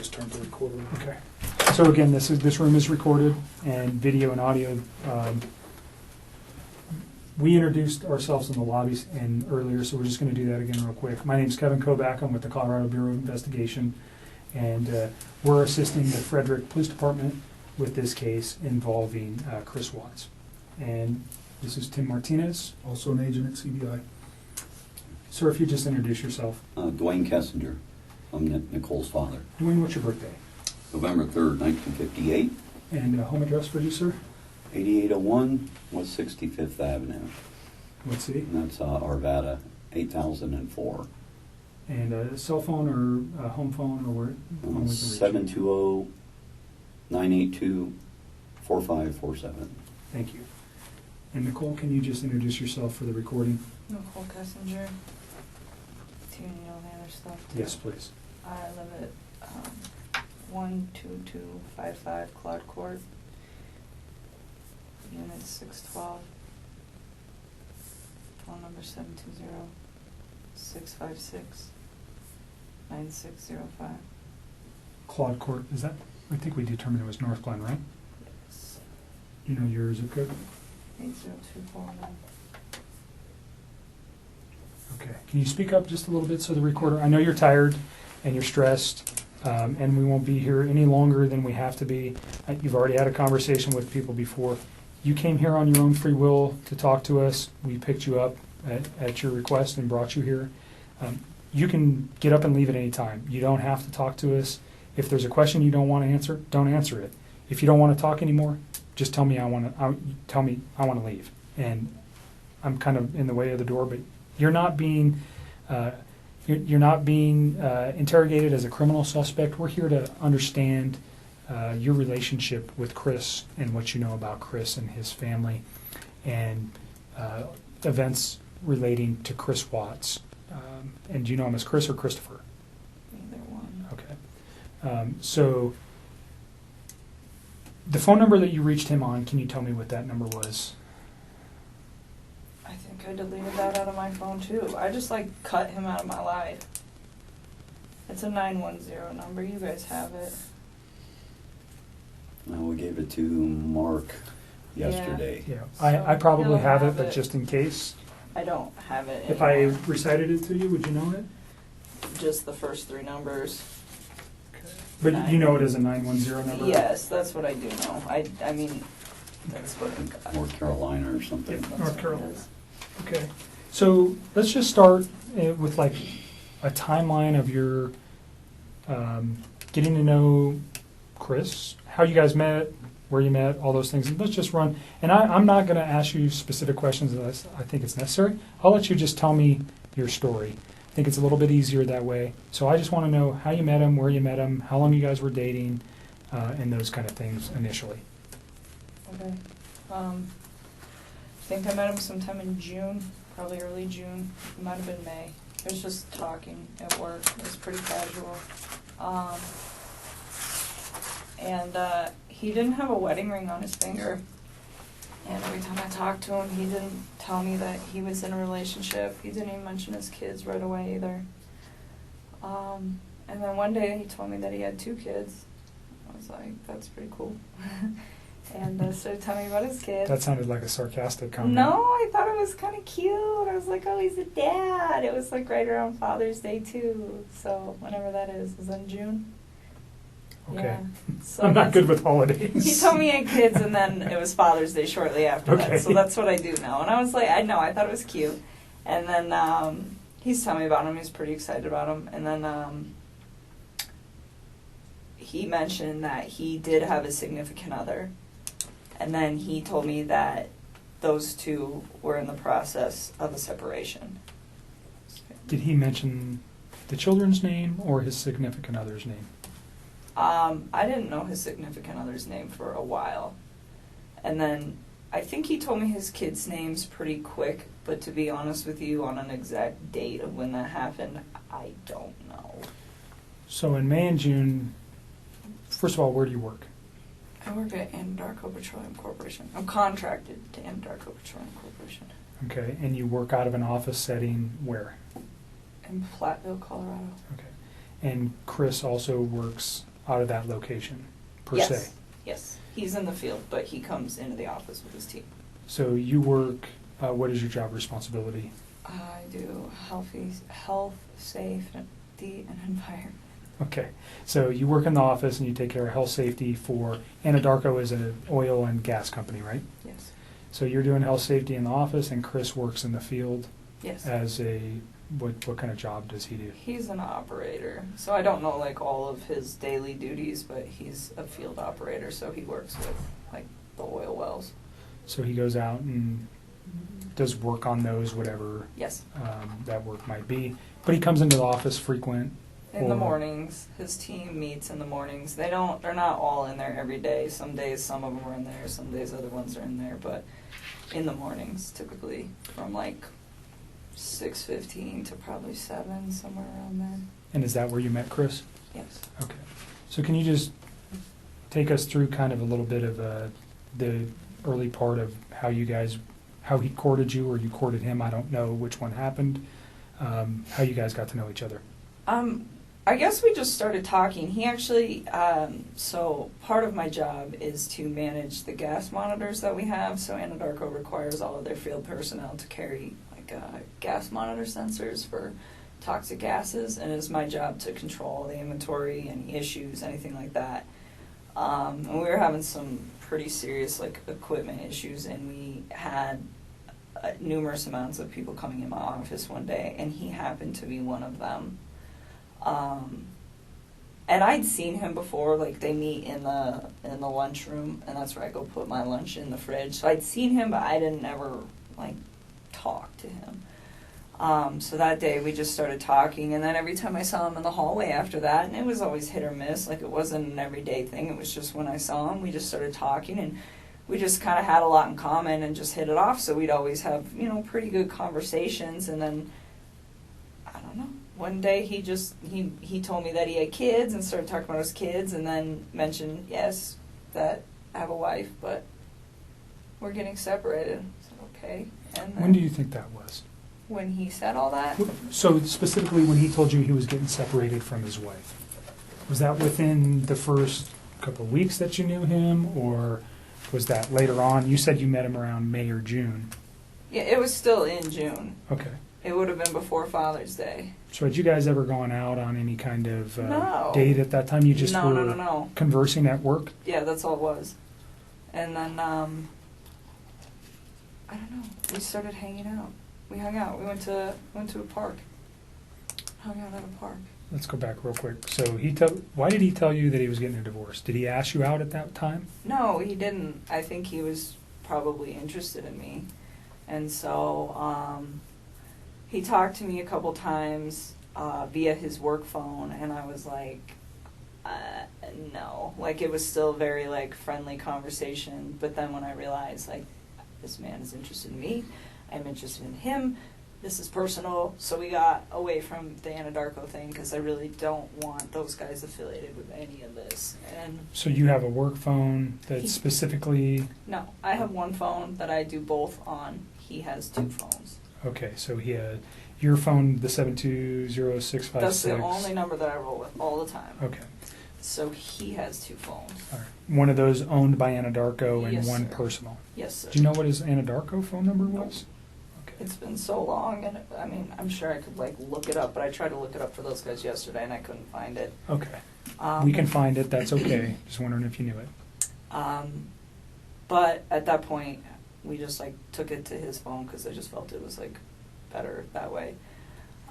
just turned the recorder on. Okay. So again, this room is recorded, and video and audio. We introduced ourselves in the lobbies and earlier, so we're just going to do that again real quick. My name is Kevin Kovac. I'm with the Colorado Bureau of Investigation, and we're assisting the Frederick Police Department with this case involving Chris Watts. And this is Tim Martinez. Also an agent at CBI. Sir, if you just introduce yourself. Dwayne Kessinger. I'm Nicole's father. Dwayne, what's your birthday? November 3rd, 1958. And home address for you, sir? 8801 West 65th Avenue. What city? And that's Arvada, 8004. And a cell phone or a home phone or where? 720-982-4547. Thank you. And Nicole, can you just introduce yourself for the recording? Nichol Kessinger. Do you need all the other stuff too? Yes, please. I live at 12255 Claude Court, Unit 612. Phone number 720-656-9605. Claude Court, is that? I think we determined it was North Glen, right? Yes. You know your zip code? 80241. Okay. Can you speak up just a little bit so the recorder, I know you're tired and you're stressed, and we won't be here any longer than we have to be. You've already had a conversation with people before. You came here on your own free will to talk to us. We picked you up at your request and brought you here. You can get up and leave at any time. You don't have to talk to us. If there's a question you don't want to answer, don't answer it. If you don't want to talk anymore, just tell me I want to leave. And I'm kind of in the way of the door, but you're not being interrogated as a criminal suspect. We're here to understand your relationship with Chris and what you know about Chris and his family, and events relating to Chris Watts. And do you know him as Chris or Christopher? Either one. Okay. So the phone number that you reached him on, can you tell me what that number was? I think I deleted that out of my phone too. I just cut him out of my life. It's a 910 number. You guys have it. We gave it to Mark yesterday. Yeah, I probably You'll have it, have but it. just in case. I don't have it If I anymore. recited it to you, would you know it? Just the first three numbers. But you know it as a 910 number? Yes, that's what I do know. I mean, that's what I got. North Carolina or something. Yeah. That's North what it Carolina. is. Okay. So let's just start with a timeline of your getting to know Chris, how you guys met, where you met, all those things. And let's just run. And I'm not going to ask you specific questions unless I think it's necessary. I'll let you just tell me your story. I think it's a little bit easier that way. So I just want to know how you met him, where you met him, how long you guys were dating, and those kind of things initially. Okay. I think I met him sometime in June, probably early June. It might have been May. It was just talking at work. It was pretty casual. And he didn't have a wedding ring on his finger. And every time I talked to him, he didn't tell me that he was in a relationship. He didn't even mention his kids right away either. And then one day he told me that he had 2 kids. I was like, that's pretty cool. And started telling me about his kids. That sounded like a sarcastic comment. No, I thought it was kind of cute. I was like, oh, he's a dad. It was right around Father's Day too. So whenever that is in June. Okay. Yeah. So I'm not good with holidays. He told me he had kids, and then it was Father's Day shortly after Okay. that. So that's what I do now. And I was like, I thought it was cute. And then he's telling me about him. He's pretty excited about him. And then he mentioned that he did have a significant other. And then he told me that those two were in the process of a separation. Did he mention the children's name or his significant other's name? I didn't know his significant other's name for a while. And then I think he told me his kids' names pretty quick, but to be honest with you, on an exact date of when that happened, I don't know. So in May and June, first of all, where do you work? I work at Anadarko Petroleum Corporation. I'm contracted to Anadarko Petroleum Corporation. Okay, and you work out of an office setting where? In Platteville, Colorado. Okay. And Chris also works out of that location, per Yes. se. Yes, he's in the field, but he comes into the office with his team. So you work, what is your job responsibility? I do health, safety, and environment. Okay, so you work in the office and you take care of health safety for, Anadarko is an oil and gas company, right? Yes. So you're doing health safety in the office, and Chris works in the field Yes. as what kind of job does he do? He's an operator, so I don't know like all of his daily duties, but he's a field operator, so he works with like the oil wells. So he goes out and does work on those, whatever Yes. that work might be. But he comes into the office frequent. In the Or- mornings, his team meets in the mornings. They're not all in there every day. Some days some of them are in there, some days other ones are in there, but in the mornings typically from like 6:15 to probably 7, somewhere around there. And is that where you met Chris? Yes. Okay. So can you just take us through kind of a little bit of the early part of how he courted you or you courted him? I don't know which one happened. How you guys got to know each other? I guess we just started talking. He actually, so part of my job is to manage the gas monitors that we have. So Anadarko requires all of their field personnel to carry like gas monitor sensors for toxic gases, and it's my job to control the inventory, any issues, anything like that. And we were having some pretty serious like equipment issues, and we had numerous amounts of people coming in my office one day, and he happened to be one of them. And I'd seen him before, like they meet in the lunchroom, and that's where I go put my lunch in the fridge. So I'd seen him, but I didn't ever like talk to him. So that day we just started talking, and then every time I saw him in the hallway after that, and it was always hit or miss, like it wasn't an everyday thing, it was just when I saw him, we just started talking, and we just kind of had a lot in common and just hit it off, so we'd always have, pretty good conversations, and then, I don't know, one day he told me that he had kids and started talking about his kids, and then mentioned, yes, that I have a wife, but we're getting separated. I said, okay. And then When do you think that was? when he said all that, So specifically when he told you he was getting separated from his wife, was that within the first couple of weeks that you knew him, or was that later on? You said you met him around May or June. yeah, it was still in June. Okay. It would have been before Father's Day. So had you guys ever gone out on any kind of No. date at that time? You just No, were no. conversing at work? Yeah, that's all it was. And then, I don't know. We started hanging out. We hung out. We went to a park. Hung out at a park. Let's go back real quick. So why did he tell you that he was getting a divorce? Did he ask you out at that time? No, he didn't. I think he was probably interested in me. And so, he talked to me a couple times via his work phone, and I was like, no. Like, it was still very, like, friendly conversation. But then when I realized, like, this man is interested in me, I'm interested in him, this is personal, so we got away from the Anadarko thing, because I really don't want those guys affiliated with any of this. And So you have a work phone that's specifically... no, I have one phone that I do both on. He has 2 phones. Okay, so he had your phone, the 720-656. That's the only number that I roll with all the time. Okay. So he has 2 phones. All right. One of those owned by Anadarko and Yes, one sir. personal. Yes, sir. Do you know what his Anadarko phone number was? Okay. It's been so long, and I mean, I'm sure I could like look it up, but I tried to look it up for those guys yesterday, and I couldn't find it. Okay. We can find it. That's okay. Just wondering if you knew it. But at that point, we just like took it to his phone because I just felt it was like better that way.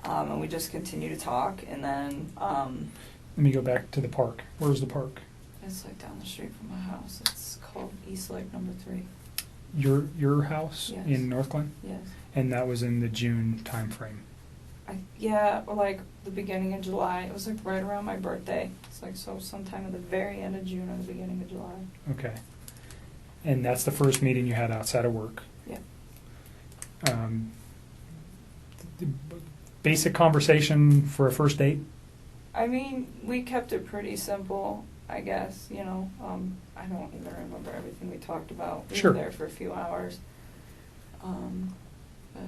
And we just continued to talk, and then Let me go back to the park. Where's the park? it's like down the street from my house. It's called East Lake Number 3. Your house Yes. in North Glen? Yes. And that was in the June time frame. Or like the beginning of July. It was like right around my birthday. It's like so sometime at the very end of June or the beginning of July. Okay. And that's the first meeting you had outside of work. Yeah. The basic conversation for a first date? I mean, we kept it pretty simple, I guess, I don't even remember everything we talked about. We Sure. were there for a few hours. But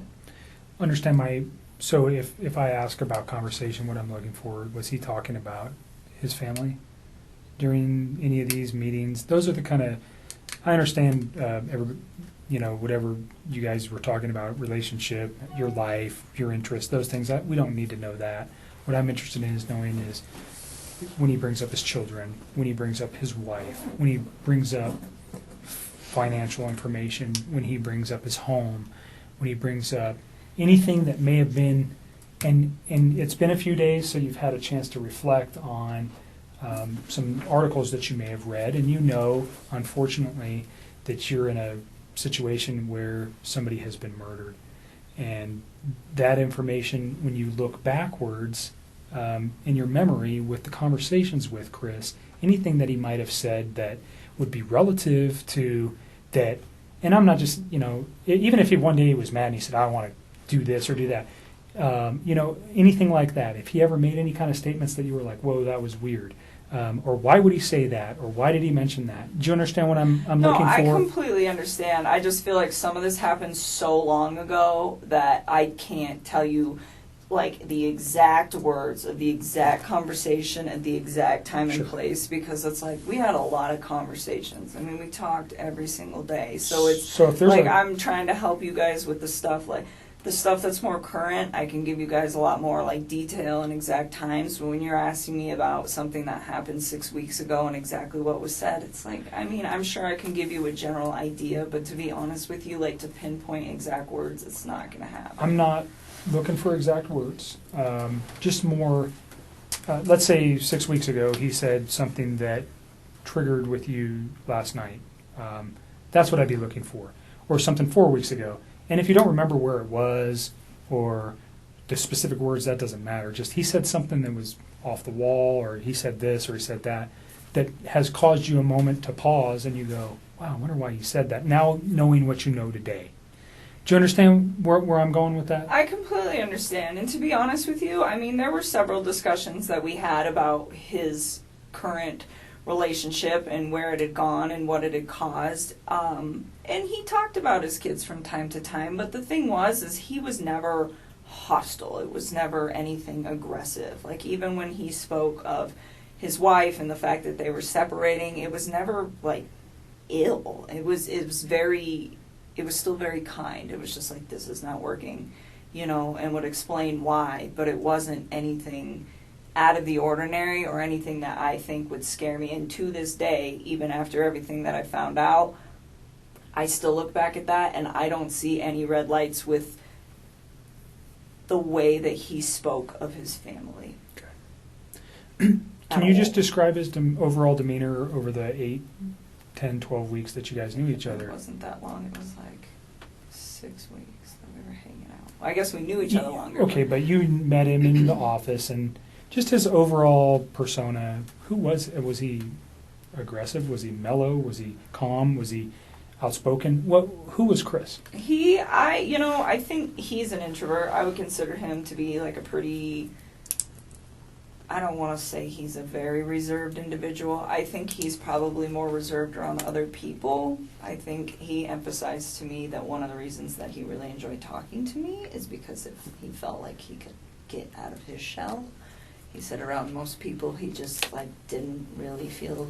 Understand so if I ask about conversation, what I'm looking for, was he talking about his family? during any of these meetings? Those are the kind of, I understand, whatever you guys were talking about, relationship, your life, your interests, those things, we don't need to know that. What I'm interested in is knowing is when he brings up his children, when he brings up his wife, when he brings up financial information, when he brings up his home, when he brings up anything that may have been, and it's been a few days, so you've had a chance to reflect on some articles that you may have read, and unfortunately, that you're in a situation where somebody has been murdered. And that information, when you look backwards in your memory with the conversations with Chris, anything that he might have said that would be relative to that, and I'm not just, even if one day he was mad and he said, I want to do this or do that, anything like that, if he ever made any kind of statements that you were like, whoa, that was weird, or why would he say that, or why did he mention that? Do you understand what I'm looking for? No, I completely understand. I just feel like some of this happened so long ago that I can't tell you like the exact words of the exact conversation at the exact time and place, because it's like we had a lot of conversations. I mean, we talked every single day. So it's if there's like I'm trying to help you guys with the stuff that's more current. I can give you guys a lot more like detail and exact times. But when you're asking me about something that happened 6 weeks ago and exactly what was said, it's like, I mean, I'm sure I can give you a general idea, but to be honest with you, like to pinpoint exact words, it's not going to happen. I'm not looking for exact words, just more, let's say 6 weeks ago he said something that triggered with you last night. That's what I'd be looking for. Or something 4 weeks ago. And if you don't remember where it was or the specific words, that doesn't matter. Just he said something that was off the wall, or he said this or he said that has caused you a moment to pause and you go, wow, I wonder why he said that, now knowing what you know today. Do you understand where I'm going with that? I completely understand. And to be honest with you, I mean, there were several discussions that we had about his current relationship and where it had gone and what it had caused. And he talked about his kids from time to time. But the thing is he was never hostile. It was never anything aggressive. Like even when he spoke of his wife and the fact that they were separating, it was never like ill. It was still very kind. It was just like, this is not working, and would explain why, but it wasn't anything out of the ordinary or anything that I think would scare me. And to this day, even after everything that I found out, I still look back at that and I don't see any red lights with the way that he spoke of his family. Okay. Can you just describe his overall demeanor over the 8, 10, 12 weeks that you guys knew each other? It wasn't that long. It was like 6 weeks that we were hanging out. Well, I guess we knew each other longer. Okay, but you met him in the office, and just his overall persona, who was he aggressive? Was he mellow? Was he calm? Was he outspoken? Who was Chris? I think he's an introvert. I would consider him to be like a pretty, I don't want to say he's a very reserved individual. I think he's probably more reserved around other people. I think he emphasized to me that one of the reasons that he really enjoyed talking to me is because he felt like he could get out of his shell. He said around most people he just like didn't really feel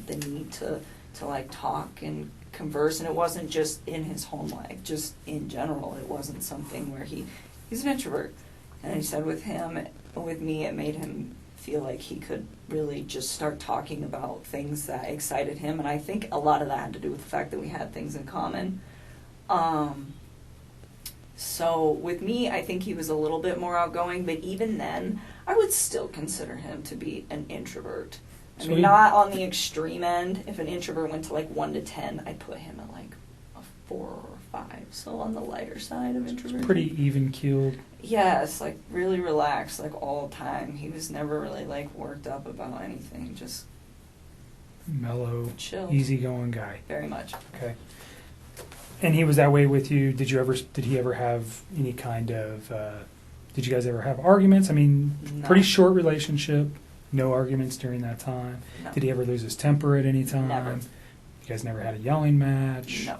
the need to like talk and converse, and it wasn't just in his home life, just in general. It wasn't something where he's an introvert. And he said with me, it made him feel like he could really just start talking about things that excited him. And I think a lot of that had to do with the fact that we had things in common. So with me, I think he was a little bit more outgoing, but even then, I would still consider him to be an introvert. I mean, not on the extreme end. If an introvert went to like 1 to 10, I'd put him at like a 4 or 5. So on the lighter side of introversion. Pretty even-keeled. Yes, like really relaxed, like all the time. He was never really like worked up about anything, just mellow, chill, easygoing guy. Very much. Okay. And he was that way with you. Did he ever have any kind of? Did you guys ever have arguments? I mean, No. Pretty short relationship. No arguments during that time. No. Did he ever lose his temper at any time? Never. You guys never had a yelling match? No.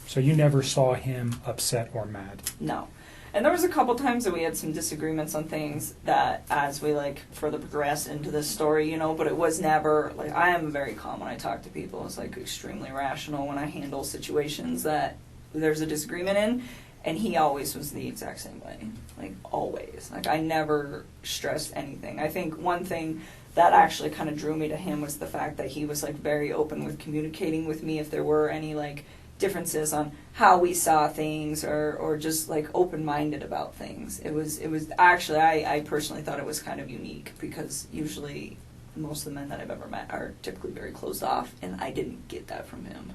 So you never saw him upset or mad? No. And there was a couple times that we had some disagreements on things that as we like further progressed into this story, you know, but it was never like, I am very calm when I talk to people. It's like extremely rational when I handle situations that there's a disagreement in, and he always was the exact same way. Like always. Like I never stressed anything. I think one thing that actually kind of drew me to him was the fact that he was like very open with communicating with me if there were any like differences on how we saw things or just like open-minded about things. It was actually, I personally thought it was kind of unique because usually most of the men that I've ever met are typically very closed off, and I didn't get that from him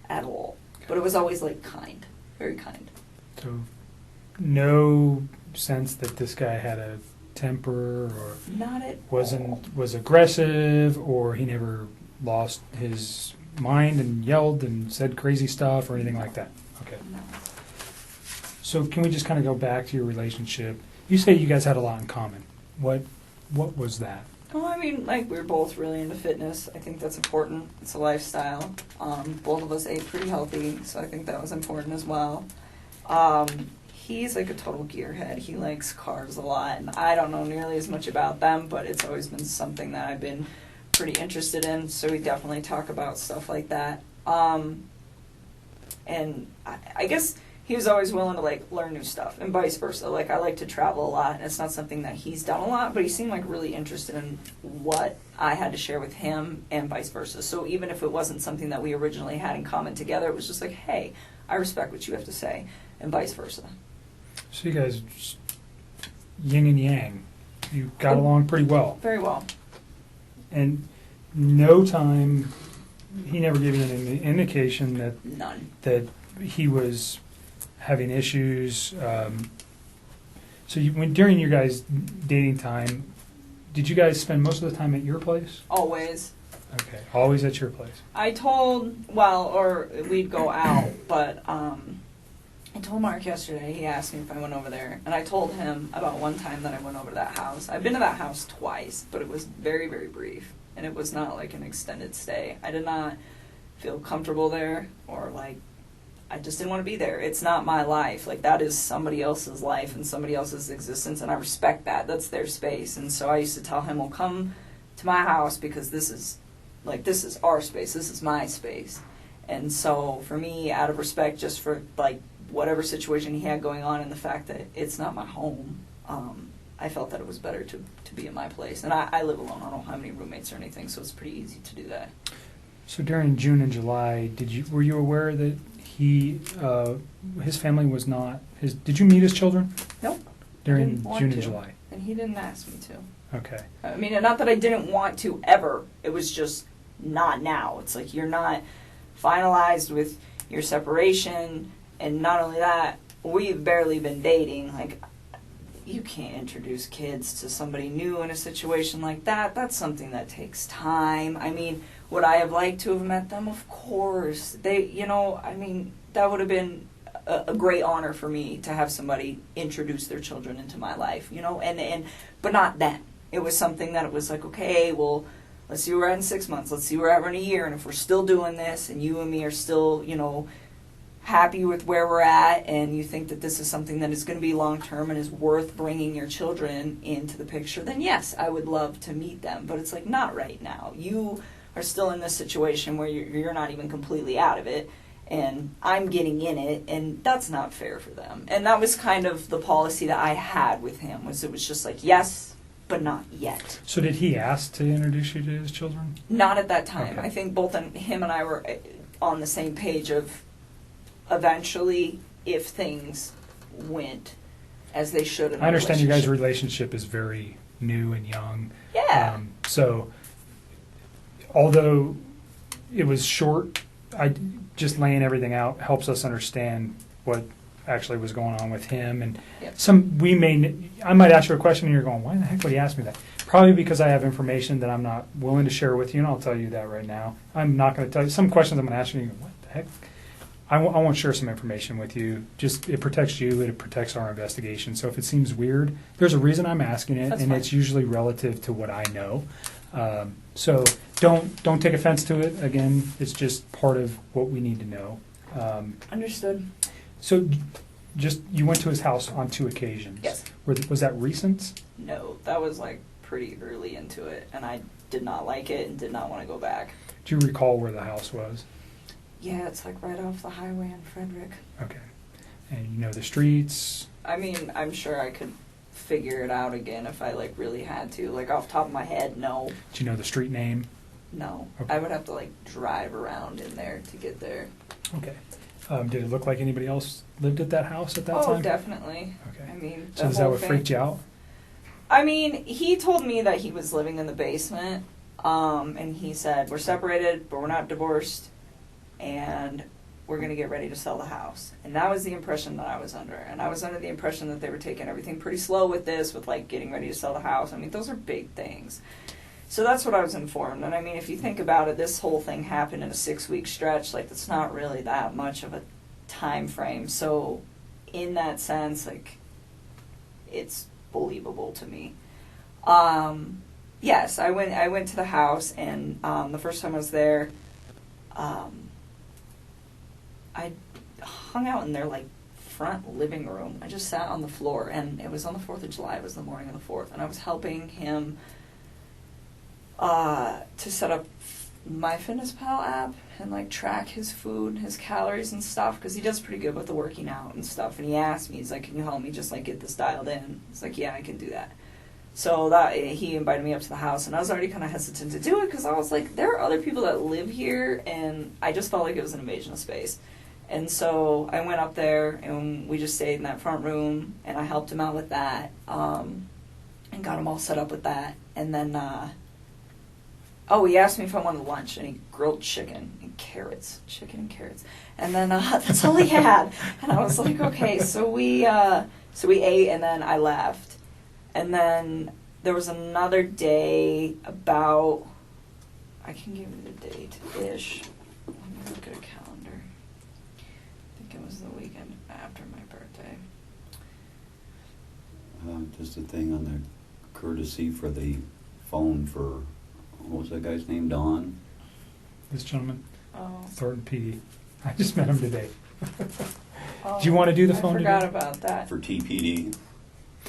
at all. But it was always like kind, very kind. So no sense that this guy had a temper or Not at was aggressive, or he never lost his mind and yelled and said crazy stuff or anything like that. Okay. No. So can we just kind of go back to your relationship? You say you guys had a lot in common. What was that? Oh, I mean, like, we were both really into fitness. I think that's important. It's a lifestyle. Both of us ate pretty healthy, so I think that was important as well. He's like a total gearhead. He likes cars a lot, and I don't know nearly as much about them, but it's always been something that I've been pretty interested in, so we definitely talk about stuff like that. And I guess he was always willing to like learn new stuff, and vice versa. Like I like to travel a lot, and it's not something that he's done a lot, but he seemed like really interested in what I had to share with him, and vice versa. So even if it wasn't something that we originally had in common together, it was just like, hey, I respect what you have to say, and vice versa. So you guys just yin and yang. You got along pretty well. Very well. And no time, he never gave you an indication that None. that he was having issues. So during your guys' dating time, did you guys spend most of the time at your place? Always. Okay, always at your place. Or we'd go out, but I told Mark yesterday, he asked me if I went over there, and I told him about one time that I went over to that house. I've been to that house twice, but it was very, very brief, and it was not like an extended stay. I did not feel comfortable there, or like, I just didn't want to be there. It's not my life. Like, that is somebody else's life and somebody else's existence, and I respect that. That's their space. And so I used to tell him, well, come to my house because this is our space. This is my space. And so for me, out of respect just for, like, whatever situation he had going on and the fact that it's not my home, I felt that it was better to be in my place. And I live alone. I don't have any roommates or anything, so it's pretty easy to do that. So during June and July, were you aware that his family was not his? Did you meet his children? Nope. During Want June to. and July. And he didn't ask me to. Okay. I mean, not that I didn't want to ever. It was just not now. It's like you're not finalized with your separation, and not only that, we've barely been dating. Like, you can't introduce kids to somebody new in a situation like that. That's something that takes time. I mean, would I have liked to have met them? Of course. That would have been a great honor for me to have somebody introduce their children into my life, but not then. It was something that it was like, okay, well, let's see where we're at in 6 months. Let's see where we're at in a year. And if we're still doing this and you and me are still, happy with where we're at, and you think that this is something that is going to be long-term and is worth bringing your children into the picture, then yes, I would love to meet them. But it's like, not right now. You are still in this situation where you're not even completely out of it, and I'm getting in it, and that's not fair for them. And that was kind of the policy that I had with him, it was just like, yes, but not yet. So did he ask to introduce you to his children? Not at that time. Okay. I think both him and I were on the same page of eventually, if things went as they should in I understand you guys' relationship. relationship is very new and young. Yeah. So although it was short, just laying everything out helps us understand what actually was going on with him. And Yep. I might ask you a question and you're going, why the heck would he ask me that? Probably because I have information that I'm not willing to share with you, and I'll tell you that right now. I'm not going to tell you. Some questions I'm going to ask you, and you go, what the heck? I want to share some information with you. Just, it protects you, it protects our investigation. So if it seems weird, there's a reason I'm asking it, That's and fine. it's usually relative to what I know. So don't take offense to it. Again, it's just part of what we need to know. Understood. So you went to his house on 2 occasions. Yes. Was that recent? No, that was like pretty early into it, and I did not like it and did not want to go back. Do you recall where the house was? Yeah, it's like right off the highway in Frederick. Okay. And you know the streets? I mean, I'm sure I could figure it out again if I like really had to. Like off the top of my head, no. Do you know the street name? No. Okay. I would have to like drive around in there to get there. Okay. Did it look like anybody else lived at that house at that Oh, time? definitely. Okay. I mean, So is that what freaked you out? I mean, he told me that he was living in the basement, and he said, we're separated, but we're not divorced, and we're going to get ready to sell the house. And that was the impression that I was under. And I was under the impression that they were taking everything pretty slow with this, with like getting ready to sell the house. I mean, those are big things. So that's what I was informed. And I mean, if you think about it, this whole thing happened in a 6-week stretch. Like, that's not really that much of a time frame. So in that sense, like, it's believable to me. Yes, I went to the house, and the first time I was there, I hung out in their like front living room. I just sat on the floor, and it was on the 4th of July. It was the morning of the 4th, and I was helping him to set up MyFitnessPal app and like track his food, his calories and stuff, because he does pretty good with the working out and stuff. And he asked me, he's like, "Can you help me just like get this dialed in?" It's like, "Yeah, I can do that." So that he invited me up to the house, and I was already kind of hesitant to do it because I was like, there are other people that live here, and I just felt like it was an invasion of space. And so I went up there, and we just stayed in that front room, and I helped him out with that, and got him all set up with that. And then, he asked me if I wanted lunch, and he grilled chicken and carrots. And then that's all he had. And I was like, okay, so we ate, and then I left. And then there was another day about, I can give you the date-ish. Let me look at a calendar. I think it was the weekend after my birthday. Just a thing on the courtesy for the phone for, what was that guy's name, Don? This gentleman, Oh. Thornton PD. I just met him today. Oh, Do you want to do the phone I forgot today? about that. For TPD?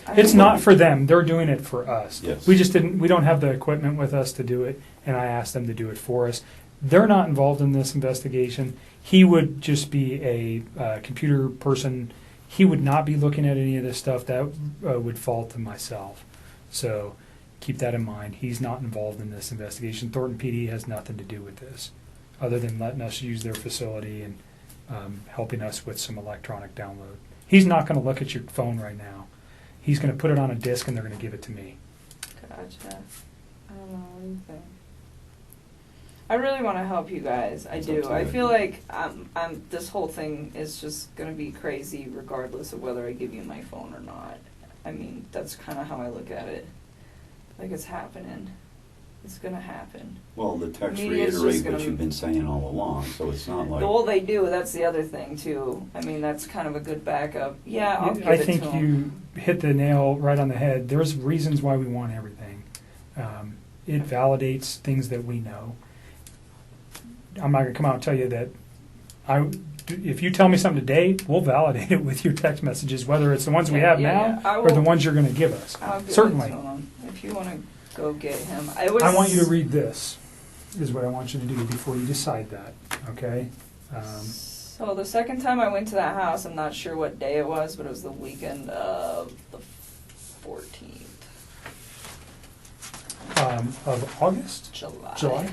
It's not for them. They're doing it for us. Yes. We don't have the equipment with us to do it, and I asked them to do it for us. They're not involved in this investigation. He would just be a computer person. He would not be looking at any of this stuff. That would fall to myself. So keep that in mind. He's not involved in this investigation. Thornton PD has nothing to do with this, other than letting us use their facility and helping us with some electronic download. He's not going to look at your phone right now. He's going to put it on a disc, and they're going to give it to me. Gotcha. I don't know, what do you think? I really want to help you guys. I do. I feel like this whole thing is just going to be crazy regardless of whether I give you my phone or not. I mean, that's kind of how I look at it. Like, it's happening. It's going to happen. Well, the text Media's just reiterate gonna- what you've been saying all along, so it's not like... Well, they do. That's the other thing, too. I mean, that's kind of a good backup. Yeah, I'll give I it think to 'em. you hit the nail right on the head. There's reasons why we want everything. It validates things that we know. I'm not going to come out and tell you that if you tell me something today, we'll validate it with your text messages, whether it's the ones we have now I or the will- ones you're going to give us. I'll give Certainly. it to him. If you want to go get him. I want you to read this, is what I want you to do before you decide that, okay? So the second time I went to that house, I'm not sure what day it was, but it was the weekend of the 14th. Of August? July.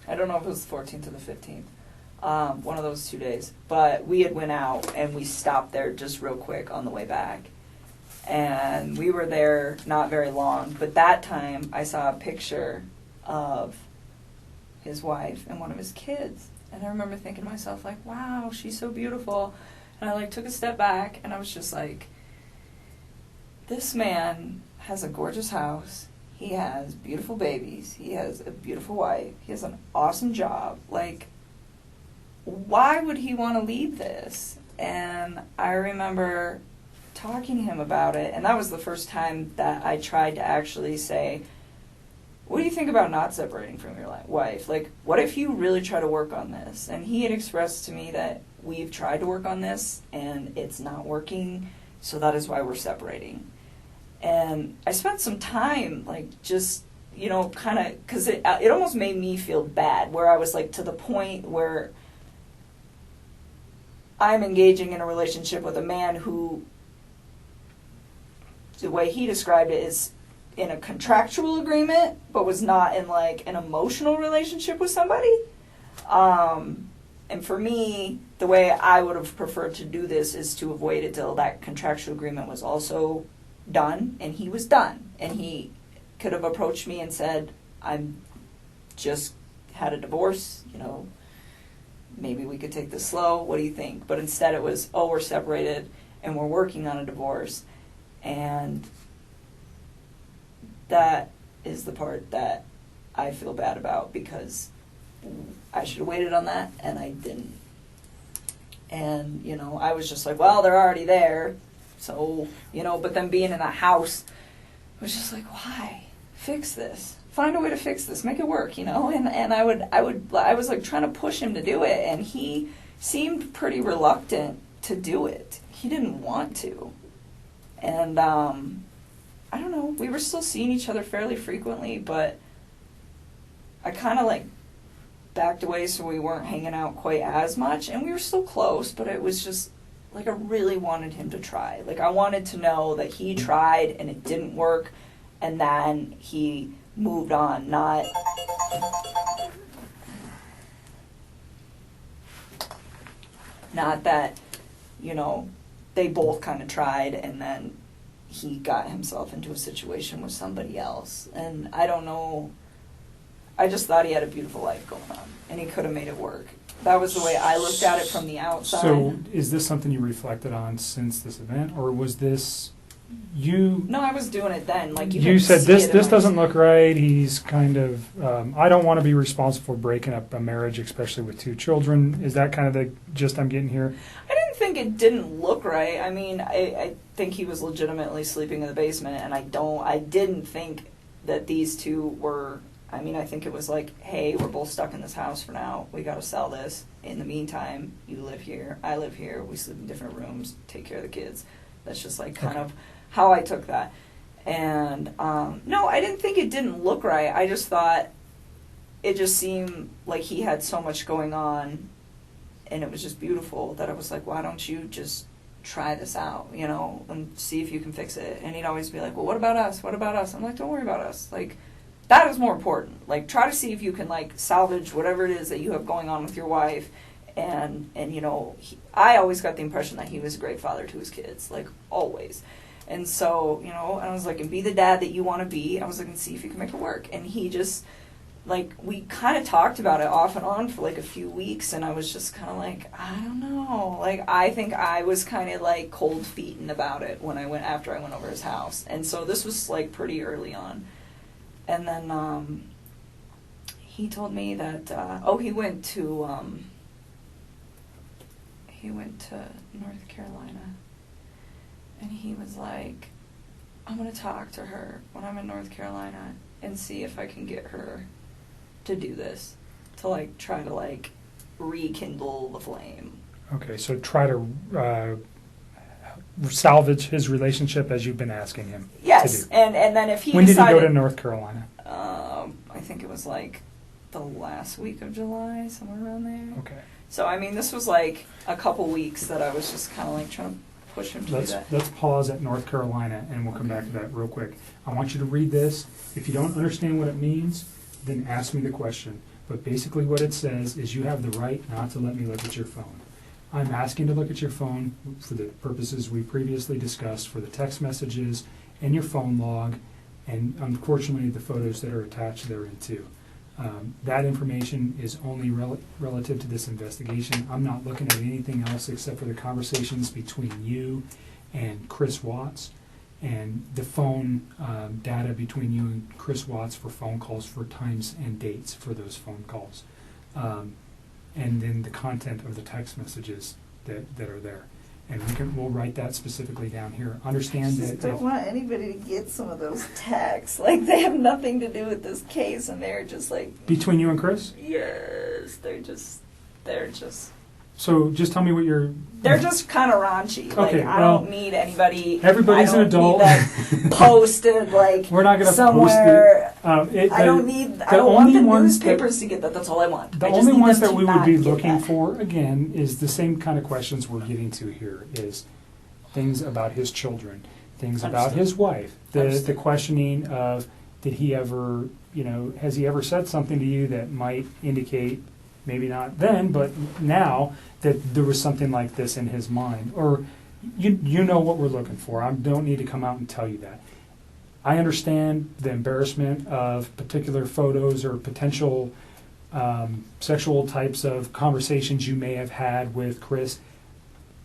I don't know if it was the 14th or the 15th. One of those 2 days. But we had went out and we stopped there just real quick on the way back. And we were there not very long. But that time I saw a picture of his wife and one of his kids. And I remember thinking to myself, like, wow, she's so beautiful. And I like took a step back and I was just like, this man has a gorgeous house. He has beautiful babies. He has a beautiful wife. He has an awesome job. Like, why would he want to leave this? And I remember talking to him about it, and that was the first time that I tried to actually say, what do you think about not separating from your wife? Like, what if you really try to work on this? And he had expressed to me that we've tried to work on this and it's not working, so that is why we're separating. And I spent some time, like, just, you know, kind of, because it almost made me feel bad, where I was, like, to the point where I'm engaging in a relationship with a man who, the way he described it, is in a contractual agreement, but was not in, like, an emotional relationship with somebody. And for me, the way I would have preferred to do this is to have waited till that contractual agreement was also done, and he was done. And he could have approached me and said, I'm just had a divorce, you know, maybe we could take this slow, what do you think? But instead it was, oh, we're separated and we're working on a divorce. And that is the part that I feel bad about, because I should have waited on that and I didn't. And, you know, I was just like, well, they're already there. So, you know, but then being in a house was just like, why? Fix this. Find a way to fix this. Make it work, you know? And I was like trying to push him to do it, and he seemed pretty reluctant to do it. He didn't want to. And, I don't know, we were still seeing each other fairly frequently, but I kind of like backed away so we weren't hanging out quite as much, and we were still close, but it was just, like, I really wanted him to try. Like, I wanted to know that he tried and it didn't work, and then he moved on, not that, you know, they both kind of tried and then he got himself into a situation with somebody else. And I don't know, I just thought he had a beautiful life going on, and he could have made it work. That was the way I looked at it from the outside. So is this something you reflected on since this event, or was this you? No, I was doing it then. Like, you said this doesn't look right. He's kind of, I don't want to be responsible for breaking up a marriage, especially with 2 children. Is that kind of the gist I'm getting here? I didn't think it didn't look right. I mean, I think he was legitimately sleeping in the basement, and I didn't think that these two were, I mean, I think it was like, hey, we're both stuck in this house for now. We got to sell this. In the meantime, you live here, I live here. We sleep in different rooms, take care of the kids. That's just like kind of how I took that. And no, I didn't think it didn't look right. I just thought it just seemed like he had so much going on, and it was just beautiful that I was like, why don't you just try this out, you know, and see if you can fix it. And he'd always be like, well, what about us? What about us? I'm like, don't worry about us. Like, that is more important. Like, try to see if you can, like, salvage whatever it is that you have going on with your wife. And you know, I always got the impression that he was a great father to his kids, like, always. And so, you know, I was like, and be the dad that you want to be. I was like, and see if you can make it work. And he just, like, we kind of talked about it off and on for, like, a few weeks. And I was just kind of like, I don't know. Like, I think I was kind of, like, cold feeting about it after I went over his house. And so this was, like, pretty early on. And then he told me that, he went to North Carolina. And he was like, I'm going to talk to her when I'm in North Carolina and see if I can get her to do this, to, like, try to, like, rekindle the flame. Okay, so try to salvage his relationship as you've been asking him yes, to do. And then if he When decided, did he go to North Carolina? I think it was, like, the last week of July, somewhere around there. Okay. So, I mean, this was, like, a couple weeks that I was just kind of, like, trying to push him to do that. Let's pause at North Carolina, and we'll come back to that real quick. I want you to read this. If you don't understand what it means, then ask me the question. But basically what it says is you have the right not to let me look at your phone. I'm asking to look at your phone for the purposes we previously discussed, for the text messages and your phone log, and unfortunately the photos that are attached therein too. That information is only relative to this investigation. I'm not looking at anything else except for the conversations between you and Chris Watts, and the phone data between you and Chris Watts for phone calls, for times and dates for those phone calls. And then the content of the text messages that are there. And we'll write that specifically down here. Understand that. I just don't want anybody to get some of those texts. Like, they have nothing to do with this case, and they're just like... Between you and Chris? Yes, they're just So just tell me what you're. They're just kind of raunchy. Okay, Like, I well, don't need anybody. everybody's I don't an adult. Need that posted like We're not going to somewhere. post it. I don't need. I don't want the newspapers to get that. That's all I want. The I just only need ones them that to we would not be get looking that. for, again, is the same kind of questions we're getting to here, is things about his children, things about Understood. his wife, the Understood. questioning of, did he ever, has he ever said something to you that might indicate, maybe not then, but now, that there was something like this in his mind? Or, you know what we're looking for. I don't need to come out and tell you that. I understand the embarrassment of particular photos or potential sexual types of conversations you may have had with Chris.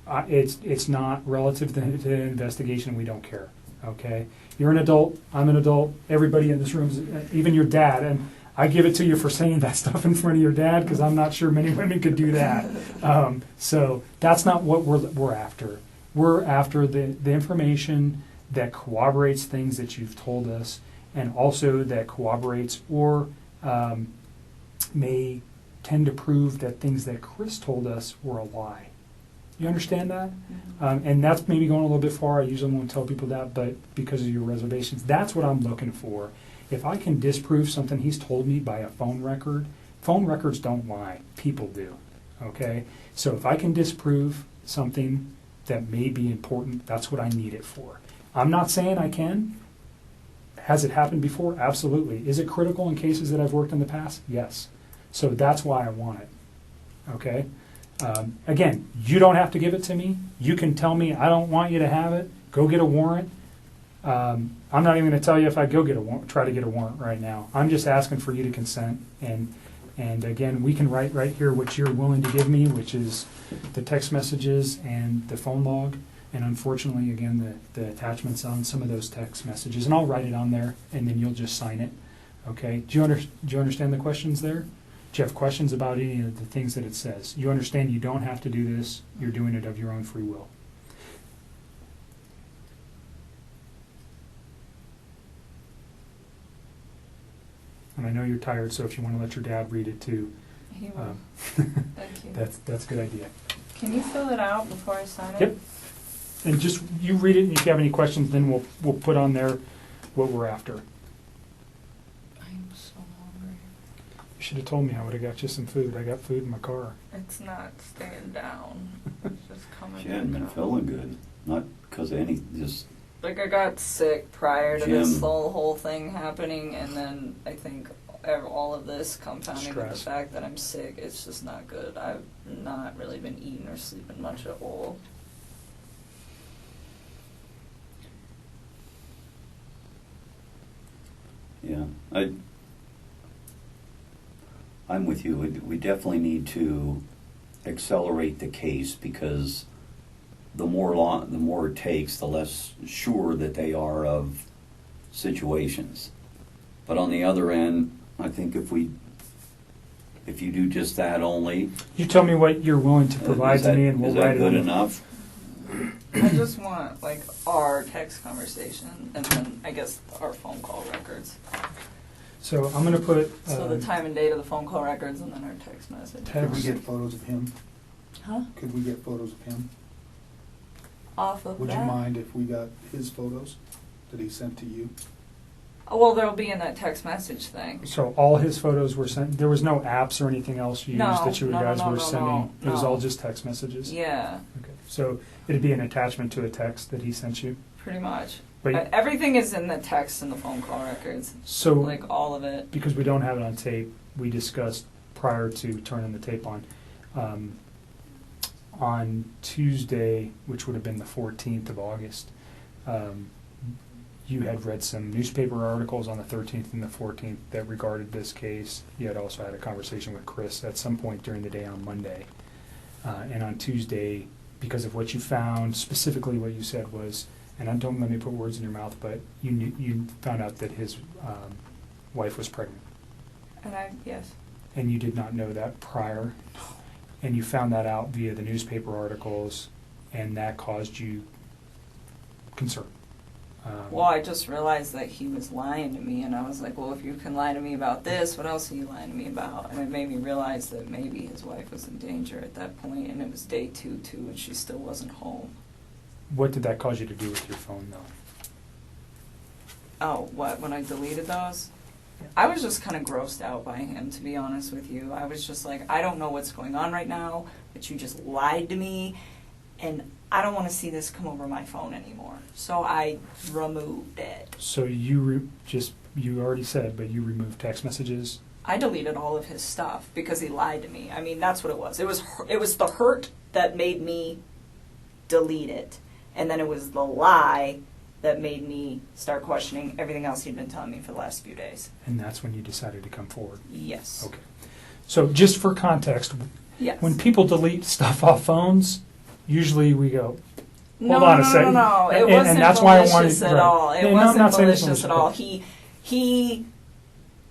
It's not relative to the investigation. We don't care. Okay, you're an adult. I'm an adult. Everybody in this room, even your dad, and I give it to you for saying that stuff in front of your dad because I'm not sure many women could do that. So that's not what we're after. We're after the information that corroborates things that you've told us, and also that corroborates or may tend to prove that things that Chris told us were a lie. You understand that? And that's maybe going a little bit far. I usually won't tell people that, but because of your reservations, that's what I'm looking for. If I can disprove something he's told me by a phone records don't lie. People do. Okay? So if I can disprove something that may be important, that's what I need it for. I'm not saying I can. Has it happened before? Absolutely. Is it critical in cases that I've worked in the past? Yes. So that's why I want it. Okay? Again, you don't have to give it to me. You can tell me, I don't want you to have it. Go get a warrant. I'm not even going to tell you if I go try to get a warrant right now. I'm just asking for you to consent. And again, we can write right here what you're willing to give me, which is the text messages and the phone log. And unfortunately, again, the attachments on some of those text messages. And I'll write it on there, and then you'll just sign it. Okay? Do you understand the questions there? Do you have questions about any of the things that it says? You understand you don't have to do this. You're doing it of your own free will. And I know you're tired, so if you want to let your dad read it too, He will. Thank you. that's a good idea. Can you fill it out before I sign it? Yep. And just you read it, and if you have any questions, then we'll put on there what we're after. I'm so hungry. You should have told me. I would have got you some food. I got food in my car. It's not staying down. It's just coming She hadn't been back up. feeling good, not because of any, just, Like, I got sick prior to this Jim. whole thing happening, and then I think all of this compounding with the Stress. fact that I'm sick, it's just not good. I've not really been eating or sleeping much at all. yeah. I'm with you. We definitely need to accelerate the case because the more it takes, the less sure that they are of situations. But on the other end, I think if you do just that only, You tell me what you're willing to provide to me, and we'll is write that it good on. enough? I just want, like, our text conversation, and then, I guess, our phone call records. So I'm going to put. So the time and date of the phone call records, and then our text message. Could we Text. get photos of him? Huh? Could we get photos of him? Off of Would that? you mind if we got his photos that he sent to you? Oh, well, they'll be in that text message thing. So all his photos were sent. There was no apps or anything else you No, used that you no, guys no, were no, sending. no, It was no. all just text messages. Yeah, Okay. So it'd be an attachment to a text that he sent you. pretty much. But Everything is in the text and the phone call records. so Like, all of it. because we don't have it on tape, we discussed prior to turning the tape on Tuesday, which would have been the 14th of August. You had read some newspaper articles on the 13th and the 14th that regarded this case. You had also had a conversation with Chris at some point during the day on Monday. And on Tuesday, because of what you found, specifically what you said was, and don't let me put words in your mouth, but you found out that his wife was pregnant. And yes. And you did not know that prior. And you found that out via the newspaper articles, and that caused you concern. Well, I just realized that he was lying to me, and I was like, well, if you can lie to me about this, what else are you lying to me about? And it made me realize that maybe his wife was in danger at that point, and it was day 2, too, and she still wasn't home. What did that cause you to do with your phone, though? Oh, what, when I deleted those? Yeah. I was just kind of grossed out by him, to be honest with you. I was just like, I don't know what's going on right now, but you just lied to me, and I don't want to see this come over my phone anymore. So I removed it. So you you already said, but you removed text messages? I deleted all of his stuff because he lied to me. I mean, that's what it was. It was the hurt that made me delete it, and then it was the lie that made me start questioning everything else he'd been telling me for the last few days. And that's when you decided to come forward? Yes. Okay. So just for context, Yes. when people delete stuff off phones, usually we go, No, hold on no, a second. no, no. It And wasn't that's why I malicious wanted, at right. all. It Yeah, no, I'm wasn't not saying it's malicious at malicious, all.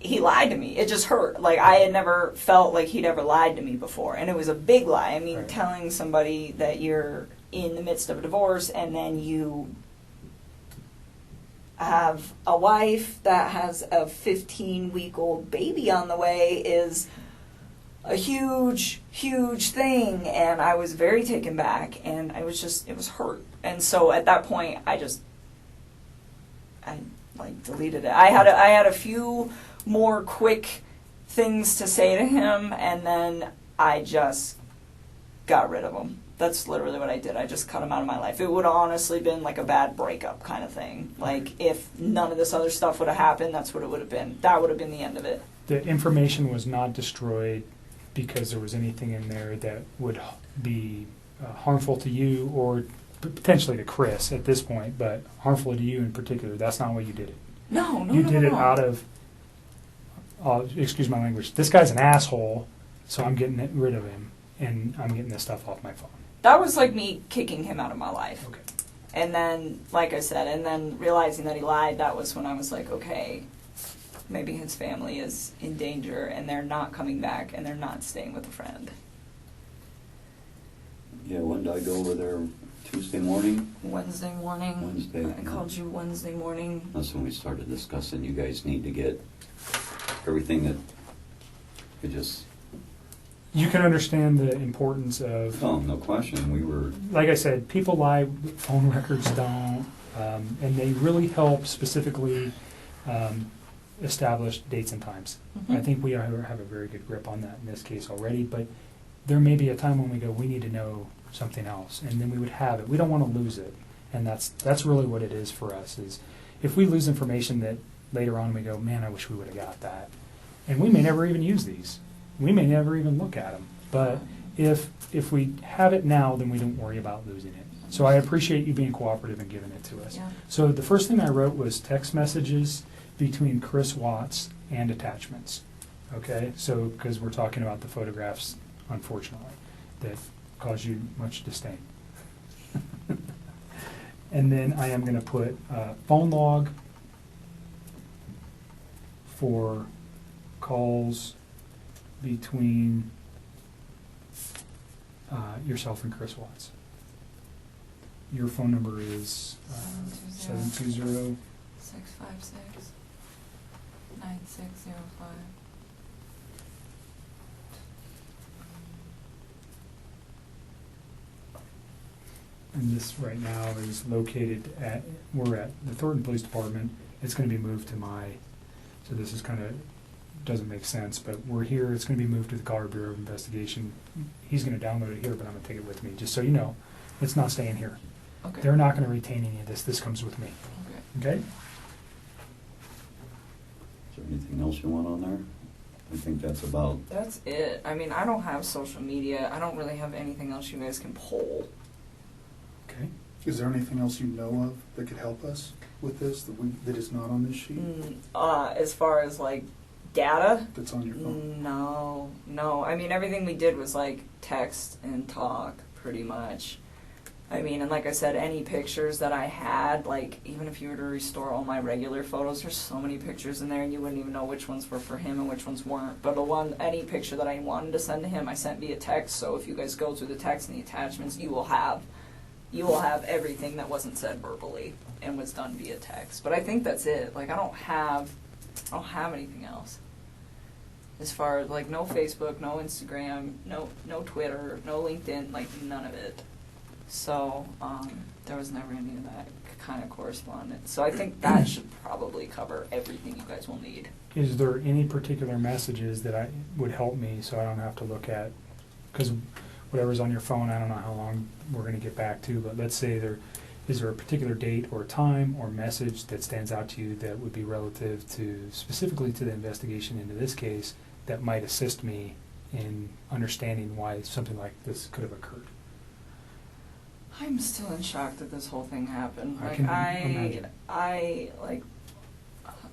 He lied to me. It just hurt. Like, I had never felt like he'd ever lied to me before. And it was a big lie. I mean, Right. telling somebody that you're in the midst of a divorce and then you have a wife that has a 15-week-old baby on the way is a huge, huge thing. And I was very taken back, and it was hurt. And so at that point, I deleted it. I had a few more quick things to say to him, and then I just got rid of him. That's literally what I did. I just cut him out of my life. It would have honestly been like a bad breakup kind of thing. Like, if none of this other stuff would have happened, that's what it would have been. That would have been the end of it. The information was not destroyed because there was anything in there that would be harmful to you or potentially to Chris at this point, but harmful to you in particular. That's not why you did it. No. You did it out of, excuse my language, this guy's an asshole, so I'm getting rid of him, and I'm getting this stuff off my phone. That was like me kicking him out of my life. Okay. And then, like I said, and then realizing that he lied, that was when I was like, okay, maybe his family is in danger, and they're not coming back, and they're not staying with a friend. Yeah, when did I go over there? Tuesday morning? Wednesday morning. Wednesday. I called you Wednesday morning. That's when we started discussing you guys need to get everything that it just... You can understand the importance of, Oh, no question. We were... like I said, people lie, phone records don't, and they really help specifically establish dates and times. Mhm. I think we have a very good grip on that in this case already, but there may be a time when we go, we need to know something else, and then we would have it. We don't want to lose it, and that's really what it is for us, is if we lose information that later on we go, man, I wish we would have got that. And we may never even use these. We may never even look at them. But if we have it now, then we don't worry about losing it. So I appreciate you being cooperative and giving it to us. Yeah. So the first thing I wrote was text messages between Chris Watts and attachments. Okay? So, because we're talking about the photographs, unfortunately, that cause you much disdain. And then I am going to put phone log for calls between yourself and Chris Watts. Your phone number is 720. 656 9605. And this right now is located we're at the Thornton Police Department. It's going to be moved to so this is kind of, doesn't make sense, but we're here. It's going to be moved to the Colorado Bureau of Investigation. He's going to download it here, but I'm going to take it with me, just so you know. It's not staying here. Okay. They're not going to retain any of this. This comes with me. Okay. Okay? Is there anything else you want on there? I think that's about... That's it. I mean, I don't have social media. I don't really have anything else you guys can pull. Okay. Is there anything else you know of that could help us with this that is not on this sheet? As far as like data, That's on your phone? no. I mean, everything we did was like text and talk, pretty much. I mean, and like I said, any pictures that I had, like even if you were to restore all my regular photos, there's so many pictures in there, and you wouldn't even know which ones were for him and which ones weren't. But any picture that I wanted to send to him, I sent via text. So if you guys go through the text and the attachments, you will have you will have everything that wasn't said verbally and was done via text. But I think that's it. Like, I don't have anything else. As far as, like, no Facebook, no Instagram, no Twitter, no LinkedIn, like, none of it. So, there was never any of that kind of correspondence. So I think that should probably cover everything you guys will need. Is there any particular messages that would help me so I don't have to look at, because whatever's on your phone, I don't know how long we're going to get back to, but let's say is there a particular date or time or message that stands out to you that would be relative to, specifically to the investigation into this case, that might assist me in understanding why something like this could have occurred? I'm still in shock that this whole thing happened. I Like, can imagine.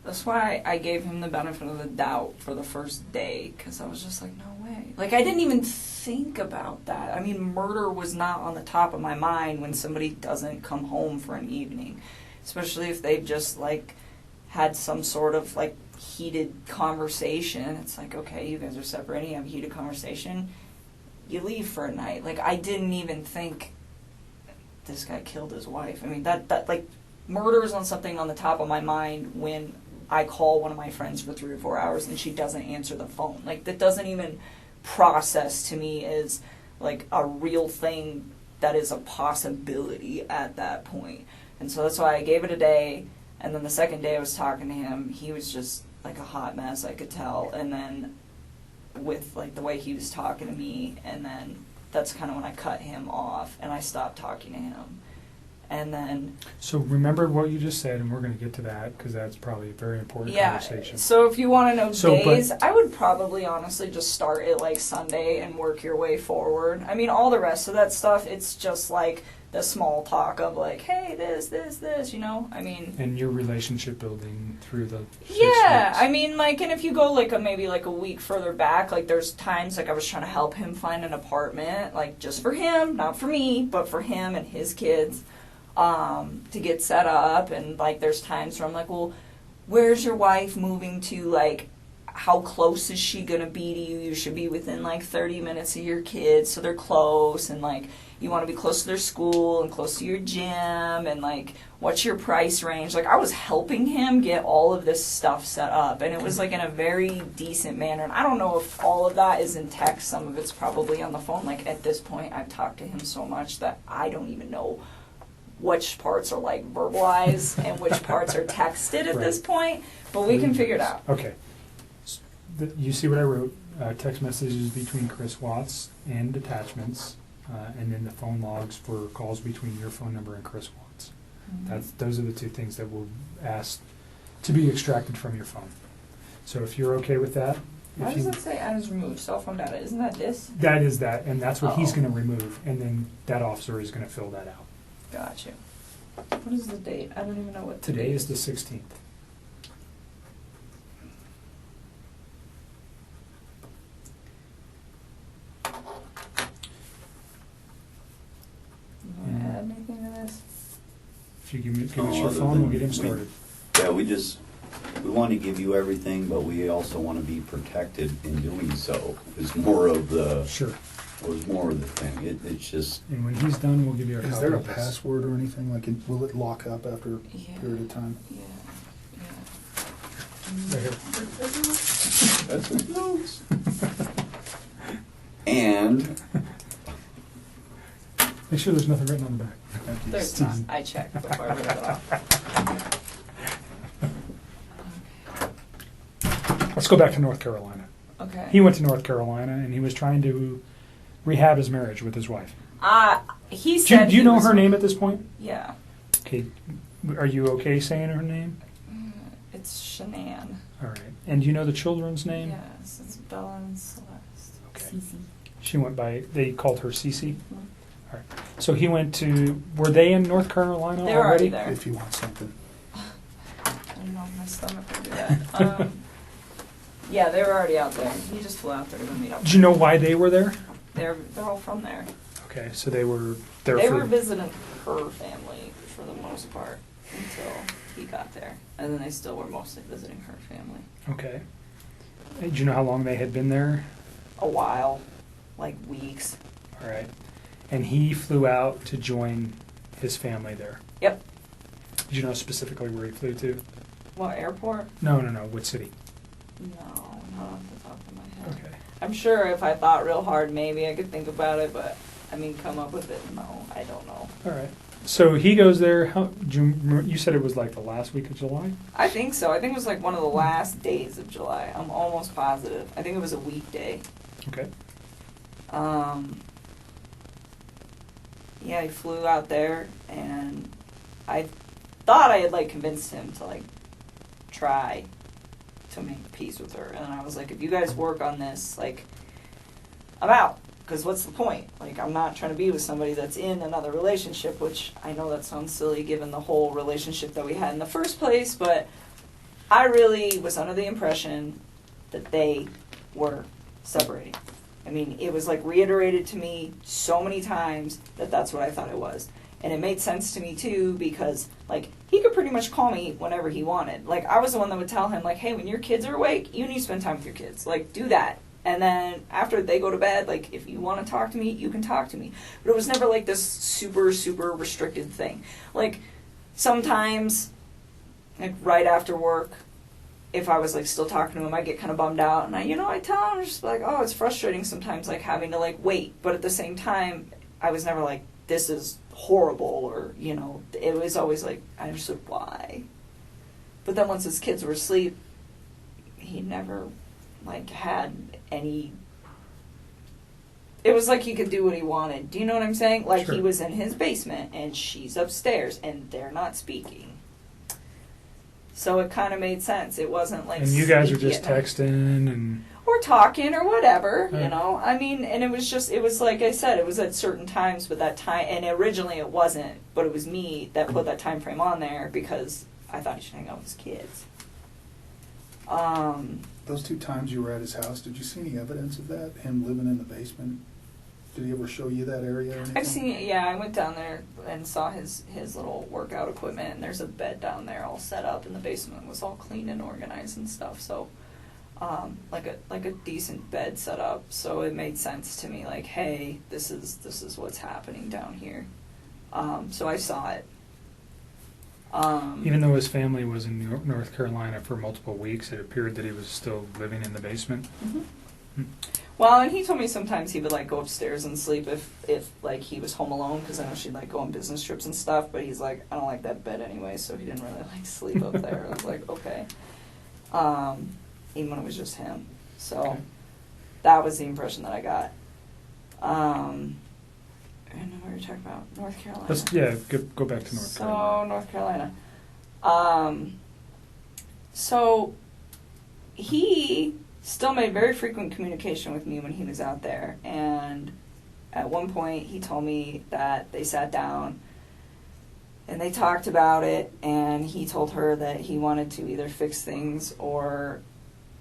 That's why I gave him the benefit of the doubt for the first day, because I was just like, no way. Like, I didn't even think about that. I mean, murder was not on the top of my mind when somebody doesn't come home for an evening, especially if they've just, like, had some sort of, like, heated conversation. It's like, okay, you guys are separating, you have a heated conversation, you leave for a night. Like, I didn't even think this guy killed his wife. I mean, that like, murder is on something on the top of my mind when I call one of my friends for 3 or 4 hours and she doesn't answer the phone. Like, that doesn't even process to me as, like, a real thing that is a possibility at that point. And so that's why I gave it a day, and then the second day I was talking to him, he was just, like, a hot mess, I could tell. And then with, like, the way he was talking to me, and then that's kind of when I cut him off and I stopped talking to him. And then... So remember what you just said, and we're going to get to that, because that's probably a very important conversation. So if you want to know days, but I would probably honestly just start at, like, Sunday and work your way forward. I mean, all the rest of that stuff, it's just, like, the small talk of, like, hey, this, you know? I mean... And your relationship building through the 6 Yeah, weeks. I mean, like, and if you go, like, maybe, like, a week further back, like, there's times, like, I was trying to help him find an apartment, like, just for him, not for me, but for him and his kids, to get set up. And, like, there's times where I'm like, well, where's your wife moving to? Like, how close is she going to be to you? You should be within, like, 30 minutes of your kids, so they're close. And, like, you want to be close to their school and close to your gym. And, like, what's your price range? Like, I was helping him get all of this stuff set up. And it was, like, in a very decent manner. And I don't know if all of that is in text. Some of it's probably on the phone. Like, at this point, I've talked to him so much that I don't even know which parts are, like, verbalized and which parts are texted at this point. But we can figure it out. Okay. You see what I wrote? Text messages between Chris Watts and attachments, and then the phone logs for calls between your phone number and Chris Watts. Mm-hmm. Those are the 2 things that we'll ask to be extracted from your phone. So if you're okay with that. Why does it say items removed, cell phone data? Isn't that this? That is that, and that's what he's Oh. going to remove, and then that officer is going to fill that out. Got you. What is the date? I don't even know what Today is the 16th. You want to add anything to this? If you give us Oh, your other phone, than we'll get him we- started. Yeah, we want to give you everything, but we also want to be protected in doing so. Is more of the Sure. thing. It's just And when he's done, we'll give you a copy. Is there a of this. password or anything? Like, will it lock up after a Yeah. period of time? Yeah. Right here. that's what it knows. And Make sure there's nothing written on the back. There's not. I checked before I read it off. Let's go back to North Carolina. Okay. He went to North Carolina, and he was trying to rehab his marriage with his wife. He said. Do you he know was- her name at this point? Yeah. Okay. Are you okay saying her name? It's Shanann. All right. And do you know the children's name? Yes, it's Bella and Celeste. Okay. Cece. She went by, they called her Cece. Mhm. All right. So he went to, were they in North Carolina They were already already? there. If you want something. I don't know if my stomach will do that. Yeah, they were already out there. He just flew out there to meet up. Do you know why they were there? They're all from there. Okay, so they were there They for... were visiting her family for the most part until he got there, and then they still were mostly visiting her family. Okay. Hey, do you know how long they had been there? A while, like weeks. All right. And he flew out to join his family there. Yep. Did you know specifically where he flew to? What, airport? No, what city? No, not off the top of my head. Okay. I'm sure if I thought real hard, maybe I could think about it, but I mean, come up with it, no, I don't know. All right. So he goes there. You said it was like the last week of July? I think so. I think it was like one of the last days of July. I'm almost positive. I think it was a weekday. Okay. Yeah, he flew out there, and I thought I had like convinced him to like try to make peace with her, and I was like, if you guys work on this, like, I'm out. Because what's the point? Like, I'm not trying to be with somebody that's in another relationship, which I know that sounds silly given the whole relationship that we had in the first place, but I really was under the impression that they were separating. I mean, it was like reiterated to me so many times that that's what I thought it was. And it made sense to me too, because like he could pretty much call me whenever he wanted. Like, I was the one that would tell him like, hey, when your kids are awake, you need to spend time with your kids. Like, do that. And then after they go to bed, like, if you want to talk to me, you can talk to me. But it was never like this super, super restricted thing. Like, sometimes, like, right after work, if I was, like, still talking to him, I'd get kind of bummed out. And I tell him, just like, oh, it's frustrating sometimes, like, having to, like, wait. But at the same time, I was never like, this is horrible, or, it was always like, I understood why. But then once his kids were asleep, he never, like, had any, it was like he could do what he wanted. Do you know what I'm saying? Like, Sure. He was in his basement and she's upstairs and they're not speaking. So it kind of made sense. It wasn't like, And you guys are sneaky just at night. texting and... Or talking or whatever, Right. I mean, and it was like I said, it was at certain times, but that time, and originally it wasn't, but it was me that put that time frame on there because I thought he should hang out with his kids. Those 2 times you were at his house, did you see any evidence of that? Him living in the basement? Did he ever show you that area or anything? I've seen it, yeah, I went down there and saw his little workout equipment, and there's a bed down there all set up, and the basement was all clean and organized and stuff, so, like a decent bed set up, so it made sense to me, like, hey, this is what's happening down here. So I saw it. Even though his family was in North Carolina for multiple weeks, it appeared that he was still living in the basement. Mm-hmm. Well, and he told me sometimes he would like go upstairs and sleep if like he was home alone, because I know she'd like go on business trips and stuff. But he's like, I don't like that bed anyway, so he didn't really like sleep up there. I was like, okay. Even when it was just him, so Okay. that was the impression that I got. I don't know what you're talking about. North Carolina. Go back to North So, Carolina. North Carolina. So, he still made very frequent communication with me when he was out there. And at one point, he told me that they sat down and they talked about it. And he told her that he wanted to either fix things or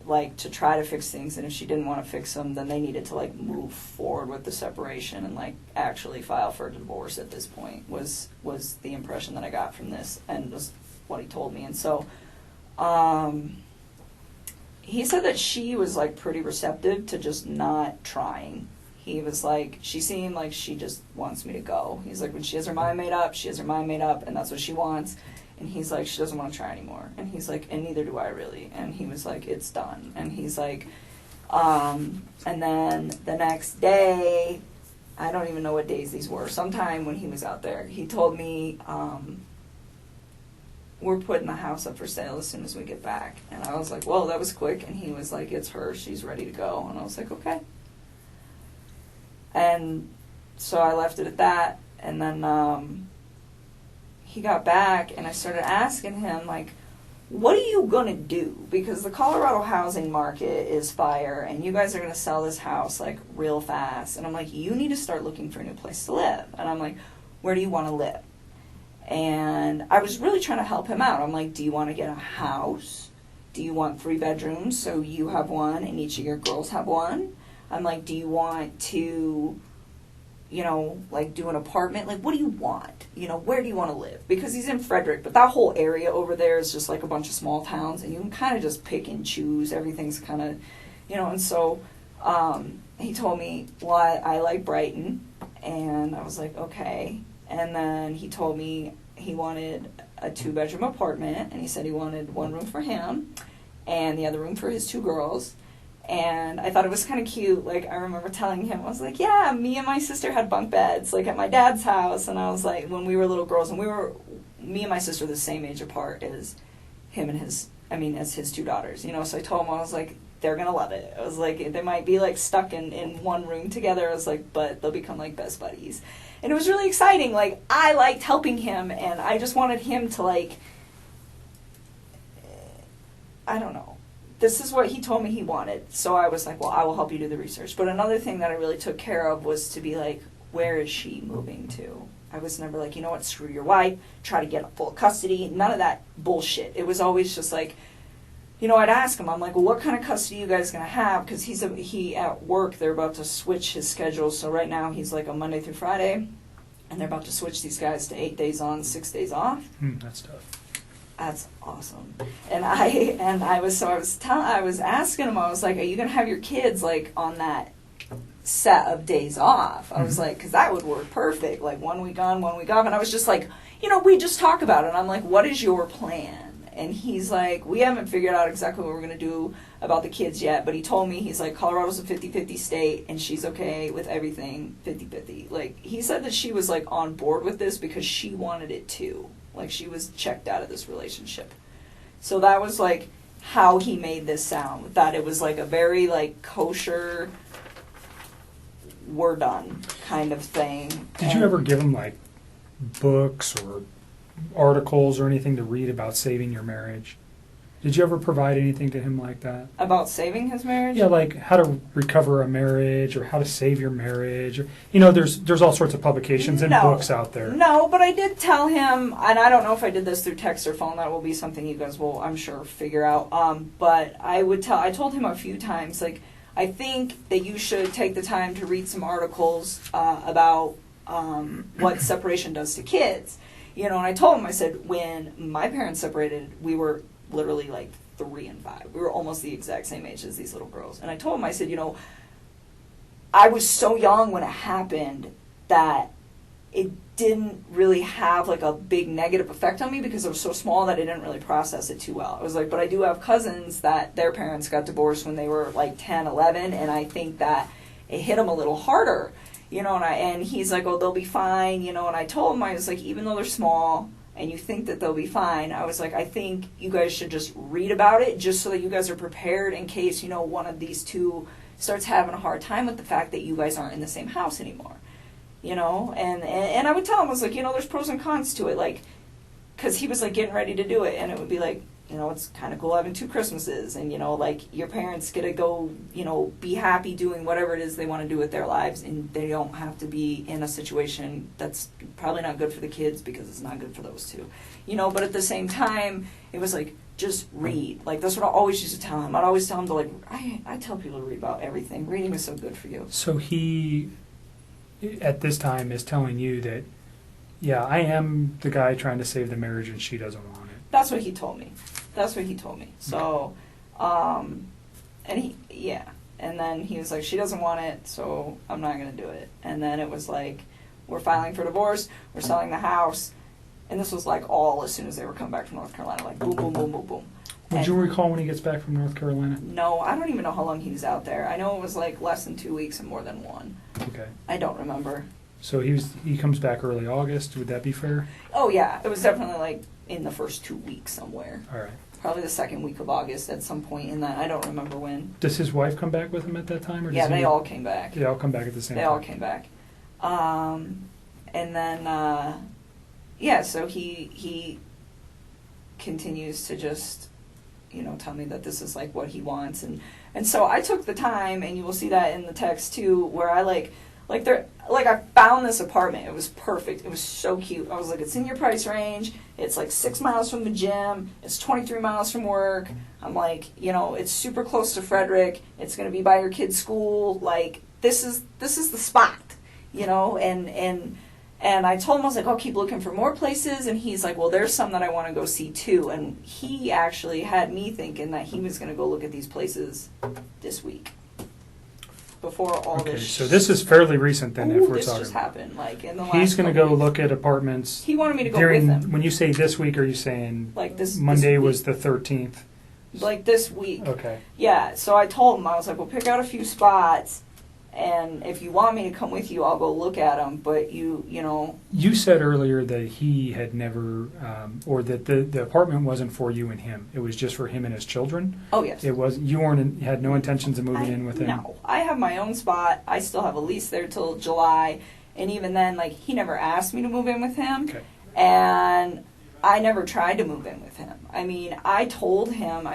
like to try to fix things, and if she didn't want to fix them, then they needed to like move forward with the separation and like actually file for a divorce at this point was the impression that I got from this, and was what he told me. And so he said that she was like pretty receptive to just not trying. He was like, she seemed like she just wants me to go. He's like, when she has her mind made up, she has her mind made up, and that's what she wants. And he's like, she doesn't want to try anymore. And he's like, and neither do I really. And he was like, it's done. And he's like, and then the next day, I don't even know what days these were. Sometime when he was out there, he told me, we're putting the house up for sale as soon as we get back. And I was like, well, that was quick. And he was like, it's her. She's ready to go. And I was like, okay. And so I left it at that. And then he got back, and I started asking him, like, what are you going to do? Because the Colorado housing market is fire, and you guys are going to sell this house, like, real fast. And I'm like, you need to start looking for a new place to live. And I'm like, where do you want to live? And I was really trying to help him out. I'm like, do you want to get a house? Do you want 3 bedrooms so you have one and each of your girls have one? I'm like, do you want to, like do an apartment? Like, what do you want? Where do you want to live? Because he's in Frederick, but that whole area over there is just like a bunch of small towns, and you can kind of just pick and choose. Everything's kind of, and so he told me, well, I like Brighton, and I was like, okay. And then he told me he wanted a 2-bedroom apartment, and he said he wanted one room for him and the other room for his 2 girls. And I thought it was kind of cute. Like, I remember telling him, I was like, yeah, me and my sister had bunk beds, like, at my dad's house. And I was like, when we were little girls, and me and my sister the same age apart as him and as his 2 daughters, you know. So I told him, I was like, they're going to love it. I was like, they might be, like, stuck in one room together. I was like, but they'll become, like, best buddies. And it was really exciting. Like, I liked helping him, and I just wanted him to, like, I don't know. This is what he told me he wanted. So I was like, well, I will help you do the research. But another thing that I really took care of was to be like, where is she moving to? I was never like, you know what, screw your wife, try to get full custody. None of that bullshit. It was always just like, you know, I'd ask him, I'm like, well, what kind of custody are you guys going to have? Because he at work, they're about to switch his schedule. So right now he's like a Monday through Friday, and they're about to switch these guys to 8 days on, 6 days off. That's tough. That's awesome. And I was asking him, I was like, are you going to have your kids like on that set of days off? I was like, because that would work perfect, like 1 week on, 1 week off. And I was just like, you know, we just talk about it. I'm like, what is your plan? And he's like, we haven't figured out exactly what we're going to do about the kids yet. But he told me, he's like, Colorado's a 50-50 state, and she's okay with everything 50-50. Like, he said that she was, like, on board with this because she wanted it too. Like, she was checked out of this relationship. So that was, like, how he made this sound. That it was, like, a very, like, kosher, we're done kind of thing. Did you ever give him, like, books or articles or anything to read about saving your marriage? Did you ever provide anything to him like that? About saving his marriage? Yeah, like how to recover a marriage or how to save your marriage. Or, you know, there's all sorts of publications and books out there. No, but I did tell him, and I don't know if I did this through text or phone. That will be something you guys will, I'm sure, figure out. But I told him a few times, like, I think that you should take the time to read some articles about what separation does to kids. You know, and I told him, I said, when my parents separated, we were literally like 3 and 5. We were almost the exact same age as these little girls. And I told him, I said, you know, I was so young when it happened that it didn't really have like a big negative effect on me because I was so small that I didn't really process it too well. I was like, but I do have cousins that their parents got divorced when they were like 10, 11, and I think that it hit them a little harder. You know, and he's like, oh, they'll be fine, you know, and I told him, I was like, even though they're small and you think that they'll be fine, I was like, I think you guys should just read about it just so that you guys are prepared in case, you know, one of these two starts having a hard time with the fact that you guys aren't in the same house anymore, you know, and I would tell him, I was like, you know, there's pros and cons to it, like, because he was like getting ready to do it, and it would be like, you know, it's kind of cool having 2 Christmases, and, you know, like, your parents get to go, you know, be happy doing whatever it is they want to do with their lives, and they don't have to be in a situation that's probably not good for the kids because it's not good for those two, you know, but at the same time, it was like, just read. Like, that's what I always used to tell him. I'd always tell him to, like, I tell people to read about everything. Reading is so good for you. So he, at this time, is telling you that, yeah, I am the guy trying to save the marriage and she doesn't want it. That's what he told me. So, and then he was like, she doesn't want it, so I'm not going to do it. And then it was like, we're filing for divorce, we're selling the house, and this was like all as soon as they were coming back from North Carolina, like boom, boom, boom, boom, boom. Would you recall when he gets back from North Carolina? No, I don't even know how long he was out there. I know it was like less than 2 weeks and more than 1. Okay. I don't remember. So he comes back early August, would that be fair? Oh yeah, it was definitely like in the first 2 weeks somewhere. All right. Probably the second week of August at some point in that. I don't remember when. Does his wife come back with him at that time? Or Yeah, they all came back. They all come back at the same time? They all came back. And then, yeah, so he continues to just, you know, tell me that this is like what he wants. And so I took the time, and you will see that in the text too, where I I found this apartment. It was perfect. It was so cute. I was like, it's in your price range. It's like 6 miles from the gym. It's 23 miles from work. I'm like, you know, it's super close to Frederick. It's going to be by your kid's school. Like, this is the spot, you know, and I told him, I was like, I'll keep looking for more places. And he's like, well, there's some that I want to go see too. And he actually had me thinking that he was going to go look at these places this week. before all Okay, this. so this is fairly recent then, if we're this talking. just happened, like in the last. He's going to couple go weeks. look at apartments. He wanted me to go during, with him. when you say this week, are you saying Like this Monday this was week. the 13th? Like this week. Okay. Yeah, so I told him, I was like, well, pick out a few spots, and if you want me to come with you, I'll go look at them, but you know. You said earlier that he had never, or that the apartment wasn't for you and him. It was just for him and his children. Oh, yes. It was you had no intentions of moving in with him. No, I have my own spot. I still have a lease there till July, and even then, like, he never asked me to move in with him, Okay. and I never tried to move in with him. I mean, I told him,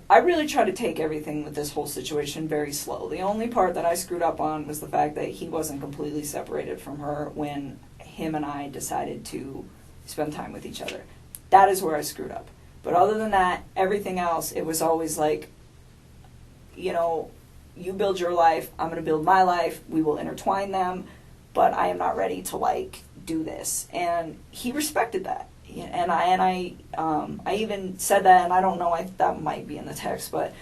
I really try to take everything with this whole situation very slow. The only part that I screwed up on was the fact that he wasn't completely separated from her when him and I decided to spend time with each other. That is where I screwed up. But other than that, everything else, it was always like, you know, you build your life, I'm going to build my life, we will intertwine them, but I am not ready to, like, do this. And he respected that. And I even said that, and I don't know, that might be in the text, but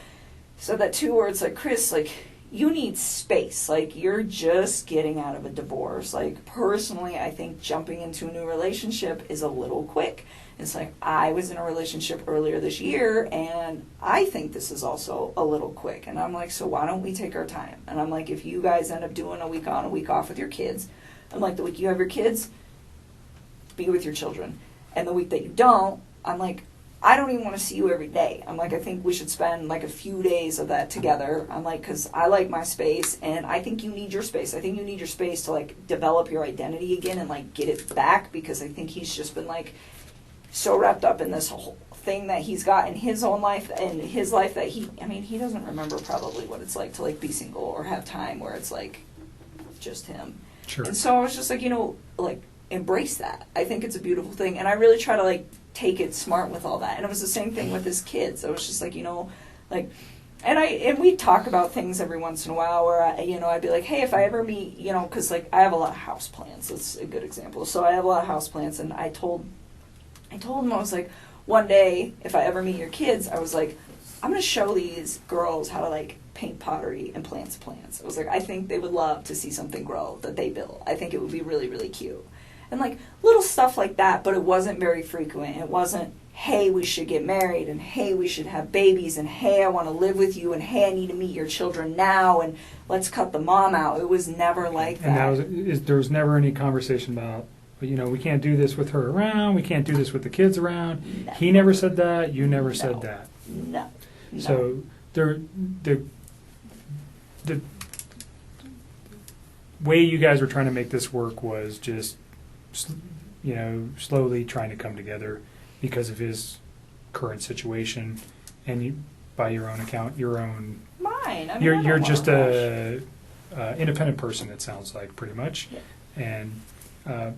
said that too, where it's like, Chris, like, you need space. Like, you're just getting out of a divorce. Like, personally, I think jumping into a new relationship is a little quick. It's like, I was in a relationship earlier this year, and I think this is also a little quick. And I'm like, so why don't we take our time? And I'm like, if you guys end up doing a week on, a week off with your kids, I'm like, the week you have your kids, be with your children. And the week that you don't, I'm like, I don't even want to see you every day. I'm like, I think we should spend like a few days of that together. I'm like, because I like my space, and I think you need your space. I think you need your space to, like, develop your identity again and, like, get it back, because I think he's just been, like, so wrapped up in this whole thing that he's got in his own life and his life that he doesn't remember probably what it's like to, like, be single or have time where it's, like, just him. Sure. And so I was just like, you know, like, embrace that. I think it's a beautiful thing, and I really try to, like, take it smart with all that. And it was the same thing with his kids. I was just like, you know, like, and we talk about things every once in a while where I'd be like, hey, if I ever meet, you know, because, like, I have a lot of house plants. That's a good example. So I have a lot of house plants, and I told him, I was like, one day if I ever meet your kids, I was like, I'm going to show these girls how to, like, paint pottery and plants. I was like, I think they would love to see something grow that they built. I think it would be really, really cute. And, like, little stuff like that, but it wasn't very frequent. It wasn't, hey, we should get married, and hey, we should have babies, and hey, I want to live with you, and hey, I need to meet your children now, and let's cut the mom out. It was never like that. And there was never any conversation about, you know, we can't do this with her around, we can't do this with the kids around. No. He never said that, you never said that. No. So the way you guys were trying to make this work was just, you know, slowly trying to come together because of his current situation, and you, by your own account, Mine. I mean, you're I don't just wanna a independent person. It sounds like pretty much, Yeah. and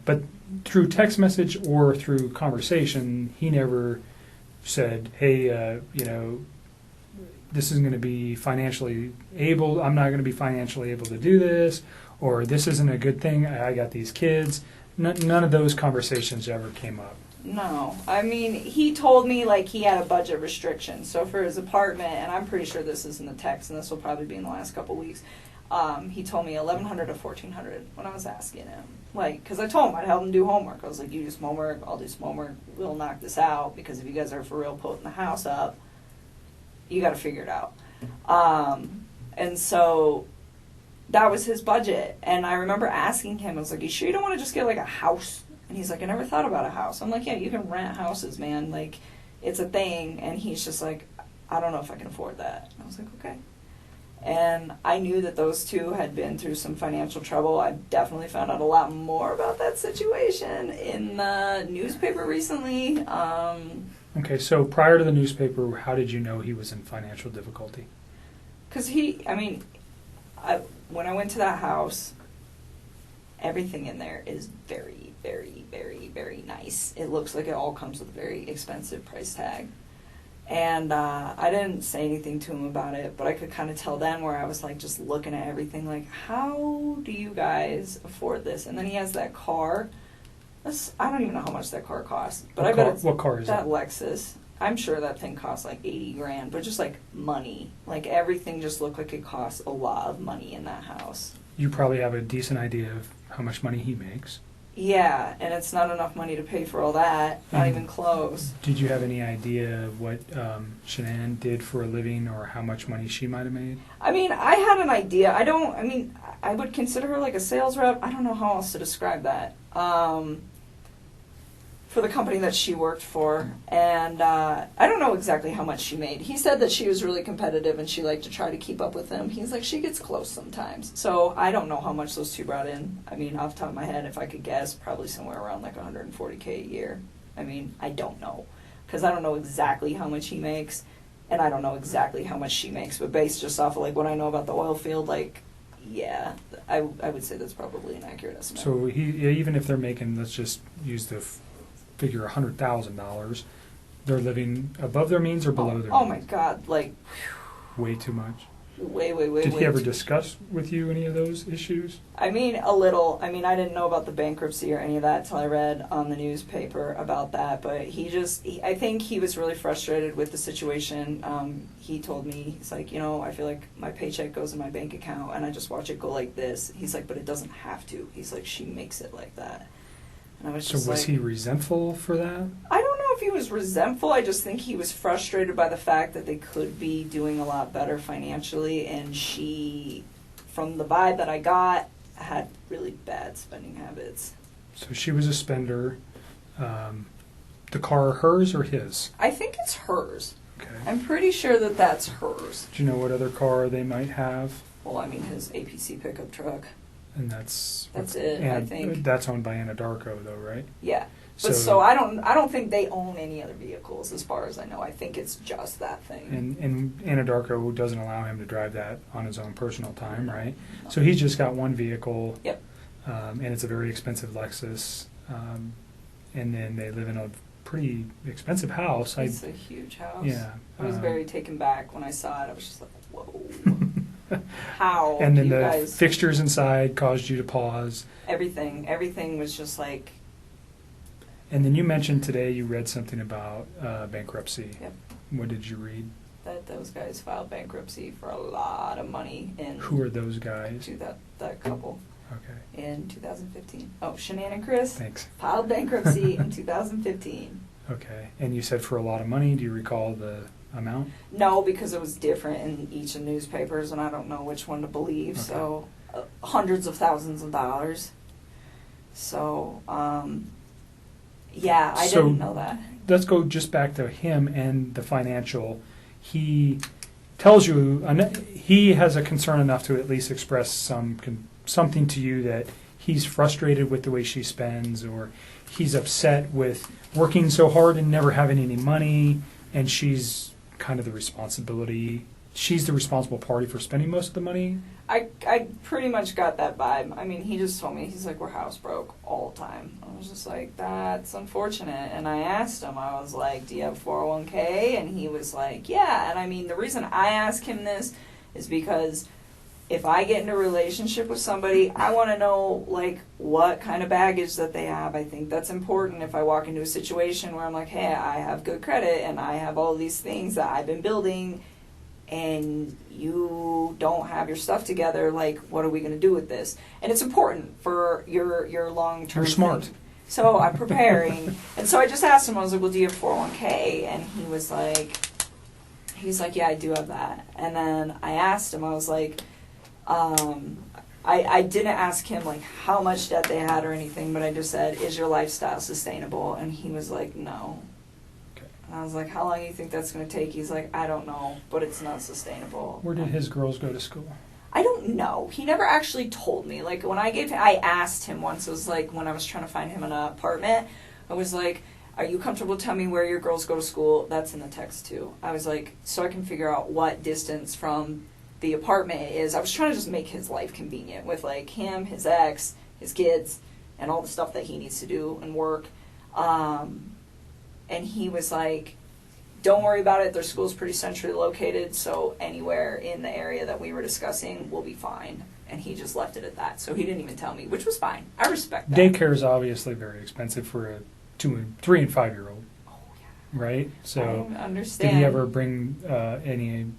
but through text message or through conversation, he never said, "Hey, you know, this isn't going to be financially able. I'm not going to be financially able to do this," or "This isn't a good thing. I got these kids." None of those conversations ever came up. No. I mean, he told me, like, he had a budget restriction. So for his apartment, and I'm pretty sure this is in the text, and this will probably be in the last couple weeks, he told me $1,100 to $1,400 when I was asking him. Like, because I told him I'd help him do homework. I was like, you do some homework, I'll do some homework, we'll knock this out, because if you guys are for real putting the house up, you got to figure it out. And so that was his budget. And I remember asking him, I was like, you sure you don't want to just get, like, a house? And he's like, I never thought about a house. I'm like, yeah, you can rent houses, man. Like, it's a thing. And he's just like, I don't know if I can afford that. And I was like, okay. And I knew that those two had been through some financial trouble. I definitely found out a lot more about that situation in the newspaper recently. Okay, so prior to the newspaper, how did you know he was in financial difficulty? Because when I went to that house, everything in there is very, very, very, very nice. It looks like it all comes with a very expensive price tag. And I didn't say anything to him about it, but I could kind of tell then where I was, like, just looking at everything, like, how do you guys afford this? And then he has that car. I don't even know how much that car costs. But I bet it's what car is that it? Lexus. I'm sure that thing cost like 80 grand, but just like money. Like everything just looked like it cost a lot of money in that house. You probably have a decent idea of how much money he makes. Yeah, and it's not enough money to pay for all that. Not even close. Did you have any idea of what Shanann did for a living or how much money she might have made? I mean, I had an idea. I would consider her like a sales rep. I don't know how else to describe that. For the company that she worked for. And I don't know exactly how much she made. He said that she was really competitive and she liked to try to keep up with him. He's like, she gets close sometimes. So I don't know how much those two brought in. I mean, off the top of my head, if I could guess, probably somewhere around like $140K a year. I mean, I don't know. Because I don't know exactly how much he makes. And I don't know exactly how much she makes. But based just off of like what I know about the oil field, like, yeah, I would say that's probably an accurate estimate. So even if they're making, let's just use the figure $100,000, they're living above their means or below their means? Oh my God, like way too much. Way Did he ever too discuss with you any of those issues? I mean, a little. I mean, I didn't know about the bankruptcy or any of that till I read on the newspaper about that. But I think he was really frustrated with the situation. He told me, he's like, I feel like my paycheck goes in my bank account and I just watch it go like this. He's like, but it doesn't have to. He's like, she makes it like that. And I was So just was like, he resentful for that? I don't know if he was resentful. I just think he was frustrated by the fact that they could be doing a lot better financially, and she, from the vibe that I got, had really bad spending habits. So she was a spender. The car hers or his? I think it's hers. Okay. I'm pretty sure that that's hers. Do you know what other car they might have? Well, I mean, his APC pickup truck. And that's it, I think. That's owned by Anadarko, though, right? Yeah. But so I don't think they own any other vehicles, as far as I know. I think it's just that thing. And Anadarko doesn't allow him to drive that on his own personal time, right? No. So he's just got one vehicle. Yep. And it's a very expensive Lexus. And then they live in a pretty expensive house. It's a huge house. Yeah. I was very taken back when I saw it. I was just like, whoa. How? And then you the guys, fixtures inside caused you to pause. Everything was just like. And then you mentioned today you read something about bankruptcy. Yep. What did you read? That those guys filed bankruptcy for a lot of money in. Who are those guys? That couple. Okay. In 2015. Oh, Shanann and Chris. Thanks. Filed bankruptcy in 2015. Okay. And you said for a lot of money. Do you recall the amount? No, because it was different in each of the newspapers, and I don't know which one to believe. Okay. So, hundreds of thousands of dollars. So, yeah, I didn't know that. Let's go just back to him and the financial. He tells you he has a concern enough to at least express something to you that he's frustrated with the way she spends, or he's upset with working so hard and never having any money, and she's kind of the responsible party for spending most of the money. I pretty much got that vibe. I mean, he just told me, he's like, we're house broke all the time. I was just like, that's unfortunate. And I asked him, I was like, do you have 401k? And he was like, yeah. And I mean, the reason I ask him this is because if I get in a relationship with somebody, I want to know, like, what kind of baggage that they have. I think that's important if I walk into a situation where I'm like, hey, I have good credit and I have all these things that I've been building, and you don't have your stuff together, like, what are we going to do with this? And it's important for your long-term You're smart. thing. So I'm preparing. And so I just asked him, I was like, well, do you have 401k? And he was like, yeah, I do have that. And then I asked him, I was like, I didn't ask him, like, how much debt they had or anything, but I just said, is your lifestyle sustainable? And he was like, no. And I was like, how long do you think that's going to take? He's like, I don't know, but it's not sustainable. Where did his girls go to school? I don't know. He never actually told me. Like, when I asked him once, it was like when I was trying to find him an apartment, I was like, are you comfortable telling me where your girls go to school? That's in the text too. I was like, so I can figure out what distance from the apartment it is. I was trying to just make his life convenient with, like, him, his ex, his kids, and all the stuff that he needs to do and work. And he was like, don't worry about it. Their school's pretty centrally located, so anywhere in the area that we were discussing will be fine. And he just left it at that. So he didn't even tell me, which was fine. I respect that. Daycare is obviously very expensive for a 2, 3, and 5-year-old. Oh, yeah. right? So I understand. did he ever bring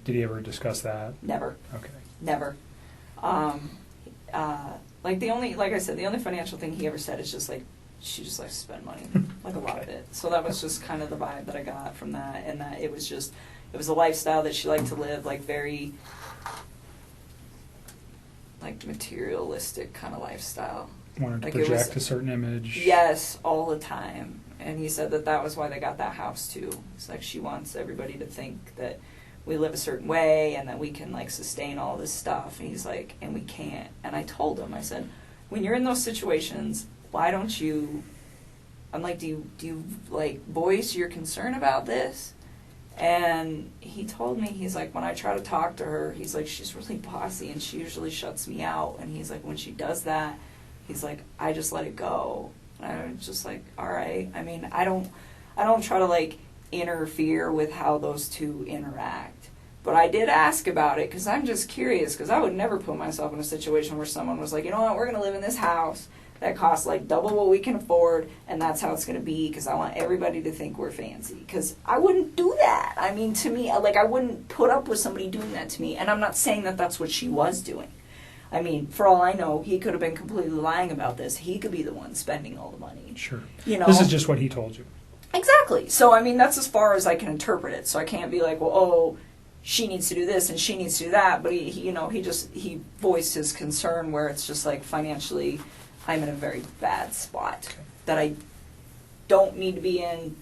did he ever discuss that? Never. Okay. Never. Like I said, the only financial thing he ever said is just like, she just likes to spend money, like a lot of Okay. it. So that was just kind of the vibe that I got from that, and that it was a lifestyle that she liked to live, like very, like materialistic kind of lifestyle. Wanted to Like it was- project a certain image. Yes, all the time. And he said that was why they got that house too. It's like she wants everybody to think that we live a certain way and that we can like sustain all this stuff. And he's like, and we can't. And I told him, I said, when you're in those situations, why don't you, I'm like, do you like voice your concern about this? And he told me, he's like, when I try to talk to her, he's like, she's really bossy and she usually shuts me out. And he's like, when she does that, he's like, I just let it go. And I was just like, all right. I mean, I don't try to like interfere with how those two interact. But I did ask about it because I'm just curious, because I would never put myself in a situation where someone was like, you know what, we're going to live in this house that costs like double what we can afford, and that's how it's going to be, because I want everybody to think we're fancy. Because I wouldn't do that. I mean, to me, like, I wouldn't put up with somebody doing that to me. And I'm not saying that that's what she was doing. I mean, for all I know, he could have been completely lying about this. He could be the one spending all the money. Sure. You know? This is just what he told you. Exactly. So, I mean, that's as far as I can interpret it. So I can't be like, well, oh, she needs to do this and she needs to do that. But he voiced his concern where it's just like, financially, I'm in a very bad spot that I don't need to be in,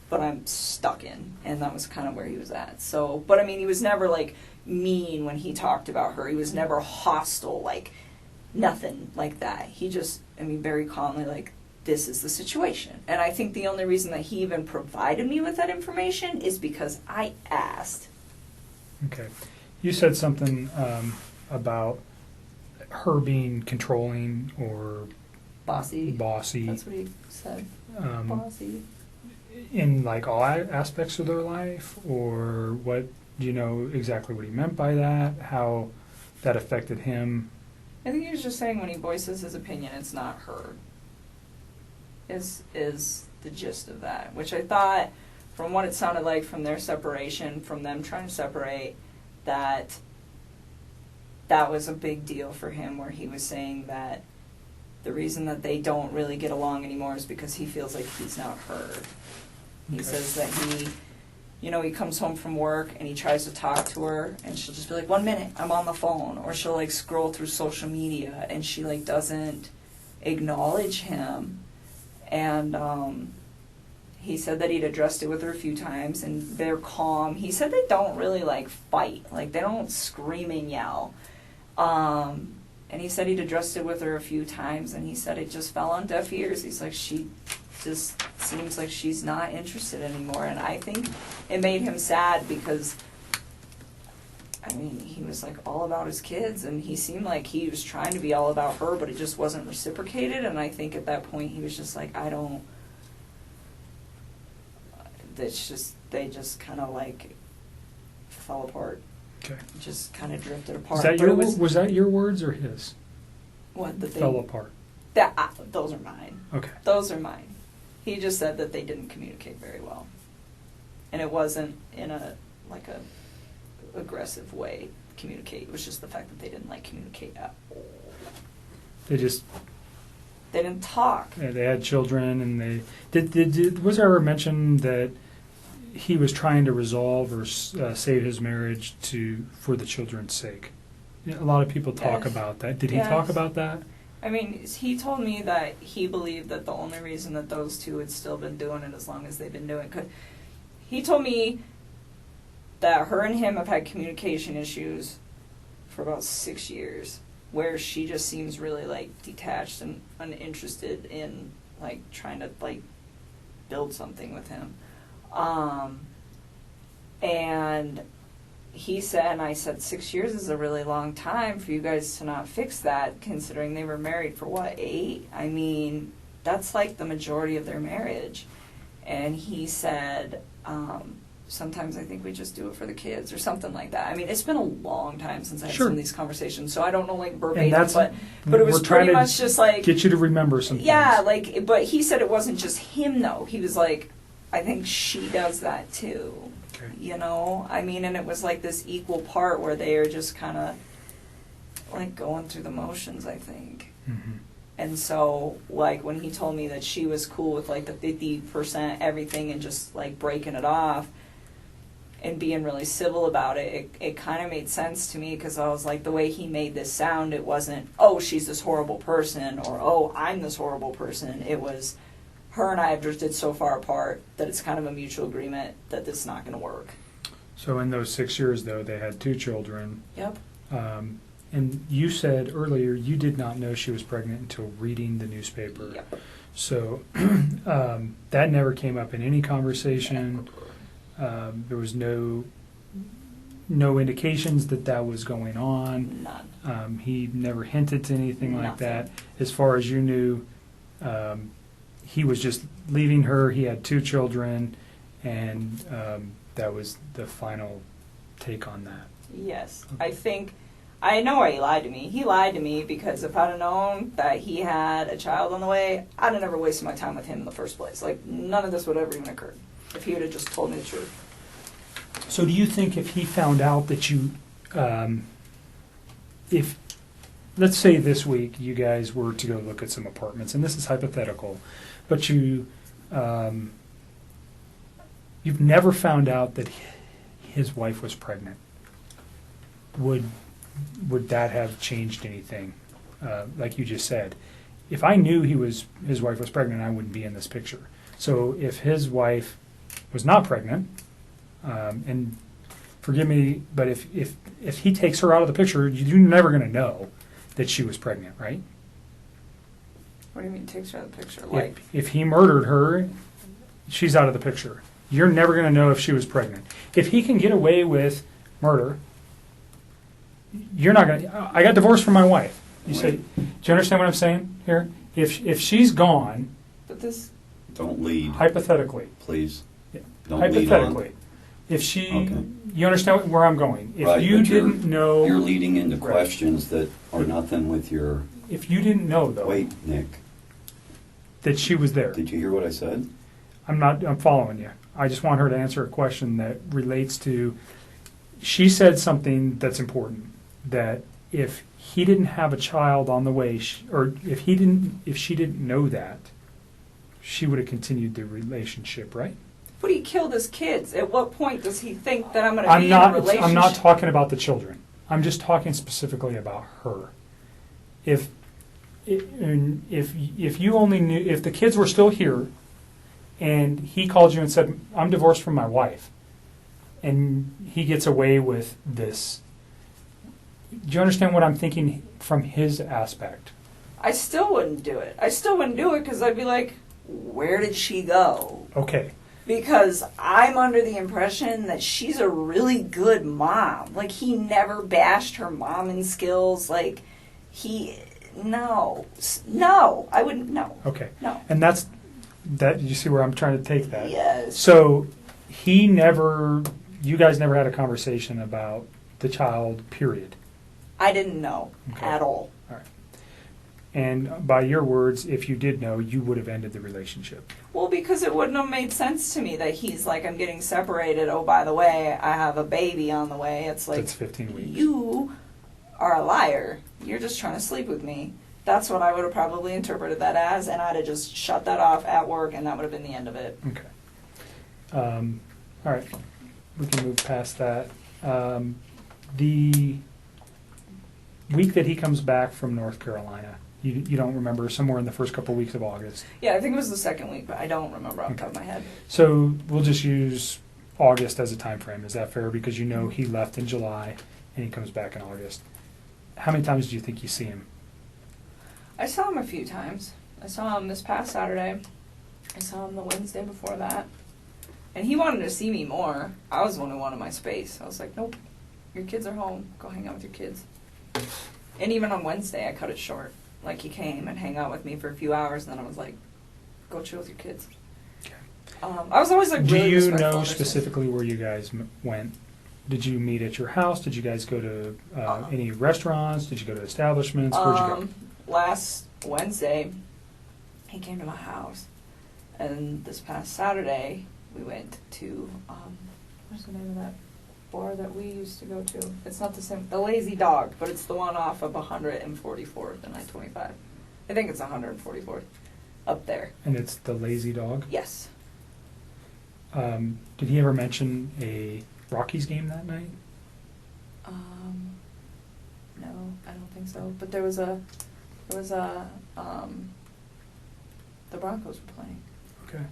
but I'm stuck in. And that was kind of where he was at. So, but I mean, he was never like mean when he talked about her. He was never hostile, like nothing like that. He just, I mean, very calmly, like, this is the situation. And I think the only reason that he even provided me with that information is because I asked. Okay. You said something about her being controlling or Bossy. bossy That's what he said. um, Bossy. in like all aspects of their life, or what? Do you know exactly what he meant by that? How that affected him? I think he was just saying when he voices his opinion, it's not her. Is the gist of that, which I thought, from what it sounded like from their separation, from them trying to separate, that was a big deal for him, where he was saying that the reason that they don't really get along anymore is because he feels like he's not heard. He Okay. says that he comes home from work and he tries to talk to her and she'll just be like, 1 minute, I'm on the phone. Or she'll like scroll through social media and she like doesn't acknowledge him. And he said that he'd addressed it with her a few times and they're calm. He said they don't really like fight. Like they don't scream and yell. And he said he'd addressed it with her a few times and he said it just fell on deaf ears. He's like, she just seems like she's not interested anymore. And I think it made him sad because, I mean, he was like all about his kids and he seemed like he was trying to be all about her, but it just wasn't reciprocated. And I think at that point he was just like, they just kind of like fell apart. Okay. Just kind of drifted apart. Is that But was that your words or his? what that they Fell apart. those are mine. Okay. Those are mine. He just said that they didn't communicate very well, and it wasn't in a aggressive way. Communicate. It was just the fact that they didn't like communicate at all. They didn't talk. they had children, and they was there ever mention that he was trying to resolve or save his marriage for the children's sake? A lot of people talk Yes. about that. Did he Yes. talk about that? I mean, he told me that he believed that the only reason that those two had still been doing it as long as they've been doing it, he told me that her and him have had communication issues for about 6 years, where she just seems really like detached and uninterested in like trying to like build something with him. And he said, and I said, 6 years is a really long time for you guys to not fix that, considering they were married for what, 8? I mean, that's like the majority of their marriage. And he said, sometimes I think we just do it for the kids or something like that. I mean, it's been a long time since I've Sure. seen these conversations, so I don't know like And verbatim, that's but it was we're trying pretty to much just like, get you to remember some yeah, things. like, but he said it wasn't just him though. He was like, I think she does that too. Okay. You know, I mean, and it was like this equal part where they are just kind of like going through the motions, I think. Mm-hmm. And so, like, when he told me that she was cool with like the 50% everything and just like breaking it off and being really civil about it, it kind of made sense to me, because I was like, the way he made this sound, it wasn't, oh, she's this horrible person, or oh, I'm this horrible person. It was, her and I have drifted so far apart that it's kind of a mutual agreement that this is not going to work. So in those 6 years, though, they had 2 children. Yep. And you said earlier you did not know she was pregnant until reading the newspaper. Yep. So that never came up in any conversation. There was no indications that that was going on. None. He never hinted to anything like Nothing. that. As far as you knew, he was just leaving her. He had 2 children, and that was the final take on that. Yes. I know why he lied to me. He lied to me because if I'd have known that he had a child on the way, I'd have never wasted my time with him in the first place. Like, none of this would have even occurred if he would have just told me the truth. So do you think if he found out that you, if, let's say this week you guys were to go look at some apartments, and this is hypothetical, but you've never found out that his wife was pregnant, would that have changed anything? Like you just said, if I knew his wife was pregnant, I wouldn't be in this picture. So if his wife was not pregnant, and forgive me, but if he takes her out of the picture, you're never going to know that she was pregnant, right? What do you mean takes her out of the picture? Like, If he murdered her, she's out of the picture. You're never going to know if she was pregnant. If he can get away with murder, you're not going to... I got divorced from my wife. You say, do you understand what I'm saying here? If she's gone... but this... Don't lead, Hypothetically. please. Yeah. Don't lead Hypothetically. on. If she... Okay. You understand where I'm going. If Right, you but didn't know... You're leading into Right. questions that are nothing with your... If you didn't know, though, Wait, Nick, that she was there... did you hear what I said? I'm following you. I just want her to answer a question that relates to... She said something that's important, that if he didn't have a child on the way, or if she didn't know that, she would have continued the relationship, right? But he killed his kids. At what point does he think that I'm going to be in a relationship? I'm not talking about the children. I'm just talking specifically about her. If you only knew, if the kids were still here, and he called you and said, "I'm divorced from my wife," and he gets away with this, do you understand what I'm thinking from his aspect? I still wouldn't do it. I still wouldn't do it because I'd be like, where did she go? Okay. Because I'm under the impression that she's a really good mom. Like, he never bashed her momming skills. Like, no, I wouldn't, no. Okay. No. And that, you see where I'm trying to take that? Yes. So you guys never had a conversation about the child, period. I didn't know Okay. at all. All right. And by your words, if you did know, you would have ended the relationship. Well, because it wouldn't have made sense to me that he's like, I'm getting separated. Oh, by the way, I have a baby on the way. It's like, That's 15 weeks. you are a liar. You're just trying to sleep with me. That's what I would have probably interpreted that as, and I'd have just shut that off at work, and that would have been the end of it. Okay. All right. We can move past that. The week that he comes back from North Carolina, you don't remember, somewhere in the first couple weeks of August. Yeah, I think it was the second week, but I don't remember off the top of my head. So we'll just use August as a time frame. Is that fair? Because you know he left in July and he comes back in August. How many times do you think you see him? I saw him a few times. I saw him this past Saturday. I saw him the Wednesday before that. And he wanted to see me more. I was the one who wanted my space. I was like, nope, your kids are home. Go hang out with your kids. And even on Wednesday, I cut it short. Like, he came and hang out with me for a few hours, and then I was like, go chill with your kids. Okay. I was always like, Do really you respectful know and understanding. specifically where you guys went? Did you meet at your house? Did you guys go to any restaurants? Did you go to establishments? Where'd you go? Last Wednesday, he came to my house. And this past Saturday, we went to, what's the name of that bar that we used to go to? It's not the same, the Lazy Dog, but it's the one off of 144th and I-25. I think it's 144th, up there. And it's the Lazy Dog? Yes. Did he ever mention a Rockies game that night? No, I don't think so. But there was the Broncos were playing, Okay.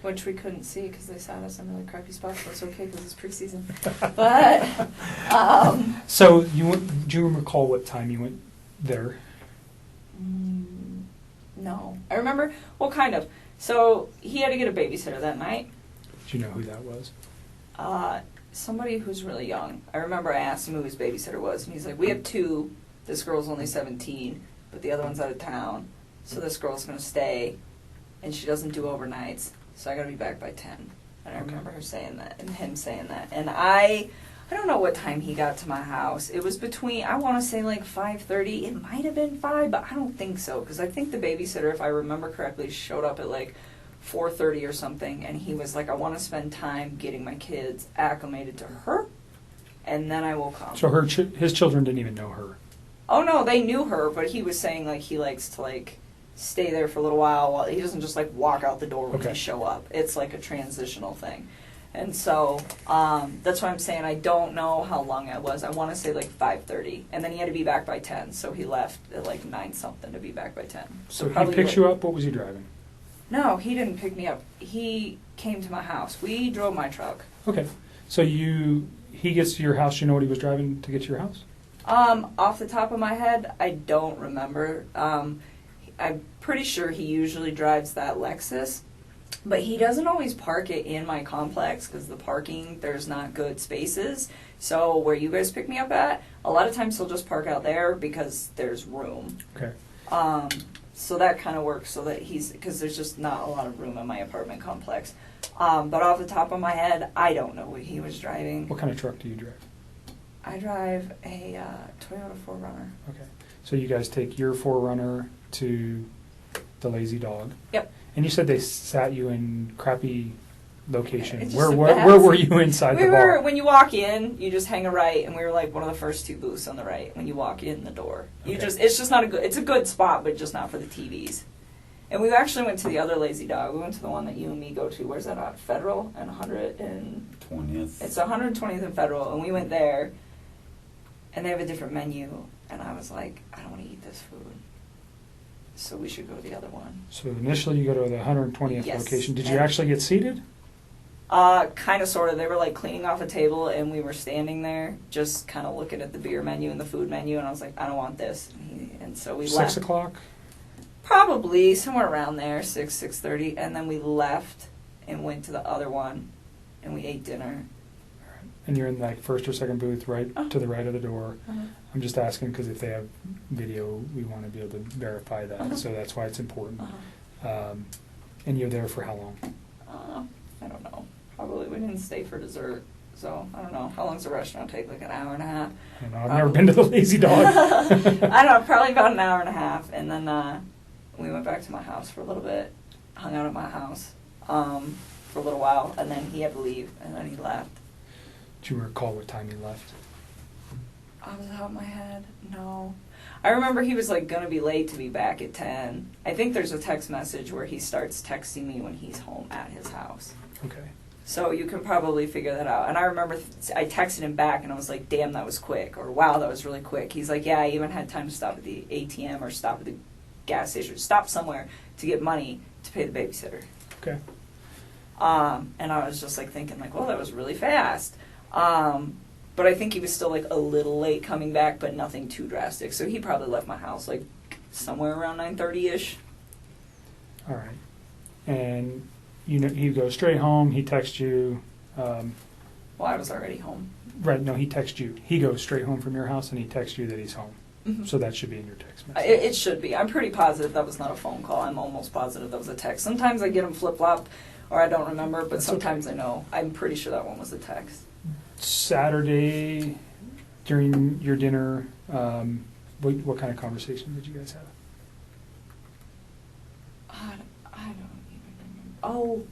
which we couldn't see because they sat us in really crappy spots, but it's okay because it's preseason. But, So do you recall what time you went there? no. I remember, well, kind of. So he had to get a babysitter that night. Do you know who that was? Somebody who's really young. I remember I asked him who his babysitter was, and he's like, we have two. This girl's only 17, but the other one's out of town. So this girl's going to stay, and she doesn't do overnights, so I got to be back by 10. And I remember her saying that, and him saying that. And I don't know what time he got to my house. It was between, I want to say like 5:30. It might have been 5, but I don't think so, because I think the babysitter, if I remember correctly, showed up at like 4:30 or something, and he was like, I want to spend time getting my kids acclimated to her, and then I will come. So his children didn't even know her. Oh no, they knew her, but he was saying like he likes to like stay there for a little while he doesn't just like walk out the door when Okay. they show up. It's like a transitional thing. And so that's why I'm saying I don't know how long it was. I want to say like 5:30, and then he had to be back by 10, so he left at like 9 something to be back by 10. So he probably picks like- you up. What was he driving? No, he didn't pick me up. He came to my house. We drove my truck. Okay. So he gets to your house. You know what he was driving to get to your house? Off the top of my head, I don't remember. I'm pretty sure he usually drives that Lexus, but he doesn't always park it in my complex because the parking, there's not good spaces. So where you guys pick me up at, a lot of times he'll just park out there because there's room. Okay. So that kind of works so that because there's just not a lot of room in my apartment complex. But off the top of my head, I don't know what he was driving. What kind of truck do you drive? I drive a Toyota 4Runner. Okay. So you guys take your 4Runner to the Lazy Dog. Yep. And you said they sat you in crappy location. It's just Where a where bad- were you inside the bar? When you walk in, you just hang a right, and we were like one of the first two booths on the right when you walk in the door. Okay. It's just not it's a good spot, but just not for the TVs. And we actually went to the other Lazy Dog. We went to the one that you and me go to. Where's that at? Federal and 100 and 20th. it's 120th and Federal, and we went there, and they have a different menu, and I was like, I don't want to eat this food, so we should go to the other one. So initially you go to the 120th Yes. location. Did you And- actually get seated? Kind of, sort of. They were like cleaning off a table, and we were standing there, just kind of looking at the beer menu and the food menu, and I was like, I don't want this, and so we 6 left. o'clock? Probably somewhere around there, 6:30, and then we left and went to the other one, and we ate dinner. And you're in like first or second booth right to the right of the door. Uh-huh. I'm just asking because if they have video, we want to be able to verify that. Uh-huh. So that's why it's important. Uh-huh. And you're there for how long? I don't know. Probably we didn't stay for dessert, so I don't know. How long does the restaurant take? Like an hour and a half? I don't know. I've never been to the Lazy Dog. I don't know, probably about an hour and a half, and then we went back to my house for a little bit, hung out at my house for a little while, and then he had to leave, and then he left. Do you recall what time he left? Off the top of my head, no. I remember he was like gonna be late to be back at 10. I think there's a text message where he starts texting me when he's home at his house. Okay. So you can probably figure that out. And I remember I texted him back and I was like, damn, that was quick. Or wow, that was really quick. He's like, yeah, I even had time to stop at the ATM or stop at the gas station, stop somewhere to get money to pay the babysitter. Okay. And I was just like thinking like, well, that was really fast. But I think he was still like a little late coming back, but nothing too drastic. So he probably left my house like somewhere around 9:30ish. All right. And you know, he goes straight home. He texts you. Well, I was already home. Right. No, he texts you. He goes straight home from your house and he texts you that he's home. Mhm. So that should be in your text message. It should be. I'm pretty positive that was not a phone call. I'm almost positive that was a text. Sometimes I get them flip-flop or I don't remember, but That's sometimes I know. I'm pretty sure that one was a text. Saturday, during your dinner, what kind of conversation did you guys have? I don't even remember. Oh,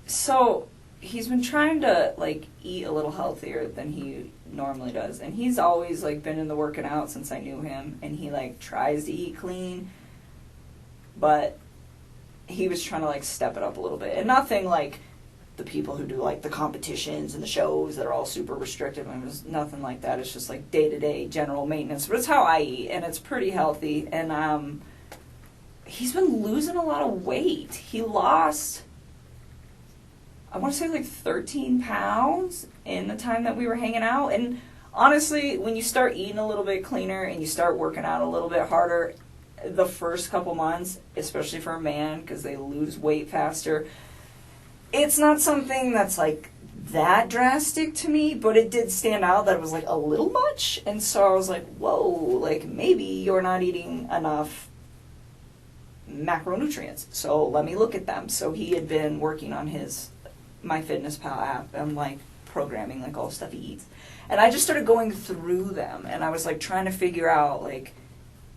So he's been trying to like eat a little healthier than he normally does, and he's always like been in the working out since I knew him, and he like tries to eat clean, but he was trying to like step it up a little bit, and nothing like the people who do like the competitions and the shows that are all super restrictive. I mean, it's nothing like that. It's just like day-to-day general maintenance, but it's how I eat, and it's pretty healthy. And he's been losing a lot of weight. He lost, I want to say like 13 pounds in the time that we were hanging out. And honestly, when you start eating a little bit cleaner and you start working out a little bit harder, the first couple months, especially for a man, because they lose weight faster, it's not something that's like that drastic to me, but it did stand out that it was like a little much. And so I was like, whoa, like maybe you're not eating enough macronutrients, so let me look at them. So he had been working on his MyFitnessPal app and like programming like all the stuff he eats, and I just started going through them, and I was like trying to figure out like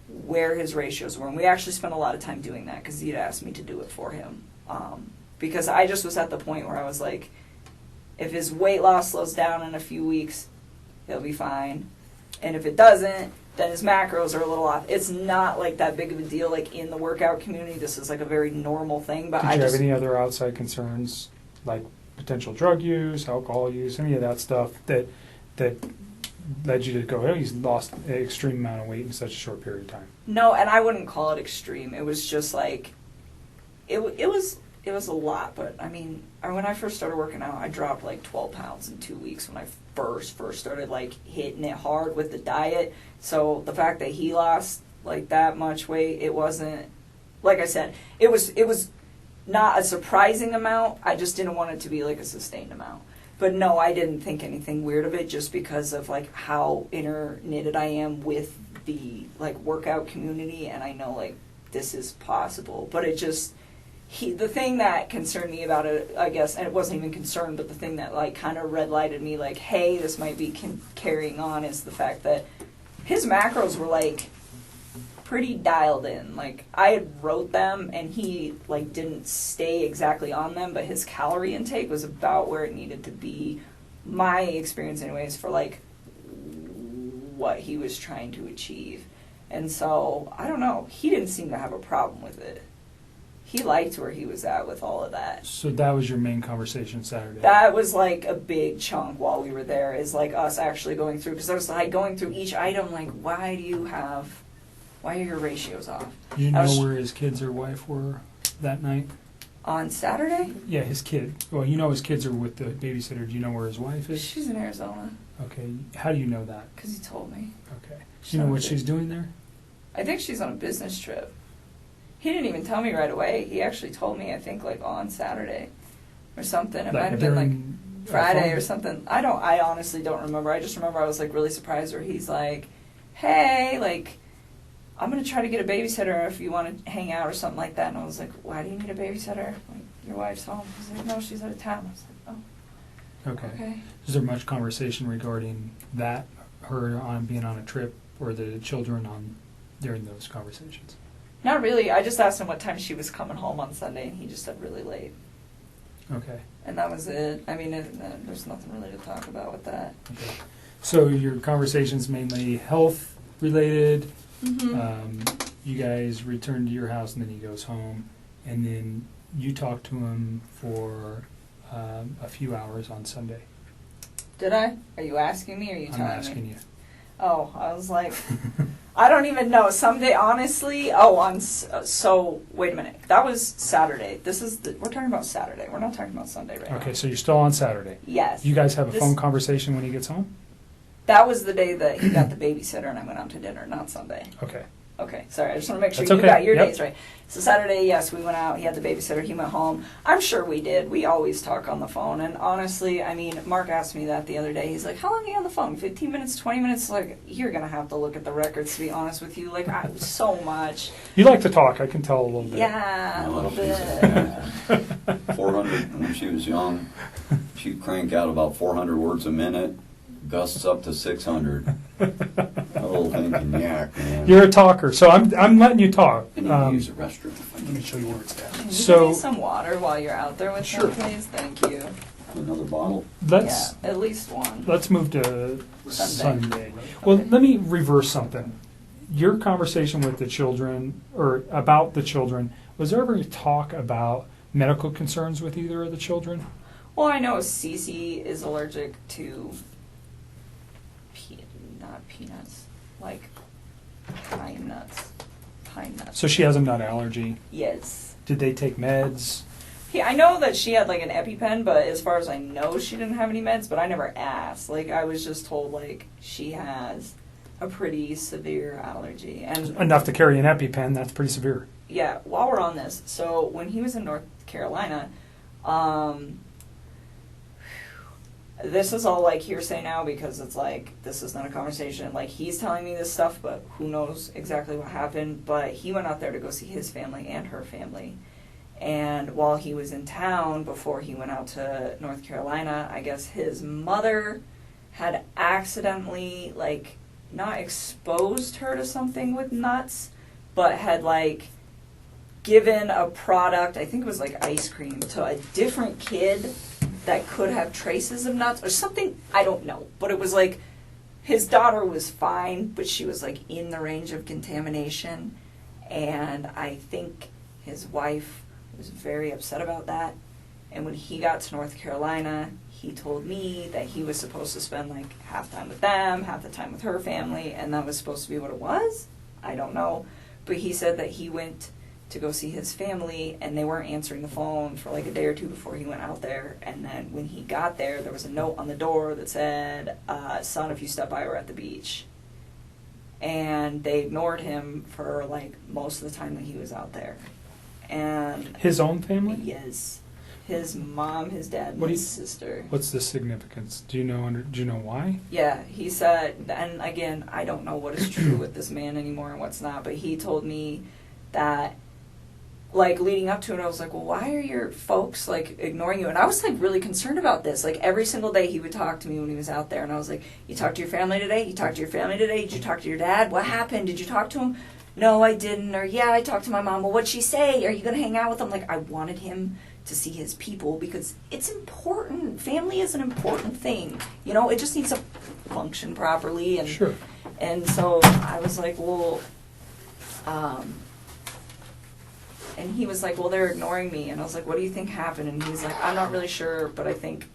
where his ratios were, and we actually spent a lot of time doing that because he'd asked me to do it for him, because I just was at the point where I was like, if his weight loss slows down in a few weeks, he'll be fine, and if it doesn't, then his macros are a little off. It's not like that big of a deal like in the workout community. This is like a very normal thing. But Did you have any other outside concerns, like potential drug use, alcohol use, any of that stuff that led you to go, oh, he's lost an extreme amount of weight in such a short period of time? No, and I wouldn't call it extreme. It was just like, it was a lot. But I mean, when I first started working out, I dropped like 12 pounds in 2 weeks when I first started like hitting it hard with the diet. So the fact that he lost like that much weight, it wasn't, like I said, it was not a surprising amount. I just didn't want it to be like a sustained amount. But no, I didn't think anything weird of it just because of like how interknitted I am with the like workout community, and I know like this is possible. But it just, the thing that concerned me about it, I guess, and it wasn't even concerned, but the thing that like kind of red lighted me like, hey, this might be carrying on, is the fact that his macros were like pretty dialed in. Like I had wrote them and he like didn't stay exactly on them, but his calorie intake was about where it needed to be, my experience anyways, for like what he was trying to achieve. And so I don't know, he didn't seem to have a problem with it. He liked where he was at with all of that. So that was your main conversation Saturday? That was like a big chunk while we were there, is like us actually going through, because I was like going through each item like, why are your ratios off? Do you know where his kids or wife were that night? On Saturday? Yeah, his kid. Well, you know his kids are with the babysitter. Do you know where his wife is? She's in Arizona. Okay. How do you know that? Because he told me. Okay. Do you know what she's doing there? I think she's on a business trip. He didn't even tell me right away. He actually told me, I think, like on Saturday or something. It might have been like Friday or something. I honestly don't remember. I just remember I was like really surprised where he's like, hey, like, I'm going to try to get a babysitter if you want to hang out or something like that. And I was like, why do you need a babysitter? Like, your wife's home. He's like, no, she's out of town. I was like, oh. Okay. Is there much conversation regarding that, her on being on a trip, or the children on during those conversations? Not really. I just asked him what time she was coming home on Sunday, and he just said really late. Okay. And that was it. I mean, there's nothing really to talk about with that. Okay. So your conversations mainly health related. Mm-hmm. You guys return to your house, and then he goes home, and then you talk to him for a few hours on Sunday. Did I? Are you asking me, or are you telling me? I'm asking you. Oh, I was like, I don't even know. Someday, honestly, so wait a minute. That was Saturday. We're talking about Saturday. We're not talking about Sunday right now. Okay, so you're still on Saturday. Yes. You guys have a phone conversation when he gets home? That was the day that he got the babysitter and I went out to dinner, not Sunday. Okay. Okay, sorry, I just want to make sure That's you okay. got your Yep. days right. So Saturday, yes, we went out, he had the babysitter, he went home. I'm sure we did. We always talk on the phone. And honestly, I mean, Mark asked me that the other day. He's like, how long are you on the phone? 15 minutes, 20 minutes? Like, you're going to have to look at the records, to be honest with you. Like, so much. You like to talk, I can tell a little bit. Yeah, a little bit. 400, when she was young, she'd crank out about 400 words a minute. Gusts up to 600. That little thing can yak, man. You're a talker, so I'm letting you talk. I need to use the restroom. Let me show you where it's at. Can you So- give me some water while you're out there with Sure. them, please? Thank you. Another bottle? Let's Yeah, at least one. let's move to Sunday. Sunday. Well, Okay. let me reverse something. Your conversation with the children, or about the children, was there ever talk about medical concerns with either of the children? Well, I know Cece is allergic to not peanuts, like pine nuts. Pine nuts. So she has a nut allergy. Yes. Did they take meds? Yeah, I know that she had like an EpiPen, but as far as I know, she didn't have any meds. But I never asked. Like I was just told like she has a pretty severe allergy, and Enough to carry an EpiPen, that's pretty severe. yeah. While we're on this, so when he was in North Carolina, this is all like hearsay now because it's like this is not a conversation. Like he's telling me this stuff, but who knows exactly what happened. But he went out there to go see his family and her family. And while he was in town, before he went out to North Carolina, I guess his mother had accidentally, like, not exposed her to something with nuts, but had, like, given a product, I think it was like ice cream, to a different kid that could have traces of nuts or something. I don't know. But it was like his daughter was fine, but she was, like, in the range of contamination. And I think his wife was very upset about that. And when he got to North Carolina, he told me that he was supposed to spend like half time with them, half the time with her family, and that was supposed to be what it was. I don't know. But he said that he went to go see his family and they weren't answering the phone for like a day or two before he went out there. And then when he got there, there was a note on the door that said, son, if you step by, we're at the beach. And they ignored him for like most of the time that he was out there. And His own family? yes, his mom, his dad, and What do his you- sister. What's the significance? Do you know why? Yeah, he said, and again, I don't know what is true with this man anymore and what's not, but he told me that, like, leading up to it, I was like, well, why are your folks, like, ignoring you? And I was, like, really concerned about this. Like, every single day he would talk to me when he was out there, and I was like, you talked to your family today? You talked to your family today? Did you talk to your dad? What happened? Did you talk to him? No, I didn't. Or, yeah, I talked to my mom. Well, what'd she say? Are you going to hang out with him? Like, I wanted him to see his people because it's important. Family is an important thing. You know, it just needs to function properly. And Sure. And so I was like, well, and he was like, well, they're ignoring me. And I was like, what do you think happened? And he's like, I'm not really sure, but I think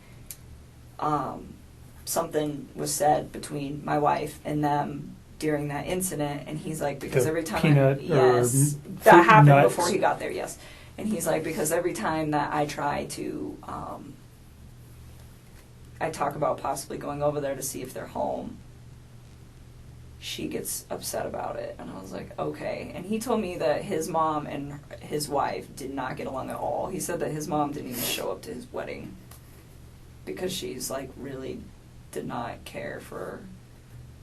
something was said between my wife and them during that incident. And he's like, because The every time peanut yes, or that happened nuts. before he got there, yes. And he's like, because every time that I try to, I talk about possibly going over there to see if they're home, she gets upset about it. And I was like, okay. And he told me that his mom and his wife did not get along at all. He said that his mom didn't even show up to his wedding because she's like really did not care for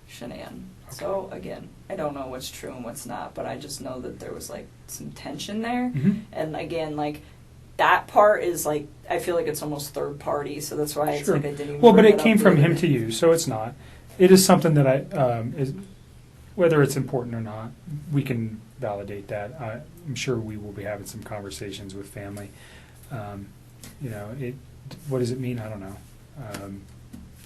Shanann. So again, I don't know what's true and what's not, but I just know that there was like some tension there. Mhm. And again, like that part is like I feel like it's almost third party, so that's why it's Sure. like I didn't even Well, but bring it up came from him later. to you, so it's not. It is something that is whether it's important or not, we can validate that. I'm sure we will be having some conversations with family. You know, what does it mean? I don't know.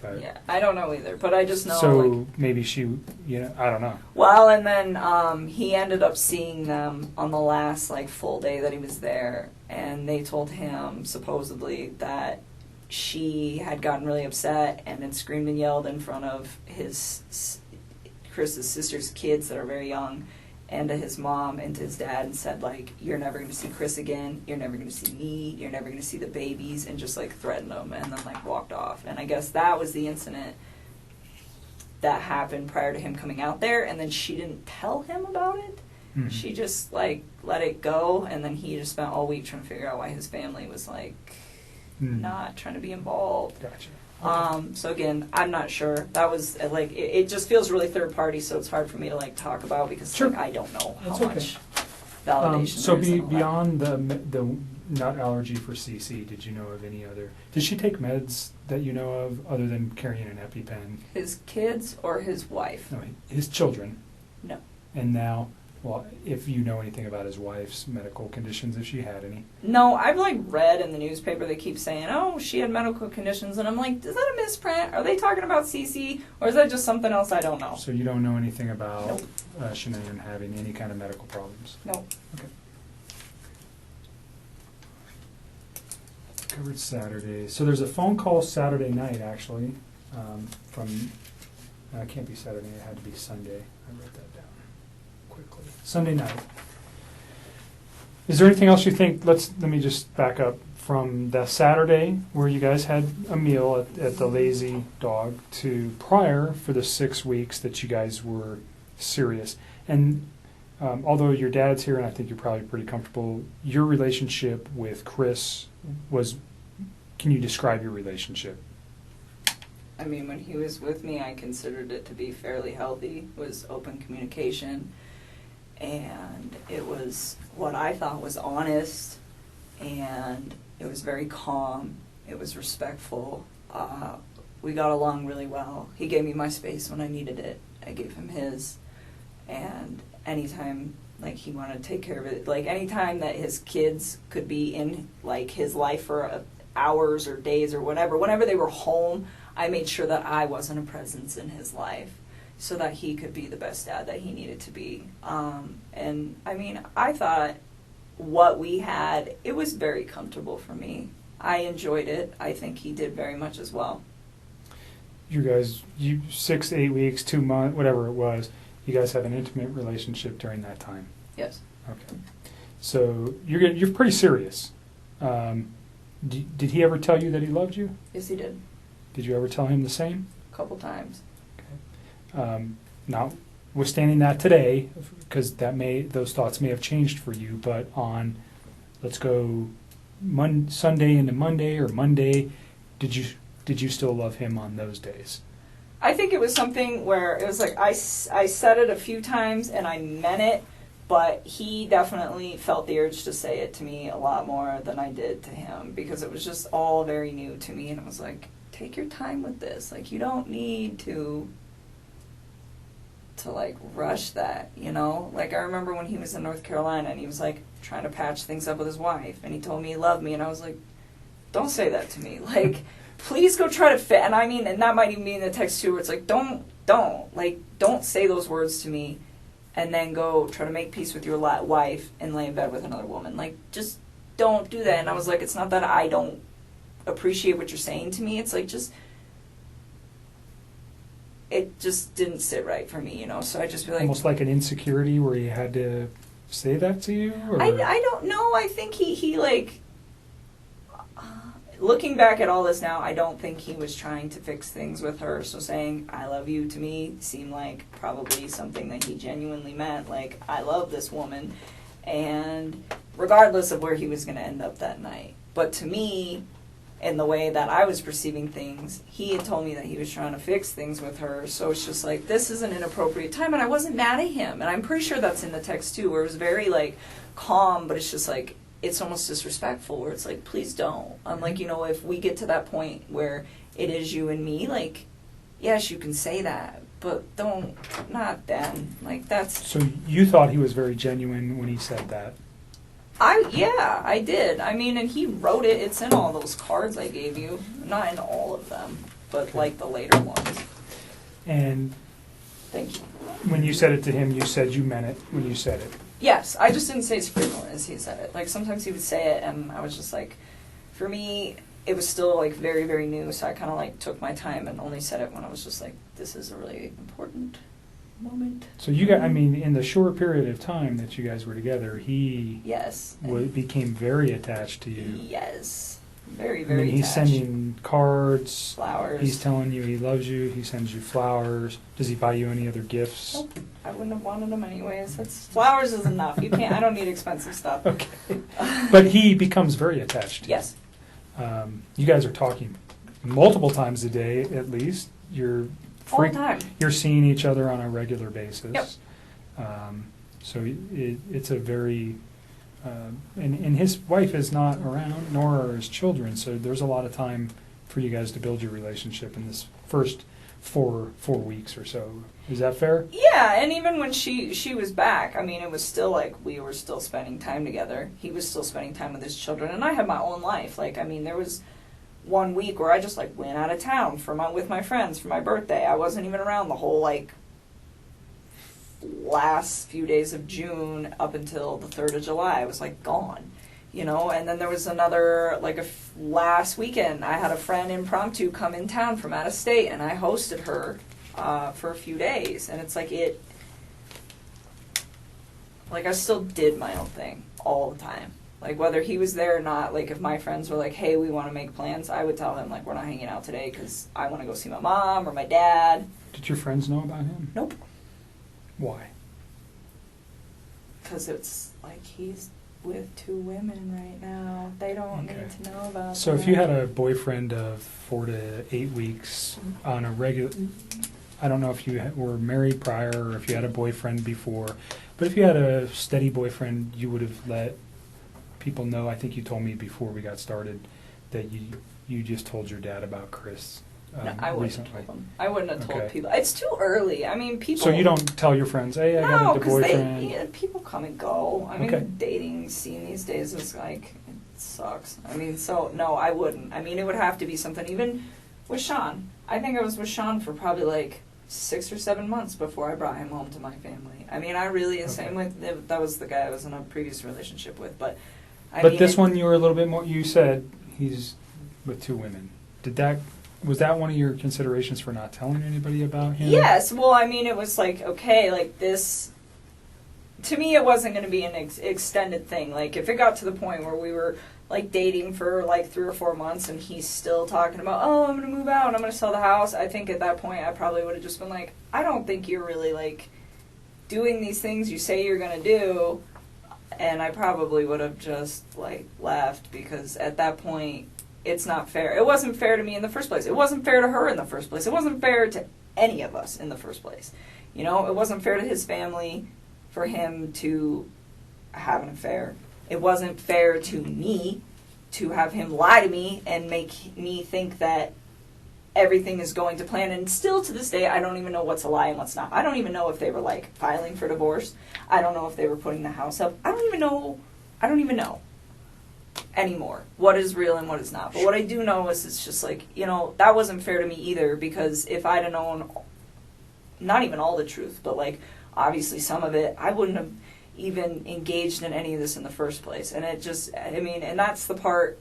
But Yeah, I don't know either, but I just know so like maybe she, I don't know. well, and then he ended up seeing them on the last like full day that he was there, and they told him supposedly that she had gotten really upset and had screamed and yelled in front of Chris's sister's kids that are very young, and to his mom and to his dad, and said like, "You're never going to see Chris again. You're never going to see me. You're never going to see the babies," and just like threatened them, and then like walked off. And I guess that was the incident that happened prior to him coming out there, and then she didn't tell him about it. Mhm. She just like let it go, and then he just spent all week trying to figure out why his family was like Mm. not trying to be involved. Gotcha. So again, I'm not sure. That was like it just feels really third party, so it's hard for me to like talk about because Sure. like, I don't know how That's okay. much validation. So there is and all that. beyond the nut allergy for CC, did you know of any other? Did she take meds that you know of other than carrying an EpiPen? His kids or his wife? No, his children. No. And now, well, if you know anything about his wife's medical conditions, if she had any. No, I've like read in the newspaper they keep saying, oh, she had medical conditions, and I'm like, is that a misprint? Are they talking about CC, or is that just something else I don't know? So you don't know anything about Nope. Shanann having any kind of medical problems? No. Okay. Covered Saturday. So there's a phone call Saturday night, actually, from, it can't be Saturday, it had to be Sunday. I wrote that down quickly. Sunday night. Is there anything else you think, let me just back up, from the Saturday where you guys had a meal at the Lazy Dog to prior for the 6 weeks that you guys were serious? And although your dad's here and I think you're probably pretty comfortable, your relationship with Chris was, can you describe your relationship? I mean, when he was with me, I considered it to be fairly healthy. It was open communication, and it was what I thought was honest, and it was very calm. It was respectful. We got along really well. He gave me my space when I needed it. I gave him his, and anytime like he wanted to take care of it, like anytime that his kids could be in like his life for hours or days or whatever, whenever they were home, I made sure that I wasn't a presence in his life so that he could be the best dad that he needed to be. And I mean, I thought what we had, it was very comfortable for me. I enjoyed it. I think he did very much as well. You guys, 6 to 8 weeks, 2 months, whatever it was, you guys had an intimate relationship during that time. Yes. Okay. So you're pretty serious. Did he ever tell you that he loved you? Yes, he did. Did you ever tell him the same? A couple times. Okay. Notwithstanding that today, because those thoughts may have changed for you, but on, let's go Sunday into Monday or Monday, did you still love him on those days? I think it was something where it was like I said it a few times and I meant it, but he definitely felt the urge to say it to me a lot more than I did to him because it was just all very new to me, and it was like, take your time with this. Like, you don't need to like rush that, you know? Like, I remember when he was in North Carolina and he was like trying to patch things up with his wife and he told me he loved me, and I was like, don't say that to me. Like, please go try to fit. And I mean, and that might even be in the text too, where it's like, don't say those words to me and then go try to make peace with your wife and lay in bed with another woman. Like, just don't do that. And I was like, it's not that I don't appreciate what you're saying to me. It's like, it just didn't sit right for me, you know? So I just be like... Almost like an insecurity where he had to say that to you? Or? I don't know. I think he like... looking back at all this now, I don't think he was trying to fix things with her. So saying, I love you, to me, seemed like probably something that he genuinely meant. Like, I love this woman. And regardless of where he was going to end up that night. But to me, in the way that I was perceiving things, he had told me that he was trying to fix things with her. So it's just like, this is an inappropriate time. And I wasn't mad at him. And I'm pretty sure that's in the text too, where it was very like calm, but it's just like, it's almost disrespectful, where it's like, please don't. I'm like, you know, if we get to that point where it is you and me, like, yes, you can say that, but not then. Like, that's... So you thought he was very genuine when he said that? Yeah, I did. I mean, and he wrote it. It's in all those cards I gave you. Not in all of them, but okay. Like the later ones. And thank you. When you said it to him, you said you meant it when you said it? Yes, I just didn't say it as frequently as he said it. Like, sometimes he would say it, and I was just like, for me, it was still, like, very, very new, so I kind of, like, took my time and only said it when I was just like, this is a really important moment. So you got, I mean, in the short period of time that you guys were together, he yes became very attached to you. Yes, very, very he's attached. Sending cards, flowers. He's telling you he loves you. He sends you flowers. Does he buy you any other gifts? Nope. I wouldn't have wanted them anyways. Flowers is enough. You can't. I don't need expensive stuff. Okay, but he becomes very attached to you. Yes. You guys are talking multiple times a day, at least. You're all the time. You're seeing each other on a regular basis. Yep. So it's a very And his wife is not around, nor are his children, so there's a lot of time for you guys to build your relationship in this first four weeks or so. Is that fair? Yeah, and even when she was back, I mean, it was still like we were still spending time together. He was still spending time with his children, and I had my own life. Like, I mean, there was 1 week where I just like went out of town with my friends for my birthday. I wasn't even around the whole like last few days of June up until the 3rd of July. I was like gone, you know. And then there was another like last weekend. I had a friend impromptu come in town from out of state, and I hosted her for a few days. And it's like I still did my own thing all the time. Like, whether he was there or not, like, if my friends were like, hey, we want to make plans, I would tell him, like, we're not hanging out today because I want to go see my mom or my dad. Did your friends know about him? Nope. Why? Because it's like he's with 2 women right now. They don't Okay. need to know about So that. if you had a boyfriend of 4 to 8 weeks on a regular, I don't know if you were married prior or if you had a boyfriend before, but if you had a steady boyfriend, you would have let people know. I think you told me before we got started that you just told your dad about Chris No, I wouldn't recently. have told them. I wouldn't have told Okay. people. It's too early. I mean, people... So you don't tell your friends, hey, I No, got a because boyfriend. people come and go. I mean, Okay. the dating scene these days is like, it sucks. I mean, so, no, I wouldn't. I mean, it would have to be something, even with Sean. I think I was with Sean for probably like 6 or 7 months before I brought him home to my family. I mean, I really, Okay. same with, that was the guy I was in a previous relationship with, but I But mean, this one you were a little bit more, you said he's with 2 women. Was that one of your considerations for not telling anybody about him? Yes, well, I mean, it was like, okay, like this, to me, it wasn't going to be an extended thing. Like, if it got to the point where we were, like, dating for, like, 3 or 4 months and he's still talking about, oh, I'm going to move out and I'm going to sell the house, I think at that point I probably would have just been like, I don't think you're really, like, doing these things you say you're going to do. And I probably would have just, like, left because at that point, it's not fair. It wasn't fair to me in the first place. It wasn't fair to her in the first place. It wasn't fair to any of us in the first place. You know, it wasn't fair to his family for him to have an affair. It wasn't fair to me to have him lie to me and make me think that everything is going to plan. And still to this day, I don't even know what's a lie and what's not. I don't even know if they were, like, filing for divorce. I don't know if they were putting the house up. I don't even know anymore what is real and what is not. But what I do know is it's just like, you know, that wasn't fair to me either, because if I'd have known not even all the truth, but like obviously some of it, I wouldn't have even engaged in any of this in the first place. And it just, I mean, and that's the part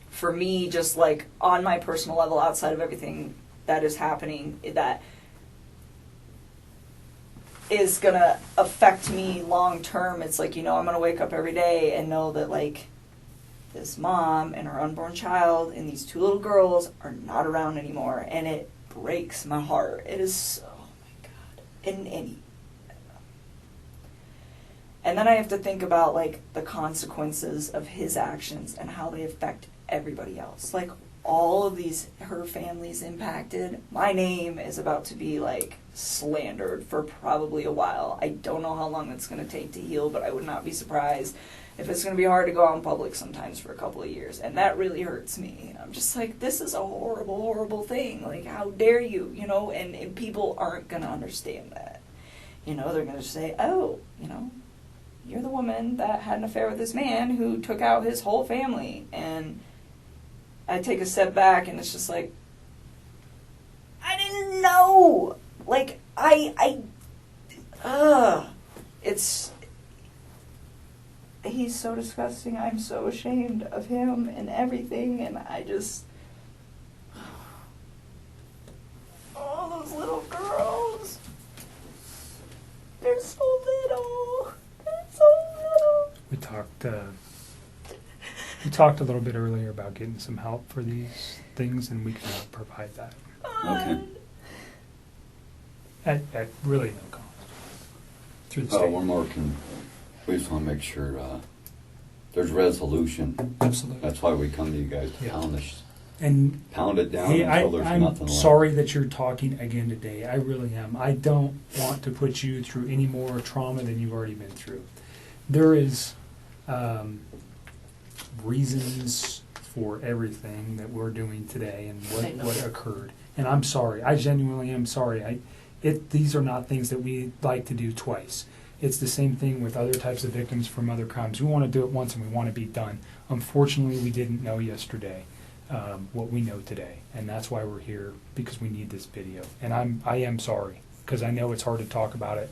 for me, just like on my personal level, outside of everything that is happening, that is gonna affect me long term. It's like, you know, I'm gonna wake up every day and know that, like, this mom and her unborn child and these 2 little girls are not around anymore, and it breaks my heart. It is so, oh my God. And then I have to think about, like, the consequences of his actions and how they affect everybody else. Like, all of these, her family's impacted. My name is about to be, like, slandered for probably a while. I don't know how long it's going to take to heal, but I would not be surprised if it's going to be hard to go out in public sometimes for a couple of years. And that really hurts me. I'm just like, this is a horrible, horrible thing. Like, how dare you, you know? And people aren't going to understand that. You know, they're going to say, oh, you know, you're the woman that had an affair with this man who took out his whole family. And I take a step back and it's just like, I didn't know. Like, it's, he's so disgusting. I'm so ashamed of him and everything, and I just, oh, those little girls, they're so little. They're so little. We talked a little bit earlier about getting some help for these things, and we can provide that Okay. at really no cost through the state. One more, we just want to make sure there's resolution. Absolutely. That's why we come to you guys to Yeah. pound it down Hey, until there's I'm nothing left. sorry that you're talking again today. I really am. I don't want to put you through any more trauma than you've already been through. There is reasons for everything that we're doing today and I know. what occurred. And I'm sorry. I genuinely am sorry. These are not things that we like to do twice. It's the same thing with other types of victims from other crimes. We want to do it once and we want to be done. Unfortunately, we didn't know yesterday what we know today, and that's why we're here, because we need this video. And I am sorry, because I know it's hard to talk about it.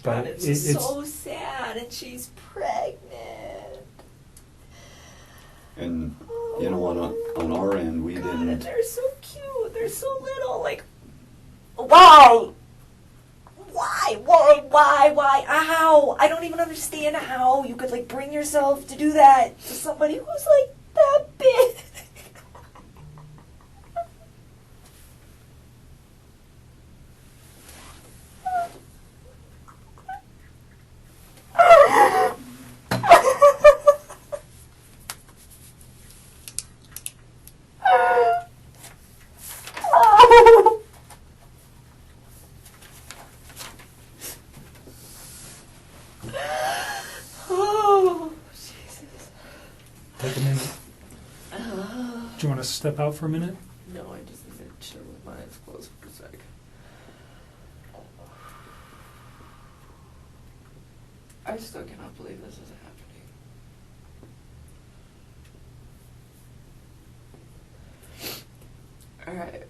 God, But it's it's so sad, and she's pregnant. And, you know, on our end, we God, and didn't, they're so cute. They're so little. Like, why? Why? How? I don't even understand how you could, like, bring yourself to do that to somebody who's, like, that big. Oh, Jesus. take a minute. Do you want to step out for a minute? No, I just need to chill with my eyes closed for a sec. I still cannot believe this is happening. Alright,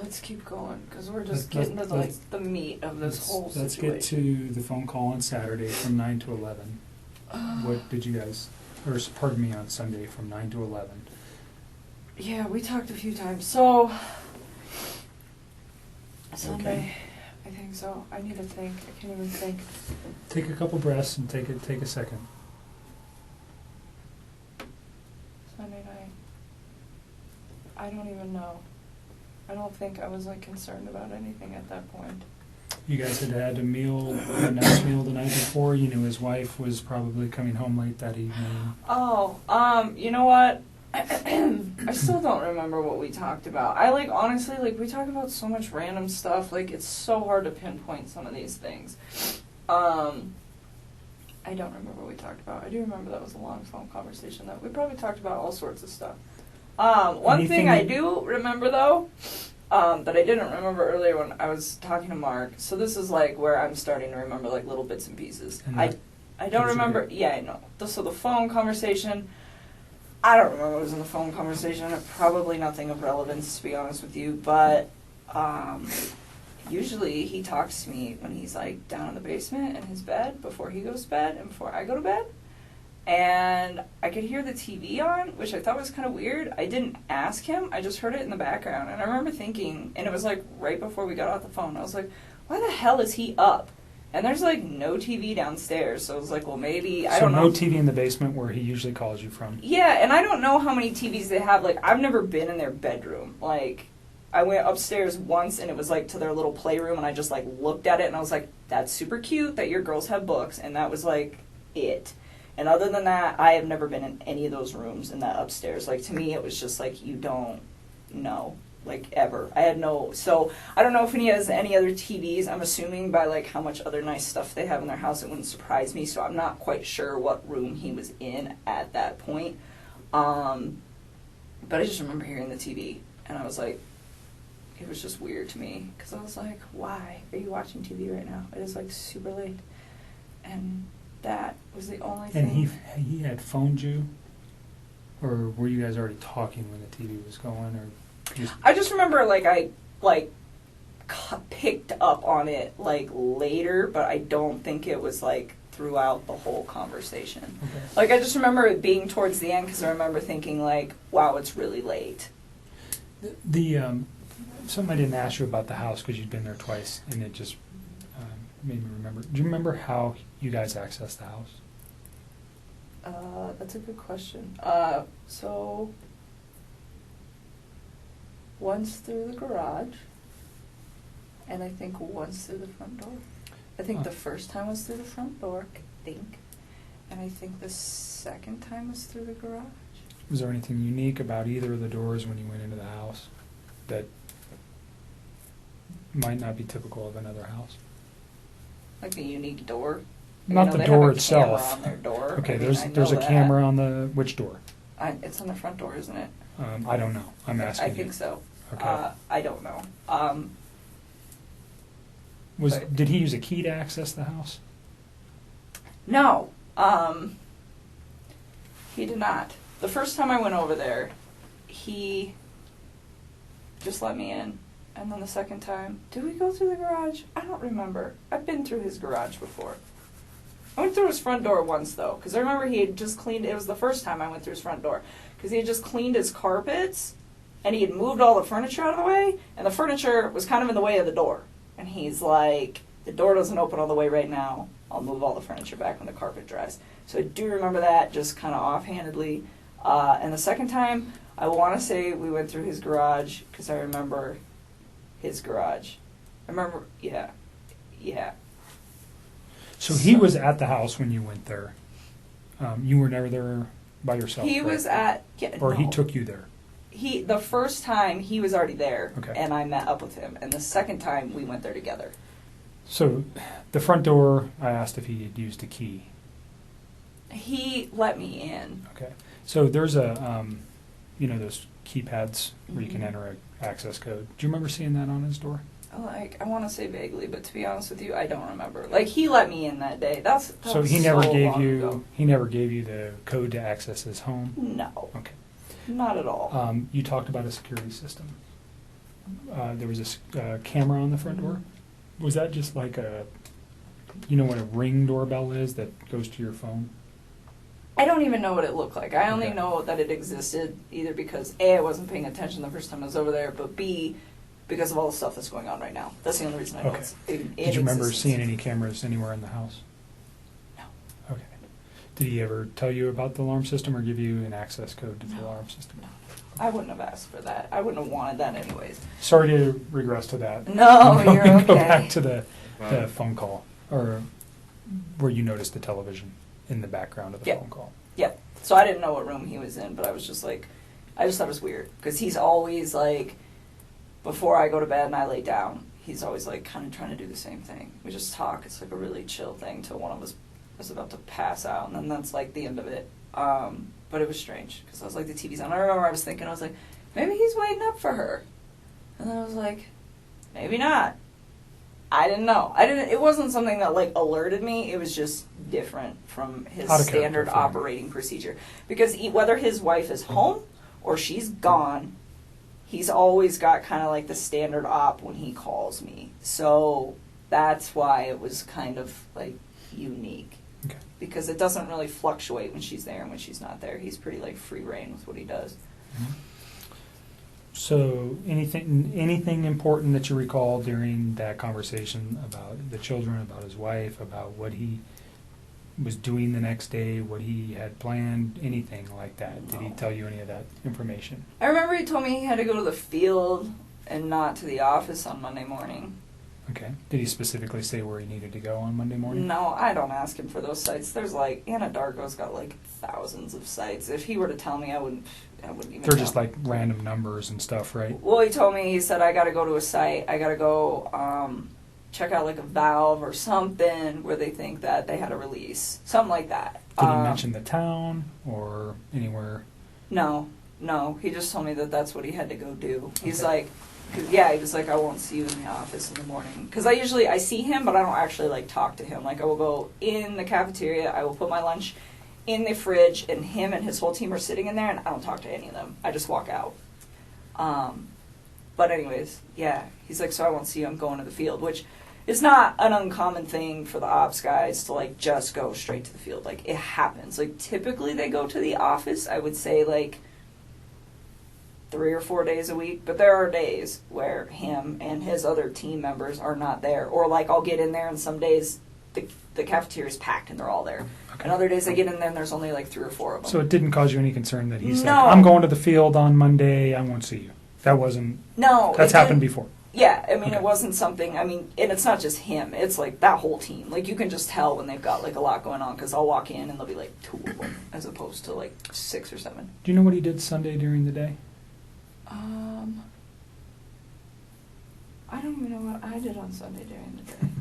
let's keep going, because we're just Let's- getting to like the meat of this whole Let's get situation. to the phone call on Saturday from 9 to 11. What did you guys, or pardon me, on Sunday from 9 to 11? Yeah, we talked a few times. So, Sunday, I think so. I need to think. I can't even think. Take a couple breaths and take a second. Sunday night. I don't even know. I don't think I was like concerned about anything at that point. You guys had had a meal, a nice meal the night before. You knew his wife was probably coming home late that evening. Oh, you know what? I still don't remember what we talked about. I like honestly like we talk about so much random stuff. Like it's so hard to pinpoint some of these things. I don't remember what we talked about. I do remember that was a long phone conversation though. We probably talked about all sorts of stuff. One Anything thing I that- do remember though, that I didn't remember earlier when I was talking to Mark. So this is like where I'm starting to remember like little bits and pieces. And I that- don't Those are remember. good. Yeah, I know. So the phone conversation. I don't remember what was in the phone conversation. Probably nothing of relevance, to be honest with you. But usually he talks to me when he's like down in the basement in his bed before he goes to bed and before I go to bed. And I could hear the TV on, which I thought was kind of weird. I didn't ask him. I just heard it in the background. And I remember thinking, and it was like right before we got off the phone, I was like, why the hell is he up? And there's like no TV downstairs. So I was like, well, maybe, I So don't know. no TV in the basement where he usually calls you from. Yeah, and I don't know how many TVs they have. Like, I've never been in their bedroom. Like, I went upstairs once, and it was, like, to their little playroom, and I just, like, looked at it, and I was like, that's super cute that your girls have books, and that was, like, it. And other than that, I have never been in any of those rooms in that upstairs. Like, to me, it was just, like, you don't know. Like, ever. I had no... So, I don't know if he has any other TVs. I'm assuming by, like, how much other nice stuff they have in their house, it wouldn't surprise me. So, I'm not quite sure what room he was in at that point. But I just remember hearing the TV. And I was like... It was just weird to me. Because I was like, why are you watching TV right now? It is, like, super late. And that was the only And thing... he had phoned you? Or were you guys already talking when the TV was going? Or just... I just remember, like, I, like, picked up on it, like, later, but I don't think it was, like, throughout the whole conversation. Okay. Like, I just remember it being towards the end, because I remember thinking, like, wow, it's really late. Something I didn't ask you about the house because you'd been there twice, and it just made me remember. Do you remember how you guys accessed the house? That's a good question. So, once through the garage, and I think once through the front door. I think the first time was through the front door, I think. And I think the second time was through the garage. Was there anything unique about either of the doors when you went into the house that might not be typical of another house? Like a unique door. Not the they door have a itself. camera on their door. Okay, I mean, there's I a know that. camera on the which door? It's on the front door, isn't it? I don't know. I'm asking I you. think so. Okay. I don't know. But- Did he use a key to access the house? No, he did not. The first time I went over there, he just let me in. And then the second time, did we go through the garage? I don't remember. I've been through his garage before. I went through his front door once, though, because I remember he had just cleaned, it was the first time I went through his front door, because he had just cleaned his carpets, and he had moved all the furniture out of the way, and the furniture was kind of in the way of the door. And he's like, the door doesn't open all the way right now. I'll move all the furniture back when the carpet dries. So I do remember that, just kind of offhandedly. And the second time, I want to say we went through his garage, because I remember his garage. I remember, yeah. So he was at the house when you went there. You were never there by yourself. He right? was at, yeah, Or he no. took you there. The first time he was already there, Okay. and I met up with him. And the second time we went there together. So the front door, I asked if he had used a key. He let me in. Okay. So there's a, those keypads where you can Mhm. enter an access code. Do you remember seeing that on his door? Like, I want to say vaguely, but to be honest with you, I don't remember. Like, he let me in that day. That So was he never so gave long you ago. the code to access his home. No, Okay. not at all. You talked about a security system. There was a camera on the front door. Was that just like what a Ring doorbell is that goes to your phone? I don't even know what it looked like. I only Okay. know that it existed either because A, I wasn't paying attention the first time I was over there, but B, because of all the stuff that's going on right now. That's the only reason I know Okay. it's in Did you remember existence. seeing any cameras anywhere in the house? No. Okay. Did he ever tell you about the alarm system or give you an access code to the No. alarm system? No. I wouldn't have asked for that. I wouldn't have wanted that anyways. Sorry to regress to that. No, I'm you're gonna Go okay. back to the phone call, or where you noticed the television in the background of the Yeah. phone call. Yep. So I didn't know what room he was in, but I was just like, I just thought it was weird because he's always like, before I go to bed and I lay down, he's always like kind of trying to do the same thing. We just talk. It's like a really chill thing till one of us is about to pass out, and then that's like the end of it. But it was strange because I was like, the TV's on. I remember I was thinking, I was like, maybe he's waiting up for her, and then I was like, maybe not. I didn't know. It wasn't something that like alerted me. It was just different from his Out of character standard for him. operating procedure. Because whether his wife is home or she's gone, he's always got kind of like the standard op when he calls me. So that's why it was kind of like unique. Okay. Because it doesn't really fluctuate when she's there and when she's not there. He's pretty like free reign with what he does. Mhm. So anything important that you recall during that conversation about the children, about his wife, about what he was doing the next day, what he had planned, anything like that? Did he No. tell you any of that information? I remember he told me he had to go to the field and not to the office on Monday morning. Okay. Did he specifically say where he needed to go on Monday morning? No, I don't ask him for those sites. There's like, Anadarko's got like thousands of sites. If he were to tell me, I wouldn't even They're know. just like random numbers and stuff, right? Well, he told me, he said, I gotta go to a site, I gotta go check out like a valve or something where they think that they had a release. Something like that. Did he mention the town or anywhere? No, he just told me that that's what he had to go do. He's Okay. like, he was like, I won't see you in the office in the morning. Because I see him, but I don't actually like talk to him. Like I will go in the cafeteria, I will put my lunch in the fridge, and him and his whole team are sitting in there, and I don't talk to any of them. I just walk out. But anyways, yeah, he's like, so I won't see you, I'm going to the field, which is not an uncommon thing for the ops guys to like just go straight to the field. Like it happens. Like typically they go to the office, I would say like 3 or 4 days a week, but there are days where him and his other team members are not there. Or like I'll get in there and some days the cafeteria is packed and they're all there. Okay. And other days I get in there and there's only like 3 or 4 of them. So it didn't cause you any concern that he's No. like, I'm going to the field on Monday, I won't see you. That wasn't, No. that's it happened didn't- before. Yeah, I mean, Okay. it wasn't something, and it's not just him, it's like that whole team. Like, you can just tell when they've got, like, a lot going on, because I'll walk in and there'll be, like, 2 of them, as opposed to, like, 6 or 7. Do you know what he did Sunday during the day? I don't even know what I did on Sunday during the day.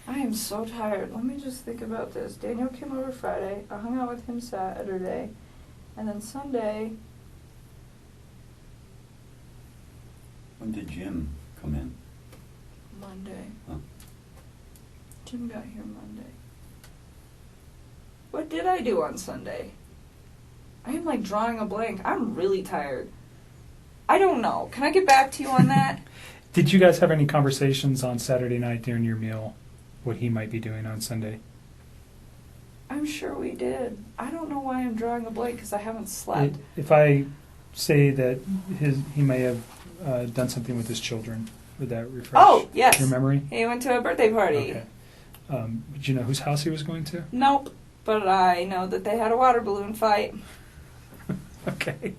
I am so tired. Let me just think about this. Daniel came over Friday. I hung out with him Saturday. And then Sunday, When did Jim come in? Monday. Oh. Jim got here Monday. What did I do on Sunday? I am like drawing a blank. I'm really tired. I don't know. Can I get back to you on that? Did you guys have any conversations on Saturday night during your meal, what he might be doing on Sunday? I'm sure we did. I don't know why I'm drawing a blank because I haven't slept. If I say that he may have done something with his children, would that refresh Oh, yes. your memory? He went to a birthday party. Okay. Did you know whose house he was going to? Nope. But I know that they had a water balloon fight. Okay.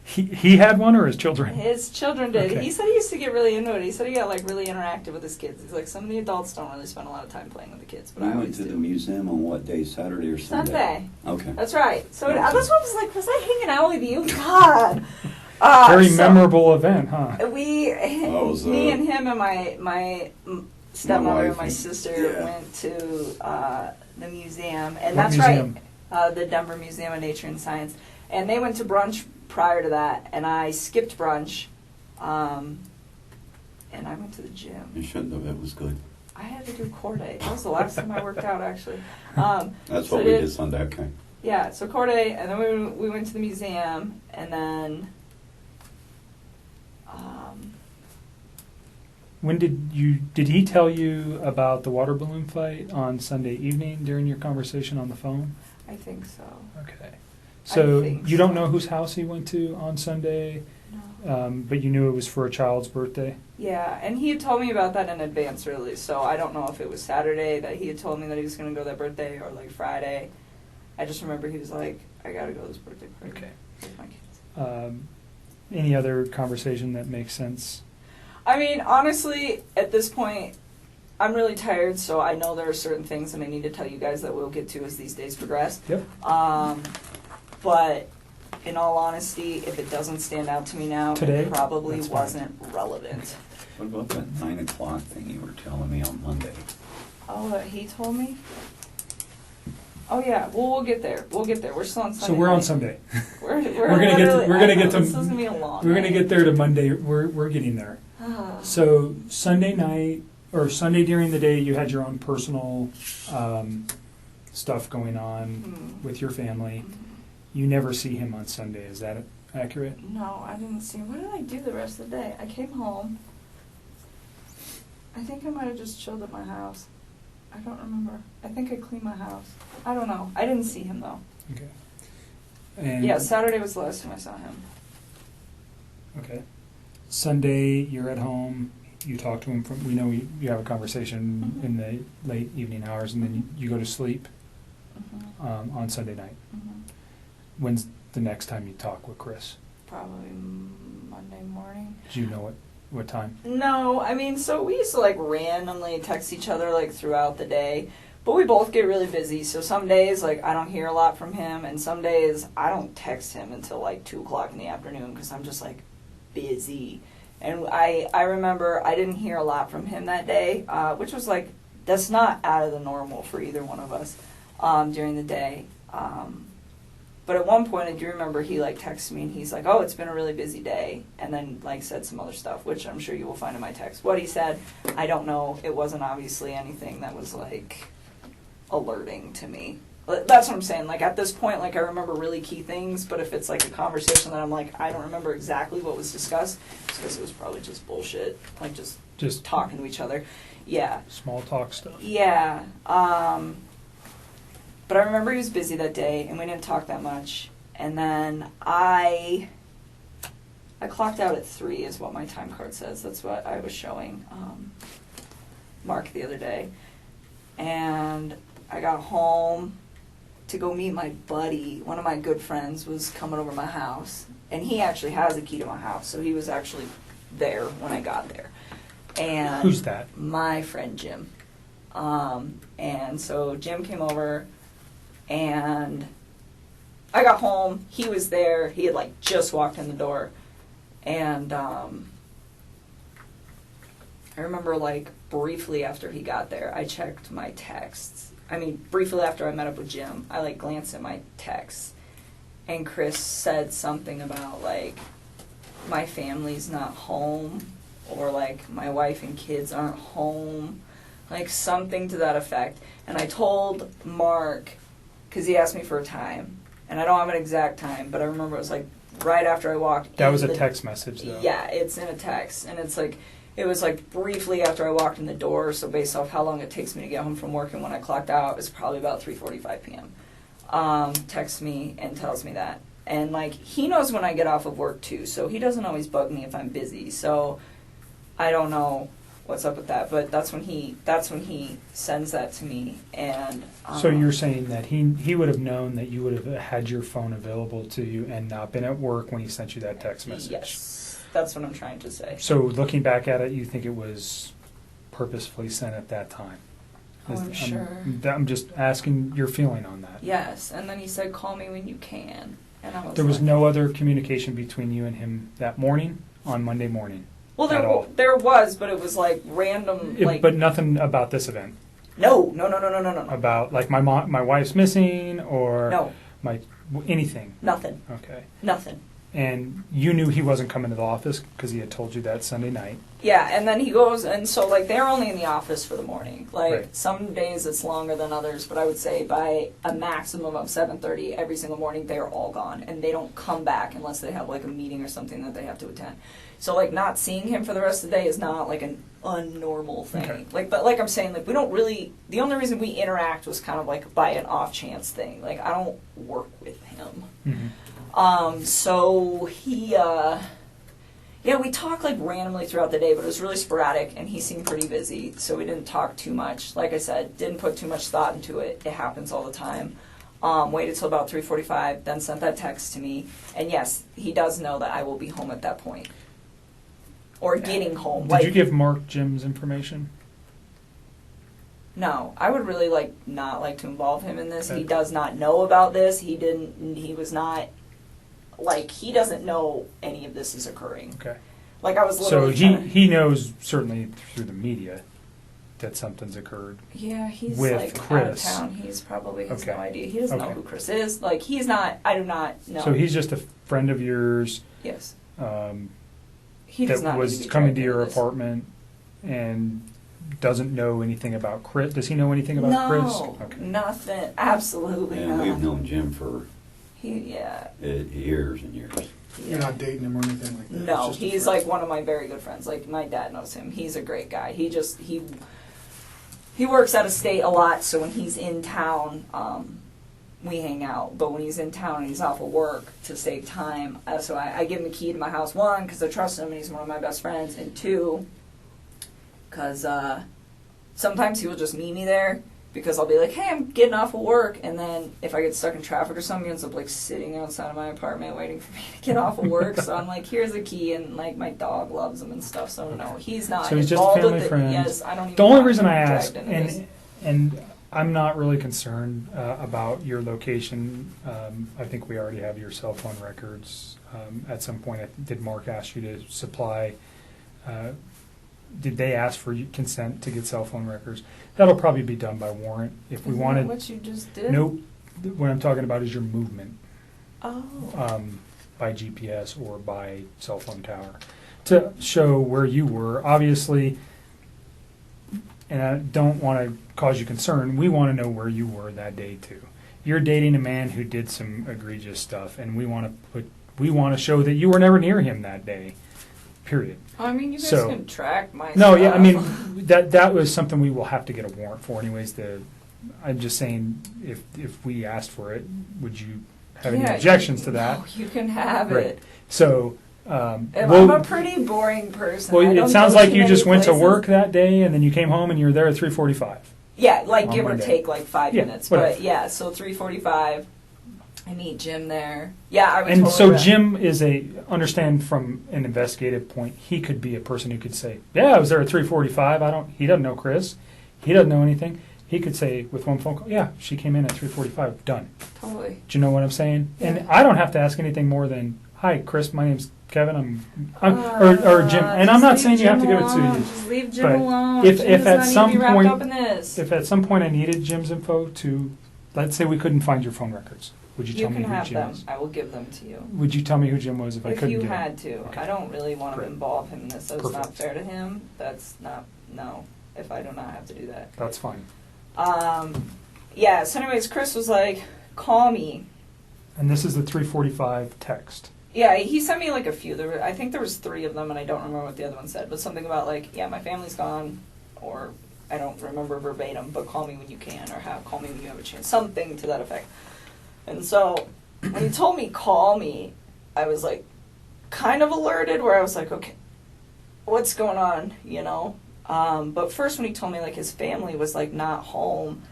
He had one, or his children? His children did. Okay. He said he used to get really into it. He said he got like really interactive with his kids. He's like, some of the adults don't really spend a lot of time playing with the kids, but We I went always to do. the museum on what day, Saturday or Sunday? Sunday. Okay. That's right. So Okay. that's what I was like, was I hanging out with you? God. Very So memorable event, huh? We, Oh, it was, me and him and my stepmother and my wife sister yeah. went to the museum. And What that's museum? right, the Denver Museum of Nature and Science. And they went to brunch prior to that, and I skipped brunch, and I went to the gym. You shouldn't have. It was good. I had to do core day. That was the last time I worked out, actually. That's so what we did Sunday. Okay. Yeah, so core day, and then we went to the museum, and then When did he tell you about the water balloon fight on Sunday evening during your conversation on the phone? I think so. Okay. So think you don't so. know whose house he went to on Sunday, No. but you knew it was for a child's birthday? Yeah, and he had told me about that in advance, really. So I don't know if it was Saturday that he had told me that he was going to go that birthday, or like Friday. I just remember he was like, "I got to go to this birthday party Okay. with my kids." Any other conversation that makes sense? I mean, honestly, at this point, I'm really tired, so I know there are certain things that I need to tell you guys that we'll get to as these days progress. Yep. But in all honesty, if it doesn't stand out to me now, Today? it probably That's fine. wasn't relevant. What about that 9 o'clock thing you were telling me on Monday? Oh, that he told me? Oh yeah, well we'll get there. We'll get there. We're still on Sunday. So we're on night. Sunday. We're gonna get to- literally- we're gonna I know, get to- This is gonna be a long. We're gonna night. get there to Monday. We're getting there. So Sunday night or Sunday during the day, you had your own personal stuff going on with your family. You never see him on Sunday. Is that accurate? No, I didn't see him. What did I do the rest of the day? I came home. I think I might have just chilled at my house. I don't remember. I think I cleaned my house. I don't know. I didn't see him though. Okay. And Yeah, Saturday was the last time I saw him. Okay. Sunday, you're at home. You talk to him. We know you have a conversation Mhm. in the late evening hours, and then you go to sleep on Sunday night. When's the next time you talk with Chris? Probably Monday morning. Do you know what time? No, I mean, so we used to like randomly text each other like throughout the day, but we both get really busy. So some days like I don't hear a lot from him, and some days I don't text him until like 2:00 in the afternoon because I'm just like busy. And I remember I didn't hear a lot from him that day, which was like that's not out of the normal for either one of us during the day. But at one point, I do remember he like texted me and he's like, "Oh, it's been a really busy day," and then like said some other stuff, which I'm sure you will find in my text. What he said, I don't know. It wasn't obviously anything that was like alerting to me. That's what I'm saying. Like at this point, like I remember really key things, but if it's like a conversation that I'm like, I don't remember exactly what was discussed, it's because it was probably just bullshit, like just talking to each other. Yeah. Small talk stuff. Yeah. But I remember he was busy that day, and we didn't talk that much. And then I clocked out at 3 is what my time card says. That's what I was showing Mark the other day. And I got home to go meet my buddy. One of my good friends was coming over to my house. And he actually has a key to my house, so he was actually there when I got there. And Who's that? my friend Jim. And so Jim came over, and I got home. He was there. He had like just walked in the door, and I remember, like, briefly after he got there, I checked my texts. I mean, briefly after I met up with Jim, I, like, glanced at my texts. And Chris said something about, like, my family's not home, or, like, my wife and kids aren't home, like, something to that effect. And I told Mark, because he asked me for a time, and I don't have an exact time, but I remember it was, like, right after I walked That in was a the- text message, though. Yeah, it's in a text, and it's, like, it was, like, briefly after I walked in the door, so based off how long it takes me to get home from work and when I clocked out, it was probably about 3:45 p.m. Texts me and tells me that. And, like, he knows when I get off of work, too, so he doesn't always bug me if I'm busy. So I don't know what's up with that, but that's when he sends that to me. And So you're saying that he would have known that you would have had your phone available to you and not been at work when he sent you that text message? Yes, that's what I'm trying to say. So looking back at it, you think it was purposefully sent at that time? Oh, I'm sure. I'm just asking your feeling on that. Yes, and then he said, "Call me when you can." And I was There was like, no other communication between you and him that morning, on Monday morning? Well, at all. there was, but it was like random, like But nothing about this event? no. About, like, my wife's missing, or No, anything? nothing, Okay. nothing. And you knew he wasn't coming to the office because he had told you that Sunday night. Yeah, and then he goes, and so, like, they're only in the office for the morning. Like, Right. some days it's longer than others, but I would say by a maximum of 7:30 every single morning, they're all gone, and they don't come back unless they have, like, a meeting or something that they have to attend. So, like, not seeing him for the rest of the day is not, like, an unnormal thing. Okay. Like, but like I'm saying, like, we don't really, the only reason we interact was kind of, like, by an off-chance thing. Like, I don't work with him. Mm-hmm. So he, yeah, we talked, like, randomly throughout the day, but it was really sporadic, and he seemed pretty busy, so we didn't talk too much. Like I said, didn't put too much thought into it. It happens all the time. Waited till about 3:45, then sent that text to me, and yes, he does know that I will be home at that point. Or getting home. Did you give Mark Jim's information? No, I would really, like, not like to involve him in this. Okay. He does not know about this. He was not, like, he doesn't know any of this is occurring. Okay. Like, I was So literally he knows, certainly through the media, that something's occurred. yeah, he's, with like, Chris. out of town. He's probably has Okay. no idea. He doesn't know Okay. who Chris is. Like, he's not, I do not know. So he's just a friend of yours yes. um, He does that not was need to be coming dragged to your into this. apartment and doesn't know anything about Chris. Does he know anything about No, Chris? Okay. nothing. Absolutely And not. we've known Jim for Yeah. years and years. You're not dating him or anything like that? It's No, just a he's friend. like one of my very good friends. Like, my dad knows him. He's a great guy. He works out of state a lot, so when he's in town, we hang out. But when he's in town and he's off of work, to save time, so I give him a key to my house, one, because I trust him and he's one of my best friends, and two, because sometimes he will just meet me there, because I'll be like, hey, I'm getting off of work, and then if I get stuck in traffic or something, he ends up, like, sitting outside of my apartment waiting for me to get off of work. So I'm like, here's a key, and, like, my dog loves him and stuff. So no, he's not So he's just a involved family with friend. it. Yes, I don't even The only want reason him I dragged ask, into this. and I'm not really concerned about your location. I think we already have your cell phone records. At some point, did Mark ask you to supply? Did they ask for consent to get cell phone records? That'll probably be done by warrant. If we Isn't wanted, that what you just did? nope. What I'm talking about is your movement Oh. by GPS or by cell phone tower to show where you were. Obviously, and I don't want to cause you concern, we want to know where you were that day too. You're dating a man who did some egregious stuff, and we want to show that you were never near him that day. Period. I mean, you guys So- can track my No, yeah, I mean stuff. that was something we will have to get a warrant for, anyways. I'm just saying, if we asked for it, would you have any Yeah, objections to that? No, you can have Right. it. So, I'm we'll- a pretty boring person. I well, don't it sounds go like too you many just went to places. work that day, and then you came home, and you were there at 3:45. Yeah, like on give or Monday. take like 5 Yeah, minutes. whatever. But yeah, so 3:45. I meet Jim there. Yeah, I would And totally so re- Jim is understand from an investigative point, he could be a person who could say, yeah, I was there at 3:45. He doesn't know Chris. He doesn't know anything. He could say with one phone call, yeah, she came in at 3:45. Done. Totally. Do you know what I'm saying? Yeah. And I don't have to ask anything more than, hi, Chris, my name's Kevin, or Jim, and I'm not saying you have to give it to you. Just leave Jim but alone. if Jim at does some not need to be wrapped point- up in this. If at some point I needed Jim's info to, let's say we couldn't find your phone records, would you You tell can me who have Jim them. is? I will give them to you. Would you tell me who Jim was if I If couldn't you get him? had to. Okay. I don't really want to Great. involve him in this. That's not Perfect. fair to him. That's not, no, if I do not have to do that. That's fine. Yeah, so anyways, Chris was like, call me. And this is the 345 text. Yeah, he sent me like a few. I think there was 3 of them, and I don't remember what the other one said, but something about like, yeah, my family's gone, or I don't remember verbatim, but call me when you can, or call me when you have a chance, something to that effect. And so when he told me call me, I was like kind of alerted, where I was like, okay, what's going on, you know? But first when he told me like his family was like not home,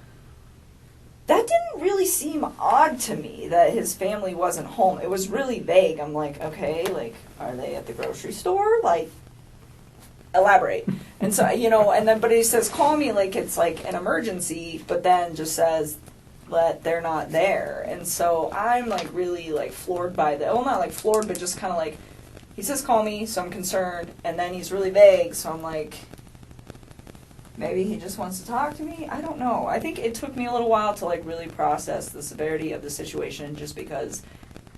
that didn't really seem odd to me that his family wasn't home. It was really vague. I'm like, okay, like, are they at the grocery store? Like, elaborate. And so, you know, and then, but he says, call me like it's like an emergency, but then just says that they're not there. And so I'm like really like floored by that. Well, not like floored, but just kind of like, he says, call me, so I'm concerned. And then he's really vague, so I'm like, maybe he just wants to talk to me? I don't know. I think it took me a little while to like really process the severity of the situation, just because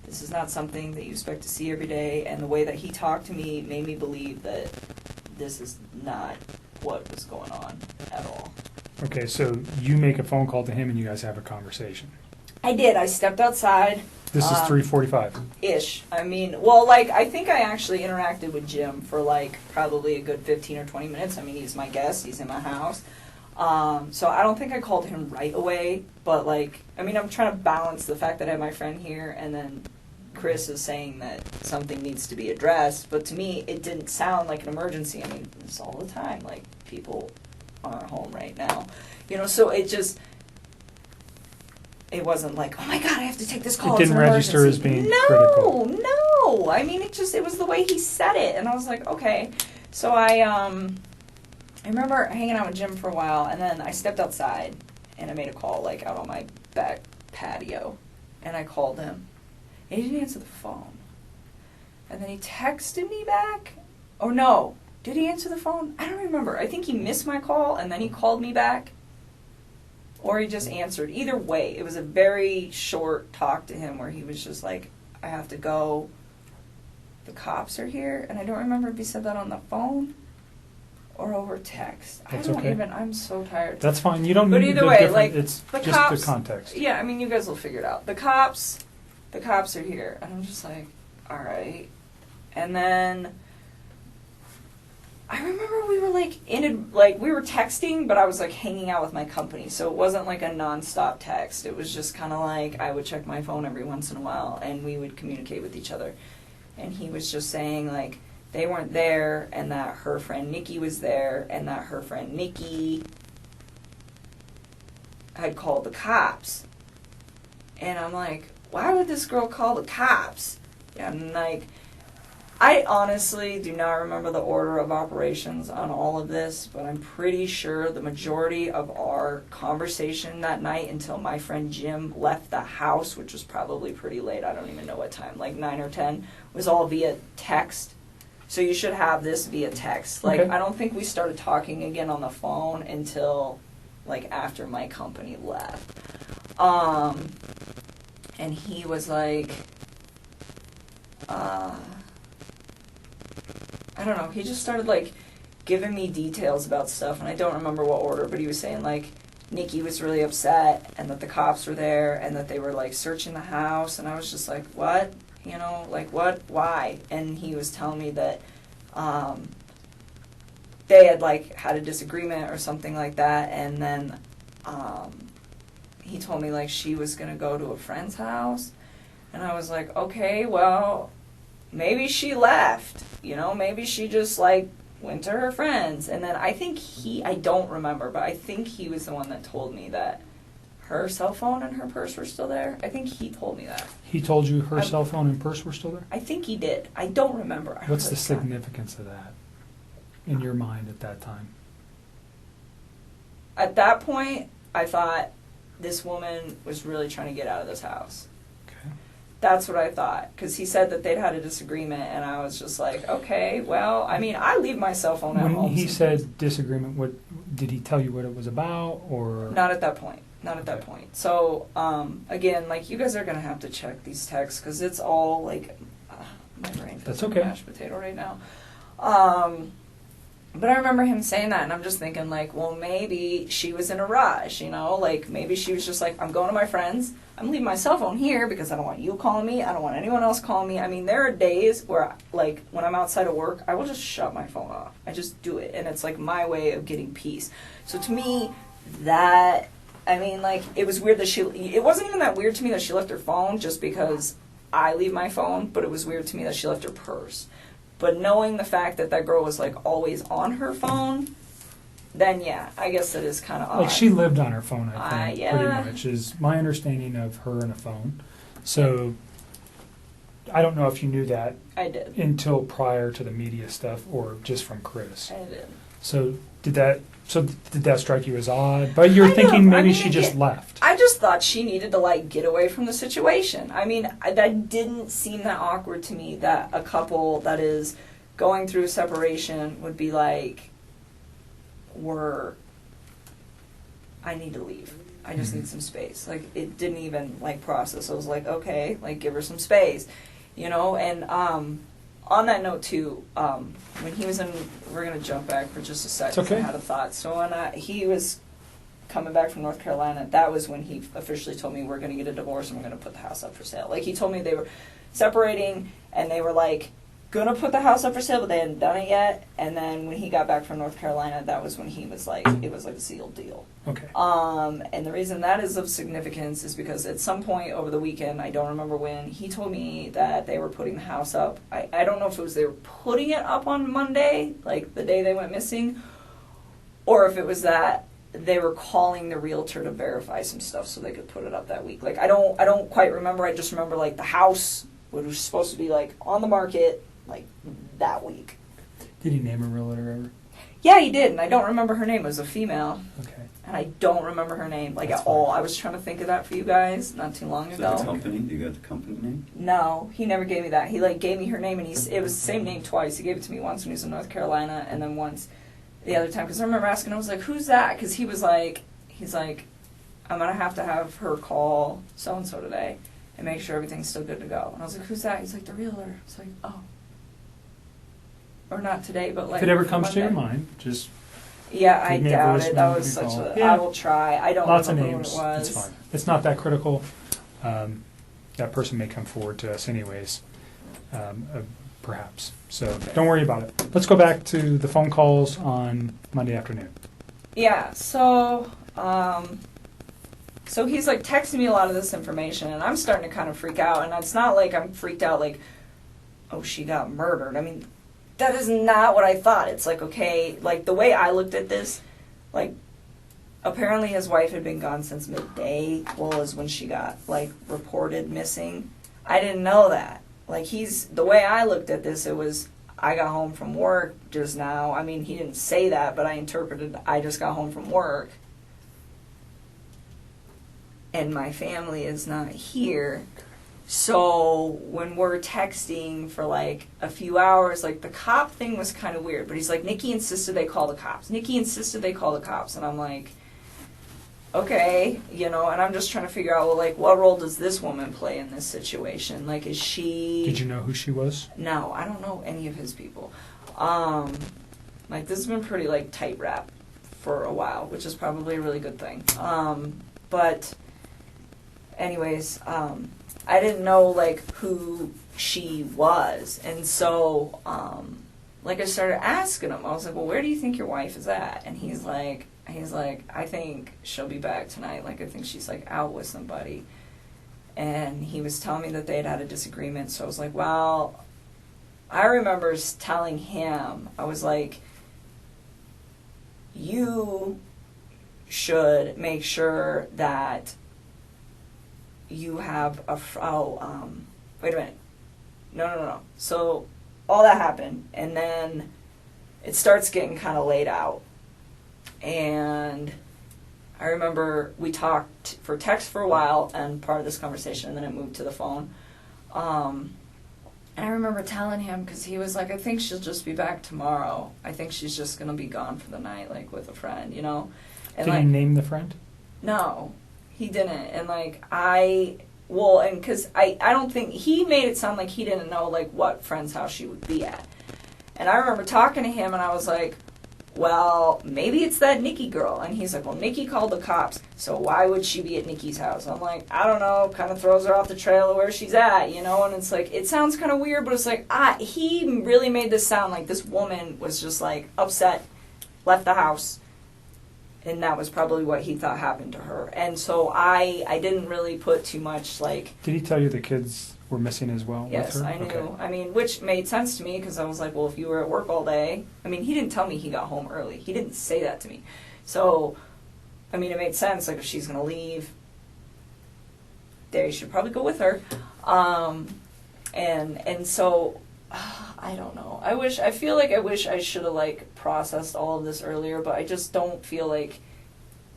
this is not something that you expect to see every day, and the way that he talked to me made me believe that this is not what was going on at all. Okay, so you make a phone call to him and you guys have a conversation. I did. I stepped outside. This is 345. Ish. I mean, well, like, I think I actually interacted with Jim for, like, probably a good 15 or 20 minutes. I mean, he's my guest. He's in my house. So I don't think I called him right away. But, like, I mean, I'm trying to balance the fact that I have my friend here, and then Chris is saying that something needs to be addressed. But to me, it didn't sound like an emergency. I mean, it's all the time. Like, people aren't home right now. You know, so it just... It wasn't like, oh my God, I have to take this call. It didn't register as being critical. No. I mean, it was the way he said it, and I was like, okay. So I remember hanging out with Jim for a while, and then I stepped outside, and I made a call, like, out on my back patio, and I called him, and he didn't answer the phone. And then he texted me back. Oh no, did he answer the phone? I don't remember. I think he missed my call, and then he called me back. Or he just answered. Either way, it was a very short talk to him where he was just like, I have to go. The cops are here. And I don't remember if he said that on the phone or over text. That's I don't okay. even, I'm so tired. That's fine. You don't But need either the way, different, like, it's the just cops, the context. Yeah, I mean, you guys will figure it out. The cops are here. And I'm just like, all right. And then I remember we were we were texting, but I was like hanging out with my company, so it wasn't like a nonstop text. It was just kind of like I would check my phone every once in a while, and we would communicate with each other. And he was just saying like they weren't there, and that her friend Nikki was there, and that her friend Nikki had called the cops. And I'm like, why would this girl call the cops? And like, I honestly do not remember the order of operations on all of this, but I'm pretty sure the majority of our conversation that night until my friend Jim left the house, which was probably pretty late, I don't even know what time, like 9 or 10, was all via text. So you should have this via text. Like, Okay. I don't think we started talking again on the phone until, like, after my company left. And he was like, I don't know, he just started, like, giving me details about stuff, and I don't remember what order, but he was saying, like, Nikki was really upset, and that the cops were there, and that they were, like, searching the house, and I was just like, what? You know, like, what? Why? And he was telling me that, they had, like, had a disagreement or something like that, and then, he told me, like, she was gonna go to a friend's house, and I was like, okay, well, maybe she left, you know, maybe she just, like, went to her friends. And then I think I don't remember, but I think he was the one that told me that her cell phone and her purse were still there. I think he told me that. He told you her cell phone and purse were still there? I think he did. I don't remember. What's the But, significance of that in your mind at that time? At that point, I thought this woman was really trying to get out of this house. Okay. That's what I thought, because he said that they'd had a disagreement, and I was just like, okay, well, I mean, I leave my cell phone at When home. he sometimes. said disagreement, what did he tell you what it was about, or? Not at that point. Not at that Okay. point. So, again, like, you guys are going to have to check these texts, because it's all, like, my brain feels That's like okay. a mashed potato right now. But I remember him saying that, and I'm just thinking, like, well, maybe she was in a rush, you know? Like, maybe she was just like, I'm going to my friends. I'm leaving my cell phone here because I don't want you calling me. I don't want anyone else calling me. I mean, there are days where, like, when I'm outside of work, I will just shut my phone off. I just do it, and it's, like, my way of getting peace. So to me, that, I mean, like, it was weird that it wasn't even that weird to me that she left her phone just because I leave my phone, but it was weird to me that she left her purse. But knowing the fact that that girl was, like, always on her phone, then yeah, I guess that is kind of odd. Like, she lived on her phone, I think, yeah. pretty much, is my understanding of her and a phone. So, I don't know if you knew that I did. until prior to the media stuff, or just from Chris. I did. So, did that strike you as odd? But you're Kind thinking of. I maybe mean, she just left. I just thought she needed to, like, get away from the situation. I mean, that didn't seem that awkward to me, that a couple that is going through a separation would be like, I need to leave. I just need some space. Like, it didn't even, like, process. I was like, okay, like, give her some space, you know? And on that note, too, when he was in, we're going to jump back for just a second. It's okay. I had a thought. So when he was coming back from North Carolina, that was when he officially told me we're going to get a divorce and we're going to put the house up for sale. Like, he told me they were separating and they were, like, going to put the house up for sale, but they hadn't done it yet. And then when he got back from North Carolina, that was when he was like, it was like a sealed deal. Okay. And the reason that is of significance is because at some point over the weekend, I don't remember when, he told me that they were putting the house up. I don't know if it was they were putting it up on Monday, like the day they went missing, or if it was that they were calling the realtor to verify some stuff so they could put it up that week. Like, I don't quite remember. I just remember, like, the house was supposed to be, like, on the market, like, that week. Did he name a realtor ever? Yeah, he did, and I don't remember her name. It was a female. Okay. And I don't remember her name, like, That's at all. fine. I was trying to think of that for you guys not too long Is that the ago. company? Do you got the company name? No, he never gave me that. He, like, gave me her name, and it was the same name twice. He gave it to me once when he was in North Carolina, and then once the other time. Because I remember asking, I was like, who's that? Because he's like, I'm going to have her call so-and-so today and make sure everything's still good to go. And I was like, who's that? He's like, the realtor. It's like, oh. Or not today, but, like, If it ever for comes to your Monday. mind, just Yeah, I Give me a doubt voicemail, it. That you was can such call. a. Yeah. I will try. I don't lots of remember names. who it was. It's fine. It's not that critical. That person may come forward to us anyways, perhaps. So don't worry about it. Let's go back to the phone calls on Monday afternoon. Yeah. So, so he's like texting me a lot of this information, and I'm starting to kind of freak out. And it's not like I'm freaked out like, oh, she got murdered. I mean, that is not what I thought. It's like, okay, like the way I looked at this, like, apparently his wife had been gone since midday, well, is when she got, like, reported missing. I didn't know that. Like, the way I looked at this, it was, I got home from work just now. I mean, he didn't say that, but I interpreted, I just got home from work. And my family is not here. So when we're texting for like a few hours, like the cop thing was kind of weird. But he's like, Nikki insisted they call the cops. Nikki insisted they call the cops. And I'm like, okay, you know, and I'm just trying to figure out, well, like, what role does this woman play in this situation? Like, is she... Did you know who she was? No, I don't know any of his people. Like, this has been pretty, like, tight wrap for a while, which is probably a really good thing. But anyways, I didn't know, like, who she was. And so, like, I started asking him. I was like, well, where do you think your wife is at? And he's like, I think she'll be back tonight. Like, I think she's, like, out with somebody. And he was telling me that they had a disagreement. So I was like, well, I remember telling him, I was like, you should make sure that you have wait a minute. No. So all that happened, and then it starts getting kind of laid out. And I remember we talked for text for a while, and part of this conversation, and then it moved to the phone. And I remember telling him, because he was like, I think she'll just be back tomorrow. I think she's just going to be gone for the night, like, with a friend, you know? And Did like, he name the friend? no, he didn't. And, like, and because I don't think, he made it sound like he didn't know, like, what friend's house she would be at. And I remember talking to him, and I was like, well, maybe it's that Nikki girl. And he's like, well, Nikki called the cops, so why would she be at Nikki's house? I'm like, I don't know, kind of throws her off the trail of where she's at, you know? And it's like, it sounds kind of weird, but it's like, he really made this sound like this woman was just, like, upset, left the house, and that was probably what he thought happened to her. And so I didn't really put too much, like... Did he tell you the kids were missing as well Yes, with her? I knew. Okay. I mean, which made sense to me, because I was like, well, if you were at work all day... I mean, he didn't tell me he got home early. He didn't say that to me. So, I mean, it made sense. Like, if she's going to leave, there, you should probably go with her. And so, I don't know. I feel like I wish I should have, like, processed all of this earlier, but I just don't feel like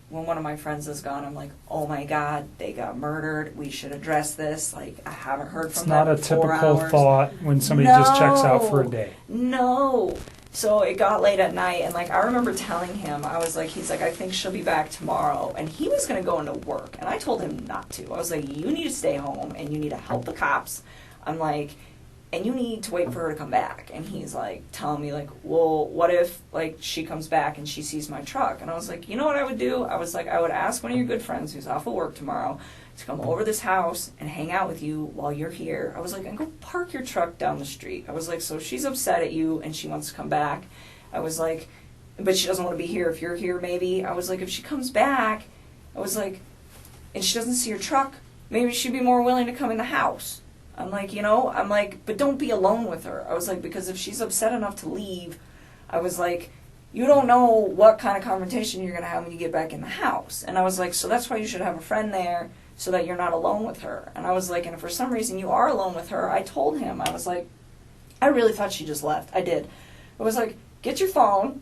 when one of my friends is gone, I'm like, oh my God, they got murdered. We should address this. Like, I haven't heard from It's not them a in 4 typical hours. thought when somebody just checks out for a day. No. So it got late at night, and, like, I remember telling him, I was like, he's like, I think she'll be back tomorrow. And he was going to go into work, and I told him not to. I was like, you need to stay home, and you need to help the cops. I'm like, and you need to wait for her to come back. And he's like telling me, like, well, what if, like, she comes back and she sees my truck? And I was like, you know what I would do? I was like, I would ask one of your good friends who's off of work tomorrow to come over this house and hang out with you while you're here. I was like, and go park your truck down the street. I was like, so if she's upset at you and she wants to come back, I was like, but she doesn't want to be here if you're here, maybe. I was like, if she comes back, I was like, and she doesn't see your truck, maybe she'd be more willing to come in the house. I'm like, you know, I'm like, but don't be alone with her. I was like, because if she's upset enough to leave, I was like, you don't know what kind of confrontation you're going to have when you get back in the house. And I was like, so that's why you should have a friend there so that you're not alone with her. And I was like, and if for some reason you are alone with her, I told him, I was like, I really thought she just left. I did. I was like, get your phone,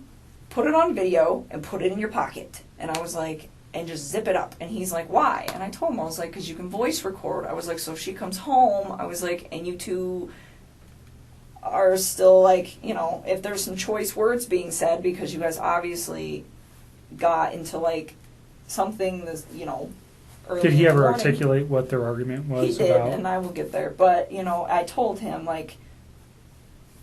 put it on video, and put it in your pocket. And I was like, and just zip it up. And he's like, why? And I told him, I was like, because you can voice record. I was like, so if she comes home, I was like, and you two are still, like, you know, if there's some choice words being said, because you guys obviously got into, like, something that's, you know, early Did he in the ever morning. articulate what their argument was He did, about? and I will get there. But, you know, I told him, like,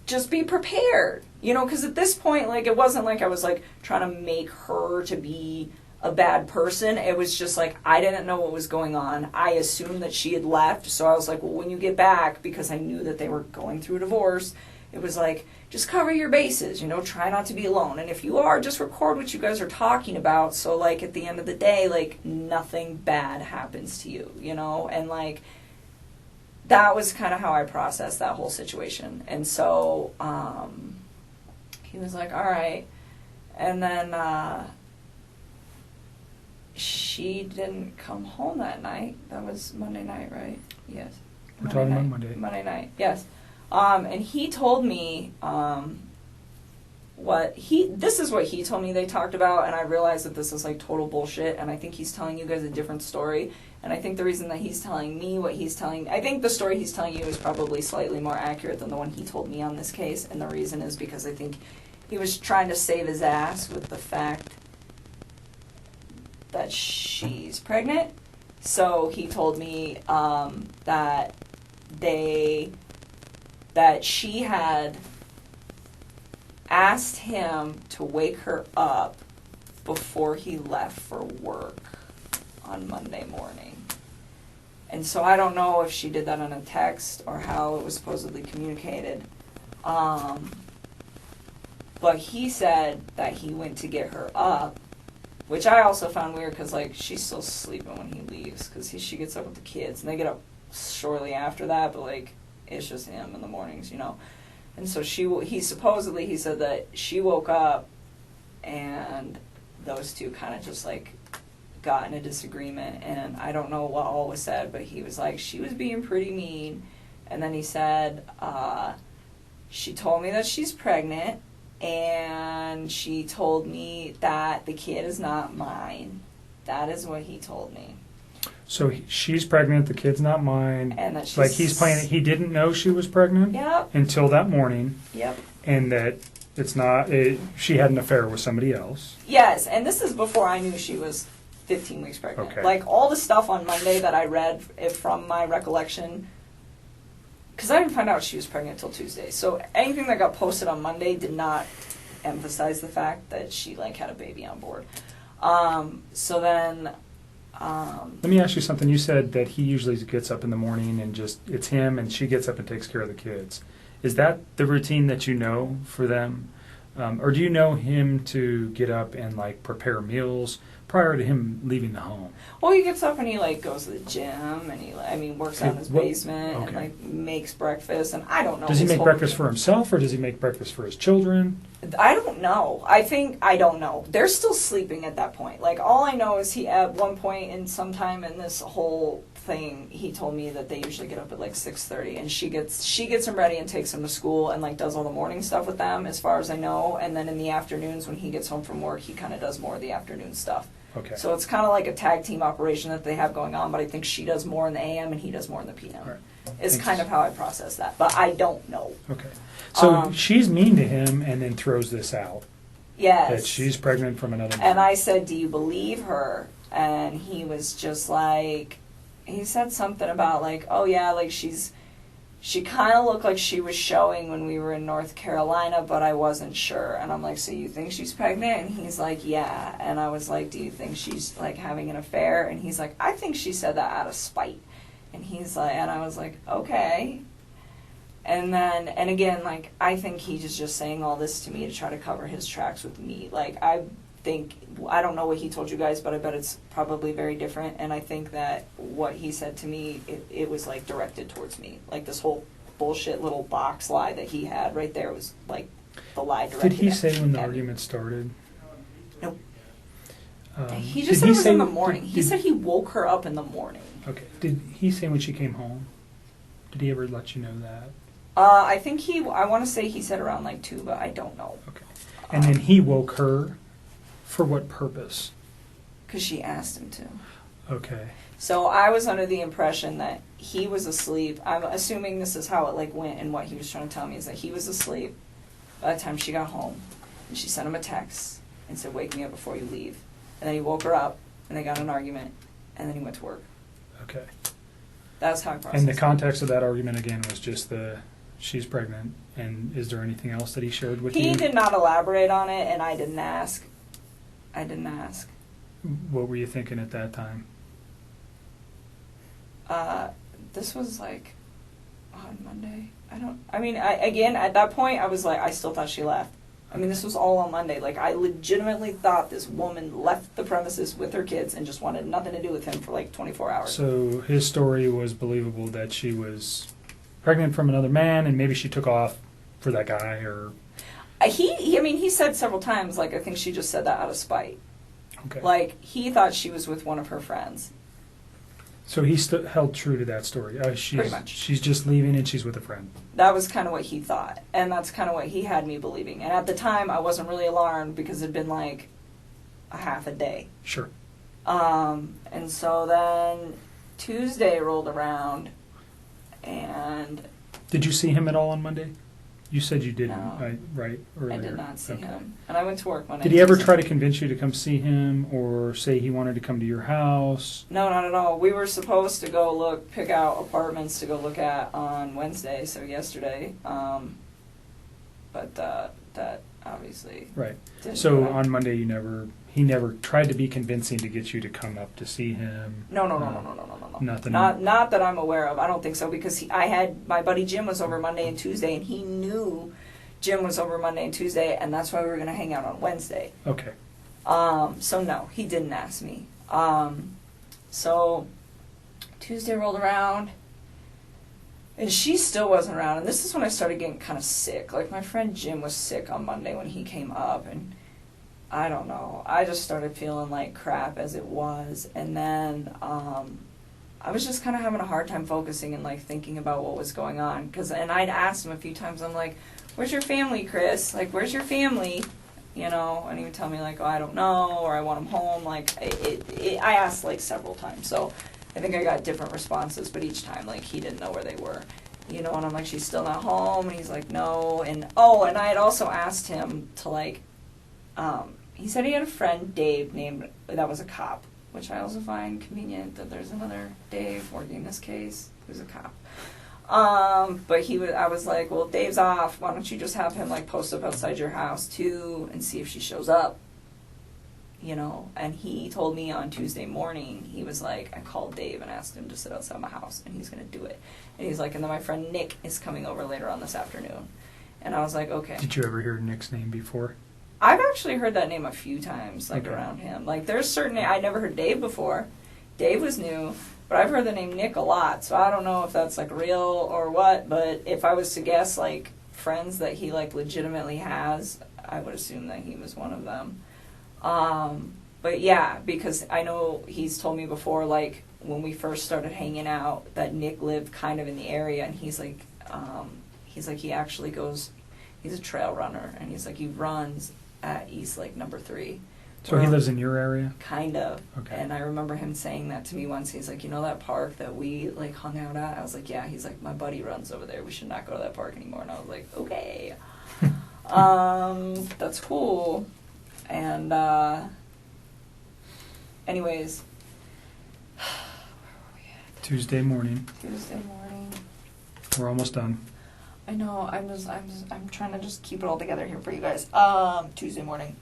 just be prepared. You know, because at this point, like, it wasn't like I was, like, trying to make her to be a bad person. It was just like, I didn't know what was going on. I assumed that she had left, so I was like, well, when you get back, because I knew that they were going through a divorce, it was like, just cover your bases, you know, try not to be alone. And if you are, just record what you guys are talking about, so, like, at the end of the day, like, nothing bad happens to you, you know? And, like, that was kind of how I processed that whole situation. And so, he was like, all right. And then, she didn't come home that night. That was Monday night, right? Yes. We're talking about Monday. Monday night, yes. And he told me this is what he told me they talked about, and I realized that this is like total bullshit, and I think he's telling you guys a different story. And I think the reason that he's telling me what he's telling, I think the story he's telling you is probably slightly more accurate than the one he told me on this case, and the reason is because I think he was trying to save his ass with the fact that she's pregnant. So he told me that she had asked him to wake her up before he left for work on Monday morning. And so I don't know if she did that on a text or how it was supposedly communicated. But he said that he went to get her up, which I also found weird because, like, she's still sleeping when he leaves because she gets up with the kids, and they get up shortly after that, but, like, it's just him in the mornings, you know. And so he said that she woke up and those two kind of just, like, got in a disagreement, and I don't know what all was said, but he was like, she was being pretty mean. And then he said, she told me that she's pregnant, and she told me that the kid is not mine. That is what he told me. So she's pregnant, the kid's not mine. and that she's Like he's playing it. He didn't know she was pregnant Yep, until that morning, yep. and that she had an affair with somebody else. Yes, and this is before I knew she was 15 weeks pregnant. Okay. Like all the stuff on Monday that I read from my recollection, because I didn't find out she was pregnant until Tuesday. So anything that got posted on Monday did not emphasize the fact that she like had a baby on board. So then. Let me ask you something. You said that he usually gets up in the morning and it's him, and she gets up and takes care of the kids. Is that the routine that you know for them? Or do you know him to get up and like prepare meals prior to him leaving the home? Well, he gets up and he like goes to the gym and he works out in his basement and Okay. like makes breakfast, and I don't know. Does he his make whole breakfast routine. for himself, or does he make breakfast for his children? I don't know. I don't know. They're still sleeping at that point. Like all I know is he at one point in some time in this whole thing, he told me that they usually get up at like 6:30, and she gets him ready and takes him to school and like does all the morning stuff with them, as far as I know. And then in the afternoons when he gets home from work, he kind of does more of the afternoon stuff. Okay. So it's kind of like a tag team operation that they have going on, but I think she does more in the AM and he does more in the PM. All right. Is Thanks. kind of how I process that, but I don't know. Okay. So Um, she's mean to him and then throws this out. Yes. That she's pregnant from another man. And I said, do you believe her? And he was just like, he said something about like, oh yeah, like she kind of looked like she was showing when we were in North Carolina, but I wasn't sure. And I'm like, so you think she's pregnant? And he's like, yeah. And I was like, do you think she's like having an affair? And he's like, I think she said that out of spite. And he's like, and I was like, okay. And then, and again, like, I think he's just saying all this to me to try to cover his tracks with me. Like, I don't know what he told you guys, but I bet it's probably very different. And I think that what he said to me, it was like directed towards me. Like this whole bullshit little box lie that he had right there was like the lie directed Did he at say when the me. argument started? Nope. He did just said it was say- in the morning. He did- said he woke her up in the morning. Okay. Did he say when she came home? Did he ever let you know that? I think I want to say he said around like 2, but I don't know. Okay. And then he woke her for what purpose? Because she asked him to. Okay. So I was under the impression that he was asleep. I'm assuming this is how it like went, and what he was trying to tell me is that he was asleep by the time she got home, and she sent him a text and said, "Wake me up before you leave." And then he woke her up, and they got in an argument, and then he went to work. Okay. That's how I processed And the it. context of that argument again was just she's pregnant. And is there anything else that he shared with you? He did not elaborate on it, and I didn't ask. What were you thinking at that time? This was like on Monday. Again, at that point, I was like, I still thought she left. I mean, this was all on Monday. Like, I legitimately thought this woman left the premises with her kids and just wanted nothing to do with him for like 24 hours. So his story was believable that she was pregnant from another man, and maybe she took off for that guy, or He said several times, like, I think she just said that out of spite. okay. Like, he thought she was with one of her friends. So he held true to that story. Pretty much. She's just leaving and she's with a friend. That was kind of what he thought, and that's kind of what he had me believing. And at the time, I wasn't really alarmed because it'd been like a half a day. Sure. And so then Tuesday rolled around, and Did you see him at all on Monday? You said you didn't, No. right? Earlier. I did not see Okay. him. And I went to work Monday. Did he ever Tuesday. try to convince you to come see him, or say he wanted to come to your house? No, not at all. We were supposed to go pick out apartments to go look at on Wednesday, so yesterday. But that obviously Right. didn't So happen. on Monday, he never tried to be convincing to get you to come up to see him. No. Nothing. Not that I'm aware of. I don't think so, because I had my buddy Jim was over Monday and Tuesday, and he knew Jim was over Monday and Tuesday, and that's why we were going to hang out on Wednesday. Okay. So no, he didn't ask me. So Tuesday rolled around, and she still wasn't around, and this is when I started getting kind of sick. Like, my friend Jim was sick on Monday when he came up, and I don't know. I just started feeling like crap as it was, and then I was just kind of having a hard time focusing and like thinking about what was going on. And I'd asked him a few times. I'm like, "Where's your family, Chris? Like, where's your family?" You know, and he would tell me like, "Oh, I don't know," or "I want them home." Like, I asked like several times. So I think I got different responses, but each time, like, he didn't know where they were. You know, and I'm like, she's still not home, and he's like, no, and I had also asked him to, like, he said he had a friend, Dave, that was a cop, which I also find convenient that there's another Dave working this case who's a cop. But I was like, well, Dave's off, why don't you just have him, like, post up outside your house, too, and see if she shows up. You know, and he told me on Tuesday morning, he was like, I called Dave and asked him to sit outside my house, and he's going to do it. And he's like, and then my friend Nick is coming over later on this afternoon. And I was like, okay. Did you ever hear Nick's name before? I've actually heard that name a few times, like, Okay. around him. Like, there's certain, I never heard Dave before. Dave was new, but I've heard the name Nick a lot, so I don't know if that's, like, real or what, but if I was to guess, like, friends that he, like, legitimately has, I would assume that he was one of them. But yeah, because I know he's told me before, like, when we first started hanging out, that Nick lived kind of in the area, and he's like, he actually goes, he's a trail runner, and he's like, he runs at East Lake number 3. So he lives in your area? Kind of. Okay. And I remember him saying that to me once. He's like, you know that park that we, like, hung out at? I was like, yeah. He's like, my buddy runs over there. We should not go to that park anymore. And I was like, okay. That's cool. And, anyways. Where were we at? Tuesday morning. Tuesday morning. We're almost done. I know, I'm trying to just keep it all together here for you guys. Tuesday morning.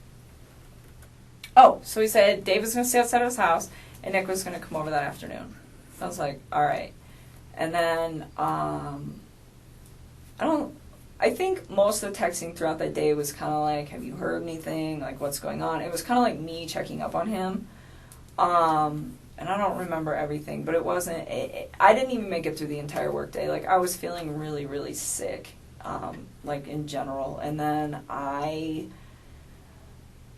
Oh, so he said Dave was going to stay outside of his house, and Nick was going to come over that afternoon. I was like, all right. And then, I think most of the texting throughout that day was kind of like, have you heard anything? Like, what's going on? It was kind of like me checking up on him. And I don't remember everything, but it wasn't, I didn't even make it through the entire workday. Like, I was feeling really, really sick, like, in general. And then I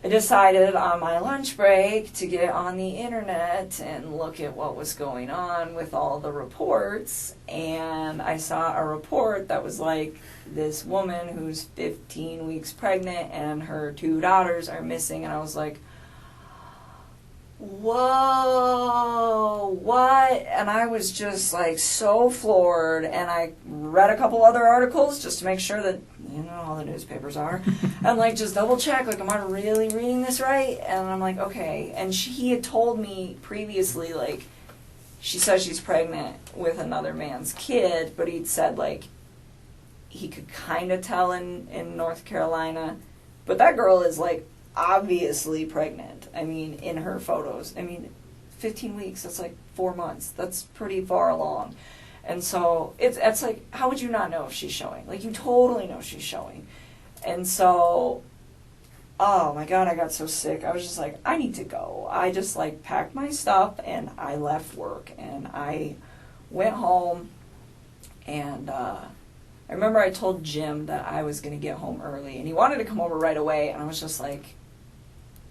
decided on my lunch break to get on the internet and look at what was going on with all the reports. And I saw a report that was like, this woman who's 15 weeks pregnant and her 2 daughters are missing. And I was like, whoa, what? And I was just, like, so floored, and I read a couple other articles just to make sure that, you know, all the newspapers are, and, like, just double check, like, am I really reading this right? And I'm like, okay. And he had told me previously, like, she says she's pregnant with another man's kid, but he'd said, like, he could kind of tell in North Carolina, but that girl is, like, obviously pregnant. I mean, in her photos. I mean, 15 weeks, that's like 4 months. That's pretty far along. And so it's like, how would you not know if she's showing? Like, you totally know she's showing. And so, oh my God, I got so sick. I was just like, I need to go. I just, like, packed my stuff and I left work and I went home, and I remember I told Jim that I was going to get home early, and he wanted to come over right away, and I was just like,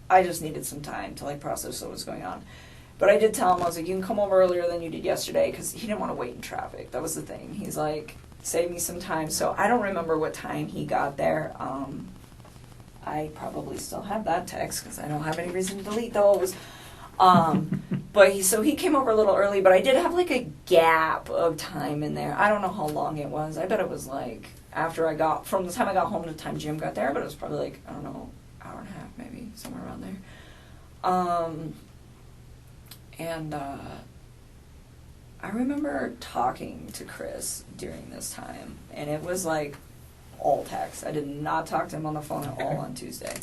I just needed some time to, like, process what was going on. But I did tell him, I was like, you can come over earlier than you did yesterday, because he didn't want to wait in traffic. That was the thing. He's like, save me some time. So I don't remember what time he got there. I probably still have that text, because I don't have any reason to delete those. But he came over a little early, but I did have, like, a gap of time in there. I don't know how long it was. I bet it was, like, from the time I got home to the time Jim got there, but it was probably, like, I don't know, hour and a half, maybe, somewhere around there. I remember talking to Chris during this time, and it was, like, all text. I did not talk to him on the phone at all on Tuesday.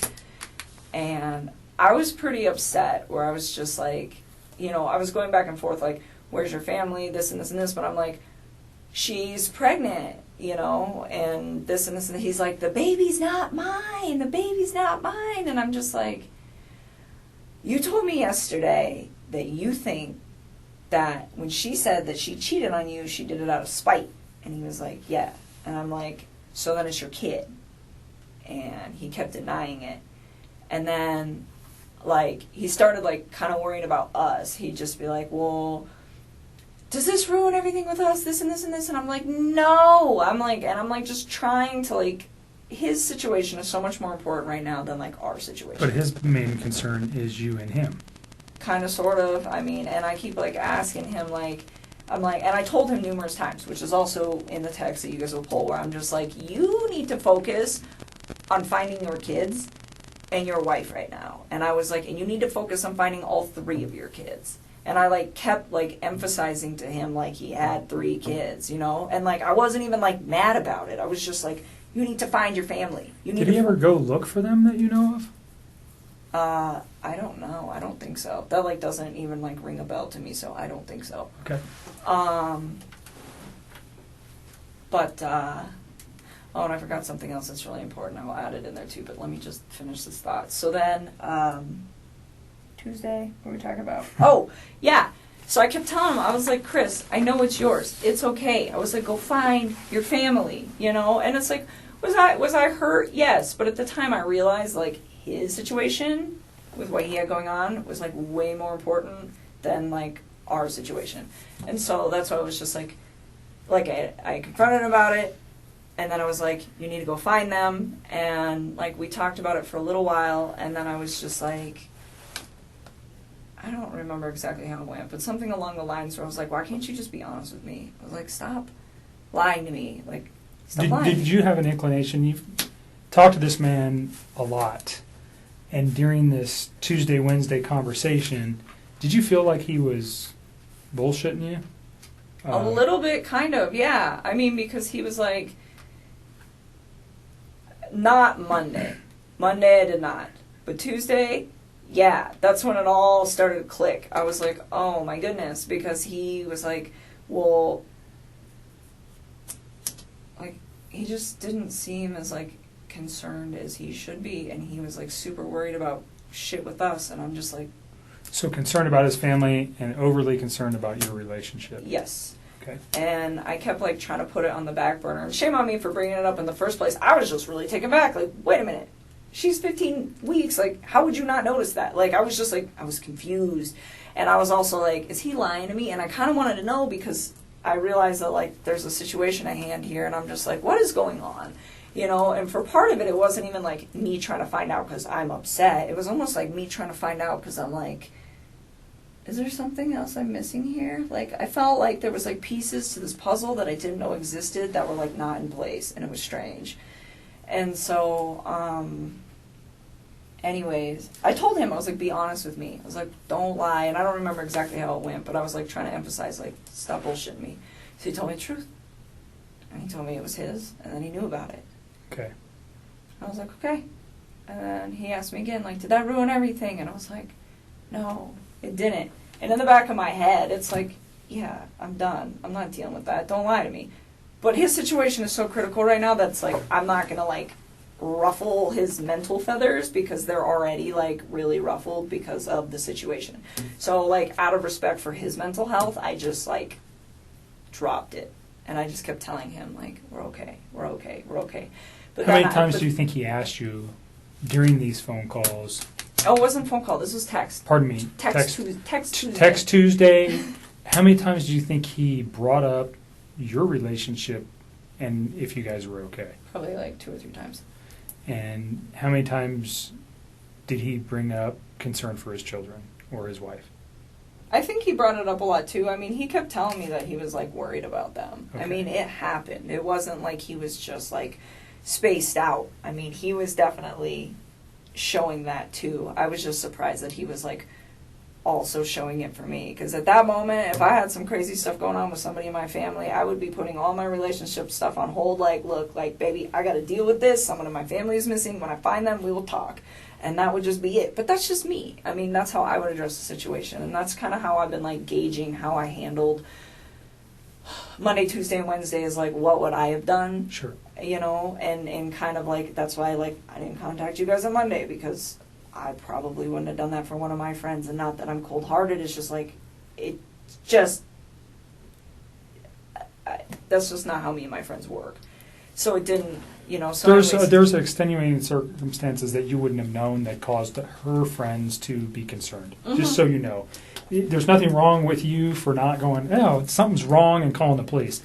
And I was pretty upset, where I was just like, you know, I was going back and forth, like, where's your family, this and this and this, but I'm like, she's pregnant, you know, and this and this, and he's like, the baby's not mine, and I'm just like, you told me yesterday that you think that when she said that she cheated on you, she did it out of spite. And he was like, yeah. And I'm like, so then it's your kid. And he kept denying it. And then, like, he started, like, kind of worrying about us. He'd just be like, well, does this ruin everything with us, this and this and this? And I'm like, no. I'm like just trying to, like, his situation is so much more important right now than, like, our situation. But his main concern is you and him. kind of, sort of. I mean, and I keep like asking him, like, I'm like, and I told him numerous times, which is also in the text that you guys will pull, where I'm just like, you need to focus on finding your kids and your wife right now. And I was like, and you need to focus on finding all 3 of your kids. And I like kept like emphasizing to him like he had 3 kids, you know? And like I wasn't even like mad about it. I was just like, you need to find your family. You need Did he ever go look for them that you know of? I don't know. I don't think so. That like doesn't even like ring a bell to me, so I don't think so. Okay. But oh, and I forgot something else that's really important. I will add it in there too, but let me just finish this thought. So then, Tuesday, what were we talking about? Oh, yeah. So I kept telling him, I was like, Chris, I know it's yours. It's okay. I was like, go find your family, you know? And it's like, was I hurt? Yes. But at the time I realized like his situation with what he had going on was like way more important than like our situation. And so that's why I was just like I confronted him about it. And then I was like, you need to go find them. And like we talked about it for a little while. And then I was just like, I don't remember exactly how it went, but something along the lines where I was like, why can't you just be honest with me? I was like, stop lying to me. Like, stop lying. Did you have an inclination? You've talked to this man a lot. And during this Tuesday, Wednesday conversation, did you feel like he was bullshitting you? A little bit, kind of, yeah. I mean, because he was like, not Monday. Monday I did not. But Tuesday, yeah, that's when it all started to click. I was like, oh my goodness, because he was like, well, like, he just didn't seem as, like, concerned as he should be, and he was, like, super worried about shit with us, and I'm just like... So concerned about his family and overly concerned about your relationship. Yes. Okay. And I kept, like, trying to put it on the back burner. And shame on me for bringing it up in the first place. I was just really taken back. Like, wait a minute. She's 15 weeks. Like, how would you not notice that? Like, I was just, like, I was confused. And I was also like, is he lying to me? And I kind of wanted to know because I realized that, like, there's a situation at hand here. And I'm just like, what is going on? You know, and for part of it, it wasn't even, like, me trying to find out because I'm upset. It was almost like me trying to find out because I'm like, is there something else I'm missing here? Like, I felt like there was, like, pieces to this puzzle that I didn't know existed that were, like, not in place, and it was strange. And so, anyways, I told him, I was like, be honest with me. I was like, don't lie, and I don't remember exactly how it went, but I was, like, trying to emphasize, like, stop bullshitting me. So he told me the truth, and he told me it was his, and then he knew about it. Okay. I was like, okay. And then he asked me again, like, did that ruin everything? And I was like, no. It didn't. And in the back of my head, it's like, yeah, I'm done. I'm not dealing with that. Don't lie to me. But his situation is so critical right now that's like, I'm not going to like ruffle his mental feathers because they're already like really ruffled because of the situation. So like out of respect for his mental health, I just like dropped it. And I just kept telling him like, we're okay, we're okay, we're okay. But how many times do you think he asked you during these phone calls? Oh, it wasn't phone call. This was text. Pardon me. Text Tuesday. Text Tuesday. How many times do you think he brought up your relationship and if you guys were okay? Probably like 2 or 3 times. And how many times did he bring up concern for his children or his wife? I think he brought it up a lot too. I mean, he kept telling me that he was like worried about them. Okay. I mean, it happened. It wasn't like he was just like spaced out. I mean, he was definitely showing that too. I was just surprised that he was like also showing it for me, because at that moment, if I had some crazy stuff going on with somebody in my family, I would be putting all my relationship stuff on hold. Like, look, like, baby, I got to deal with this. Someone in my family is missing. When I find them, we will talk. And that would just be it. But that's just me. I mean, that's how I would address the situation. And that's kind of how I've been like gauging how I handled Monday, Tuesday, and Wednesday is like, what would I have done? Sure. You know, and kind of like, that's why like I didn't contact you guys on Monday, because I probably wouldn't have done that for one of my friends. And not that I'm cold-hearted, it's just like, it just, that's just not how me and my friends work. So it didn't, you know, so there's extenuating circumstances that you wouldn't have known that caused her friends to be concerned. Mm-hmm. Just so you know. There's nothing wrong with you for not going, oh, something's wrong and calling the police.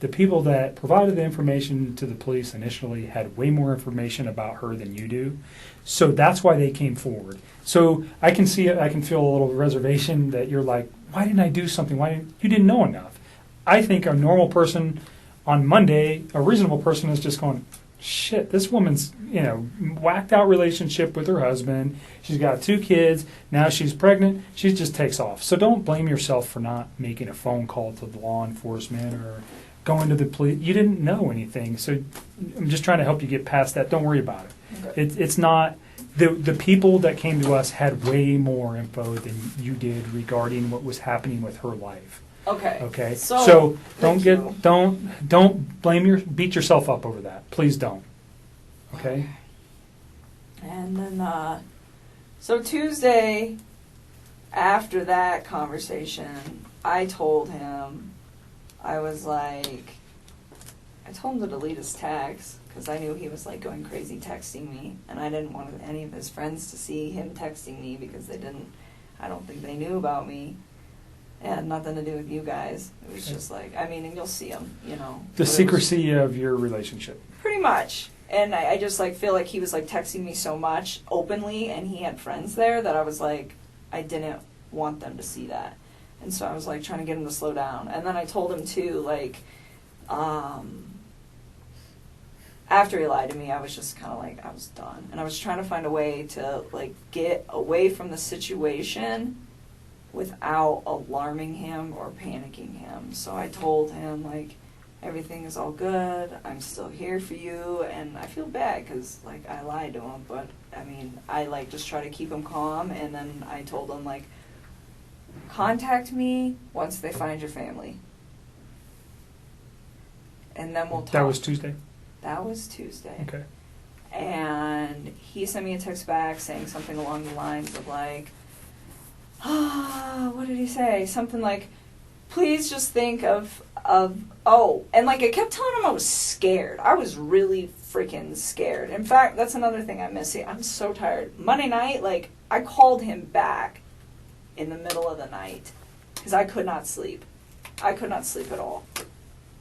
the people that provided the information to the police initially had way more information about her than you do. So that's why they came forward. So I can see it, I can feel a little reservation that you're like, why didn't I do something? You didn't know enough. I think a normal person on Monday, a reasonable person is just going, shit, this woman's, whacked out relationship with her husband. She's got 2 kids. Now she's pregnant. She just takes off. So don't blame yourself for not making a phone call to the law enforcement or going to the police. You didn't know anything. So I'm just trying to help you get past that. Don't worry about it. Okay. It's not, the people that came to us had way more info than you did regarding what was happening with her life. Okay. Okay. So don't thank you. don't beat yourself up over that. Please don't. Okay. And then, so Tuesday, after that conversation, I told him, I told him to delete his text because I knew he was like going crazy texting me, and I didn't want any of his friends to see him texting me because I don't think they knew about me. It had nothing to do with you guys. It was just like, and you'll see him, The secrecy of your relationship. Pretty much. And I just feel like he was texting me so much openly, and he had friends there that I was like, I didn't want them to see that. And so I was trying to get him to slow down. And then I told him too, after he lied to me, I was just kind of I was done. And I was trying to find a way to get away from the situation without alarming him or panicking him. So I told him everything is all good, I'm still here for you, and I feel bad because I lied to him, but I just try to keep him calm. And then I told him contact me once they find your family, and then we'll talk. That was Tuesday? That was Tuesday. Okay. And he sent me a text back saying something along the lines of what did he say? Something please just think of and I kept telling him I was scared. I was really freaking scared. In fact, that's another thing I miss. I'm so tired. Monday night, I called him back in the middle of the night because I could not sleep. I could not sleep at all.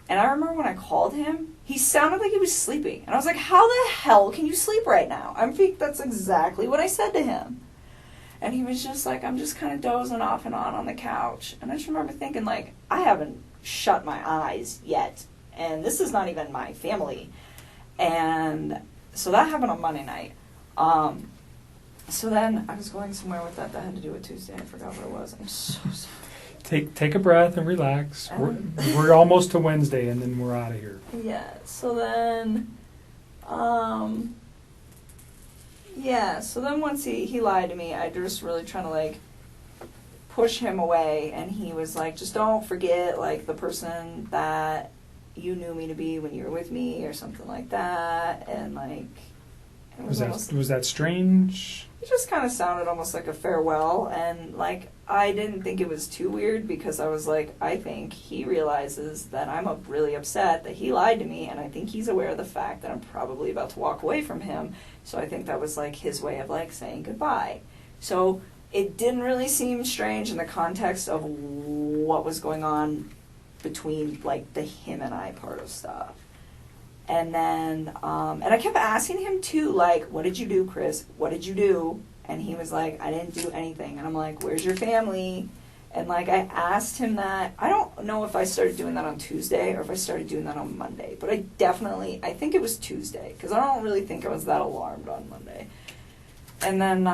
And I remember when I called him, he sounded like he was sleeping. And I was like, how the hell can you sleep right now? That's exactly what I said to him. And he was just I'm just kind of dozing off and on the couch. And I just remember thinking, I haven't shut my eyes yet. And this is not even my family. And so that happened on Monday night. So then I was going somewhere with that had to do with Tuesday. I forgot what it was. I'm so sorry. Take a breath and relax. We're almost to Wednesday, and then we're out of here. Yeah. So then, so then once he lied to me, I just really trying to push him away, and he was just don't forget the person that you knew me to be when you were with me or something like that. And was that strange? It just kind of sounded almost like a farewell, and I didn't think it was too weird because I was I think he realizes that I'm really upset that he lied to me, and I think he's aware of the fact that I'm probably about to walk away from him. So I think that was his way of saying goodbye. So it didn't really seem strange in the context of what was going on between the him and I part of stuff. And then, and I kept asking him too, what did you do, Chris? What did you do? And he was I didn't do anything. And I'm where's your family? And I asked him that. I don't know if I started doing that on Tuesday or if I started doing that on Monday, but I think it was Tuesday because I don't really think I was that alarmed on Monday. And then,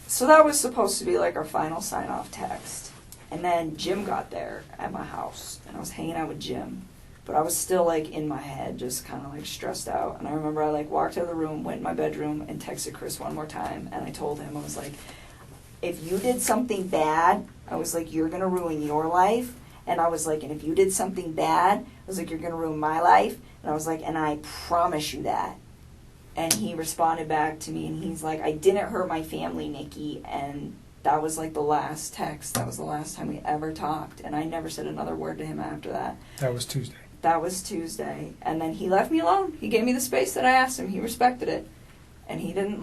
so that was supposed to be our final sign-off text. And then Jim got there at my house, and I was hanging out with Jim. But I was still, in my head, just kind of, stressed out. And I remember I, walked out of the room, went in my bedroom, and texted Chris one more time. And I told him, I was if you did something bad, I was you're going to ruin your life. And I was and if you did something bad, I was you're going to ruin my life. And I was and I promise you that. And he responded back to me, and he's I didn't hurt my family, Nikki. And that was the last text. That was the last time we ever talked. And I never said another word to him after that. That was Tuesday. That was Tuesday. And then he left me alone. He gave me the space that I asked him. He respected it. And he didn't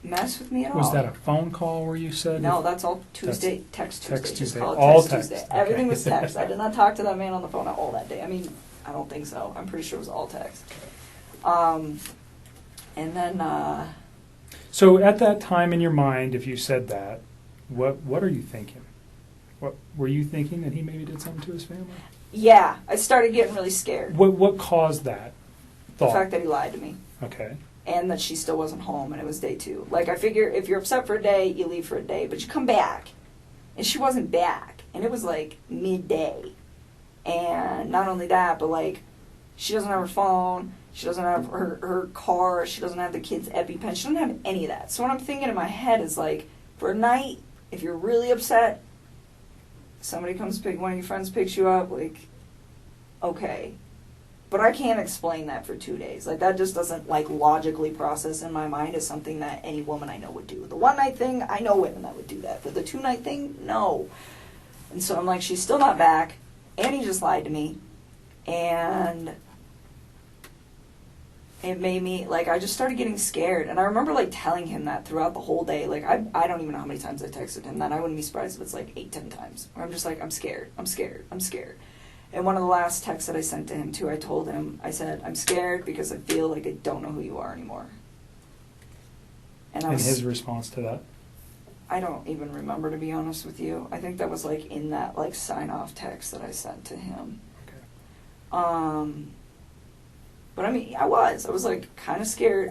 mess with me at all. Was that a phone call where you said? No, that's all Tuesday, text Tuesday. Text Just Tuesday. call it All text text. Tuesday. Okay. Everything was text. I did not talk to that man on the phone at all that day. I mean, I don't think so. I'm pretty sure it was all text. And then, So at that time in your mind, if you said that, what are you thinking? What were you thinking, that he maybe did something to his family? yeah, I started getting really scared. What caused that The thought? fact that he lied to me. Okay. And that she still wasn't home, and it was day 2. Like, I figure if you're upset for a day, you leave for a day, but you come back. And she wasn't back. And it was, like, midday. And not only that, but, like, she doesn't have her phone, she doesn't have her car, she doesn't have the kids' EpiPen, she doesn't have any of that. So what I'm thinking in my head is, like, for a night, if you're really upset, somebody comes one of your friends picks you up, like, okay. But I can't explain that for 2 days. Like, that just doesn't, like, logically process in my mind as something that any woman I know would do. The one-night thing, I know women that would do that. But the 2-night thing, no. And so I'm like, she's still not back, and he just lied to me. And it made me, like, I just started getting scared. And I remember, like, telling him that throughout the whole day. Like, I don't even know how many times I texted him that. I wouldn't be surprised if it's, like, 8-10 times. Where I'm just like, I'm scared, I'm scared, I'm scared. And one of the last texts that I sent to him, too, I told him, I said, I'm scared because I feel like I don't know who you are anymore. And His response to that? I don't even remember, to be honest with you. I think that was, like, in that, like, sign-off text that I sent to him. Okay. But I mean, I was like, kind of scared.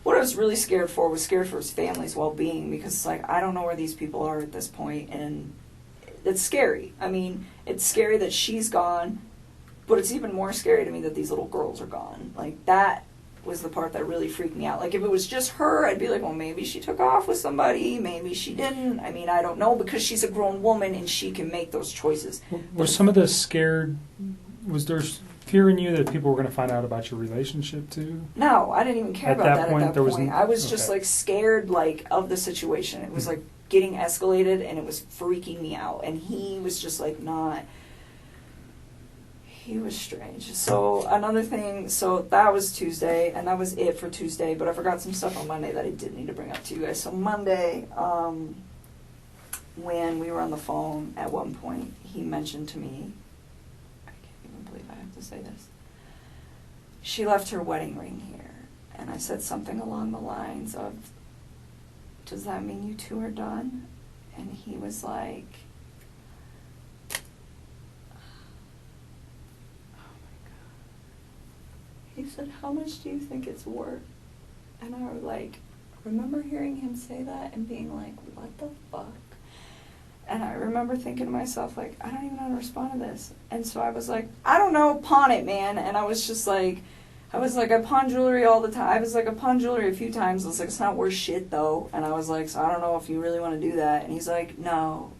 What I was really scared for was scared for his family's well-being, because it's like, I don't know where these people are at this point, and it's scary. I mean, it's scary that she's gone, but it's even more scary to me that these little girls are gone. Like, that was the part that really freaked me out. Like, if it was just her, I'd be like, well, maybe she took off with somebody, maybe she didn't. I mean, I don't know, because she's a grown woman and she can make those choices. Was some of the scared, was there fear in you that people were going to find out about your relationship too? No, I didn't even care about that at that there was point. I was just, okay. like, scared, like, of the situation. It was, like, getting escalated, and it was freaking me out. And he was just, like, not... He was strange. So, another thing, so that was Tuesday, and that was it for Tuesday, but I forgot some stuff on Monday that I did need to bring up to you guys. So, Monday, when we were on the phone, at one point, he mentioned to me, I can't even believe I have to say this, she left her wedding ring here, and I said something along the lines of, does that mean you two are done? And he was like, oh my God. He said, how much do you think it's worth? And I was like, remember hearing him say that and being like, what the fuck? And I remember thinking to myself, like, I don't even know how to respond to this. And so I was like, I don't know, pawn it, man. And I was just like, I pawn jewelry all the time. I pawn jewelry a few times. I was like, it's not worth shit, though. And I was like, so I don't know if you really want to do that. And he's like, no.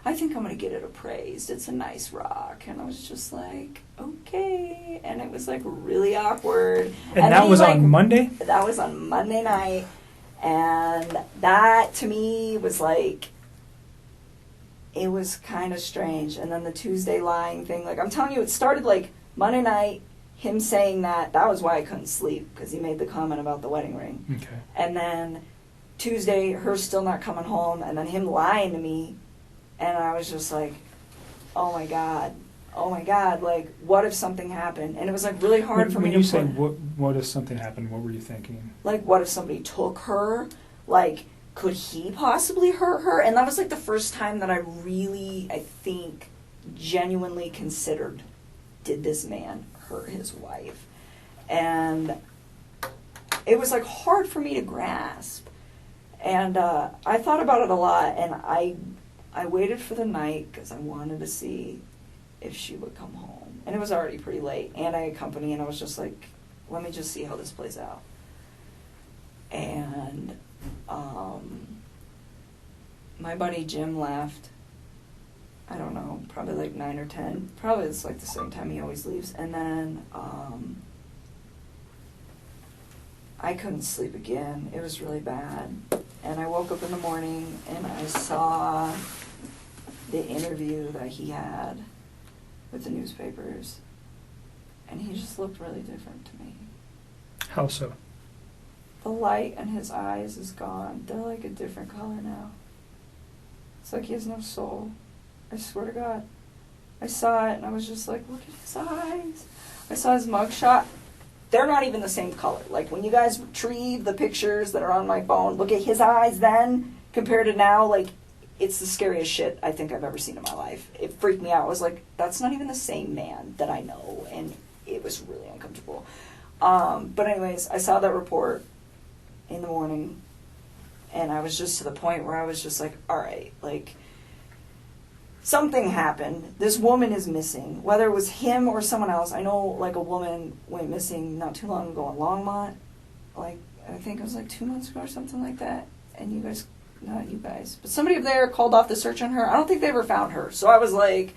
I think I'm going to get it appraised. It's a nice rock. And I was just like, okay. And it was, like, really awkward. And that was on Monday? That was on Monday night. And that, to me, was like, it was kind of strange. And then the Tuesday lying thing, like, I'm telling you, it started, like, Monday night. Him saying that was why I couldn't sleep, because he made the comment about the wedding ring. Okay. And then Tuesday, her still not coming home, and then him lying to me, and I was just like, oh my God, like, what if something happened? And it was, like, really hard for me to When you say, what if something happened, what were you thinking? Like, what if somebody took her? Like, could he possibly hurt her? And that was, like, the first time that I really, I think, genuinely considered, did this man hurt his wife? And it was, like, hard for me to grasp. And I thought about it a lot, and I waited for the night because I wanted to see if she would come home. And it was already pretty late, and I had company, and I was just like, let me just see how this plays out. And my buddy Jim left, I don't know, probably like 9 or 10. Probably it's like the same time he always leaves. And then I couldn't sleep again. It was really bad. And I woke up in the morning and I saw the interview that he had with the newspapers. And he just looked really different to me. How so? the light in his eyes is gone. They're like a different color now. It's like he has no soul. I swear to God. I saw it and I was just like, look at his eyes. I saw his mugshot. They're not even the same color. Like when you guys retrieve the pictures that are on my phone, look at his eyes then compared to now. Like it's the scariest shit I think I've ever seen in my life. It freaked me out. I was like, that's not even the same man that I know. And it was really uncomfortable. But anyways, I saw that report in the morning and I was just to the point where I was just like, all right, like something happened. This woman is missing. Whether it was him or someone else. I know like a woman went missing not too long ago in Longmont. Like I think it was like 2 months ago or something like that. And you guys, not you guys, but somebody up there called off the search on her. I don't think they ever found her. So I was like,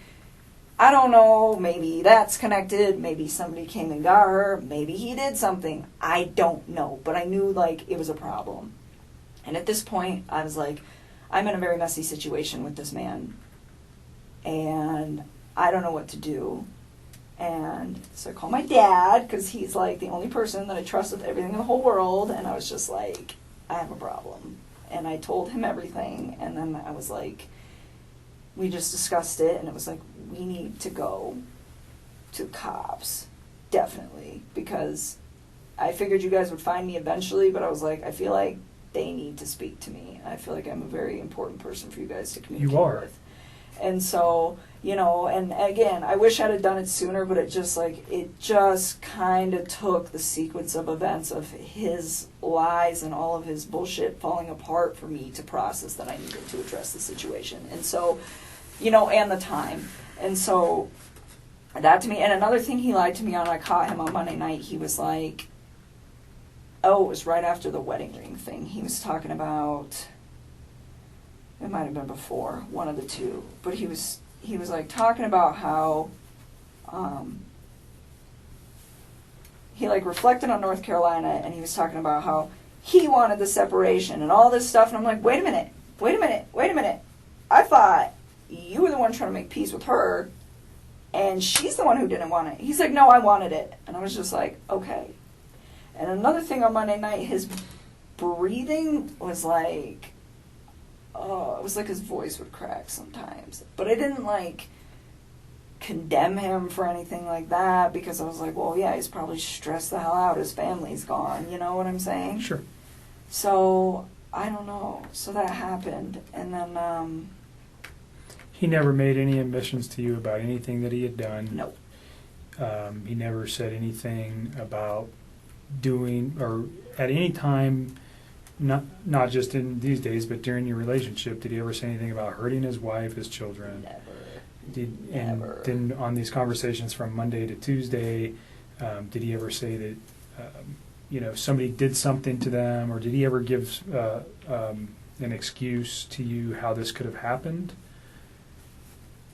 I don't know, maybe that's connected, maybe somebody came and got her, maybe he did something. I don't know, but I knew like it was a problem. And at this point, I was like, I'm in a very messy situation with this man. And I don't know what to do. And so I called my dad, because he's like the only person that I trust with everything in the whole world. And I was just like, I have a problem. And I told him everything. And then I was like, we just discussed it. And it was like, we need to go to cops. Definitely. Because I figured you guys would find me eventually. But I was like, I feel like they need to speak to me. I feel like I'm a very important person for you guys to communicate You are. with. And so, you know, and again, I wish I'd have done it sooner, but it just kind of took the sequence of events of his lies and all of his bullshit falling apart for me to process that I needed to address the situation. And so, you know, and the time. And so that to me, and another thing he lied to me on, I caught him on Monday night, he was like, oh, it was right after the wedding ring thing. He was talking about, it might have been before, one of the two, but he was like talking about how he like reflected on North Carolina, and he was talking about how he wanted the separation and all this stuff, and I'm like, wait a minute, I thought you were the one trying to make peace with her and she's the one who didn't want it. He's like, no, I wanted it. And I was just like, okay. And another thing on Monday night, his breathing was like, oh, it was like his voice would crack sometimes. But I didn't like condemn him for anything like that, because I was like, well, yeah, he's probably stressed the hell out. His family's gone. You know what I'm saying? Sure. So I don't know. So that happened, and then He never made any admissions to you about anything that he had done. no. He never said anything about doing, or at any time, not just in these days, but during your relationship, did he ever say anything about hurting his wife, his children? Never. And Never. then on these conversations from Monday to Tuesday, did he ever say that somebody did something to them, or did he ever give an excuse to you how this could have happened?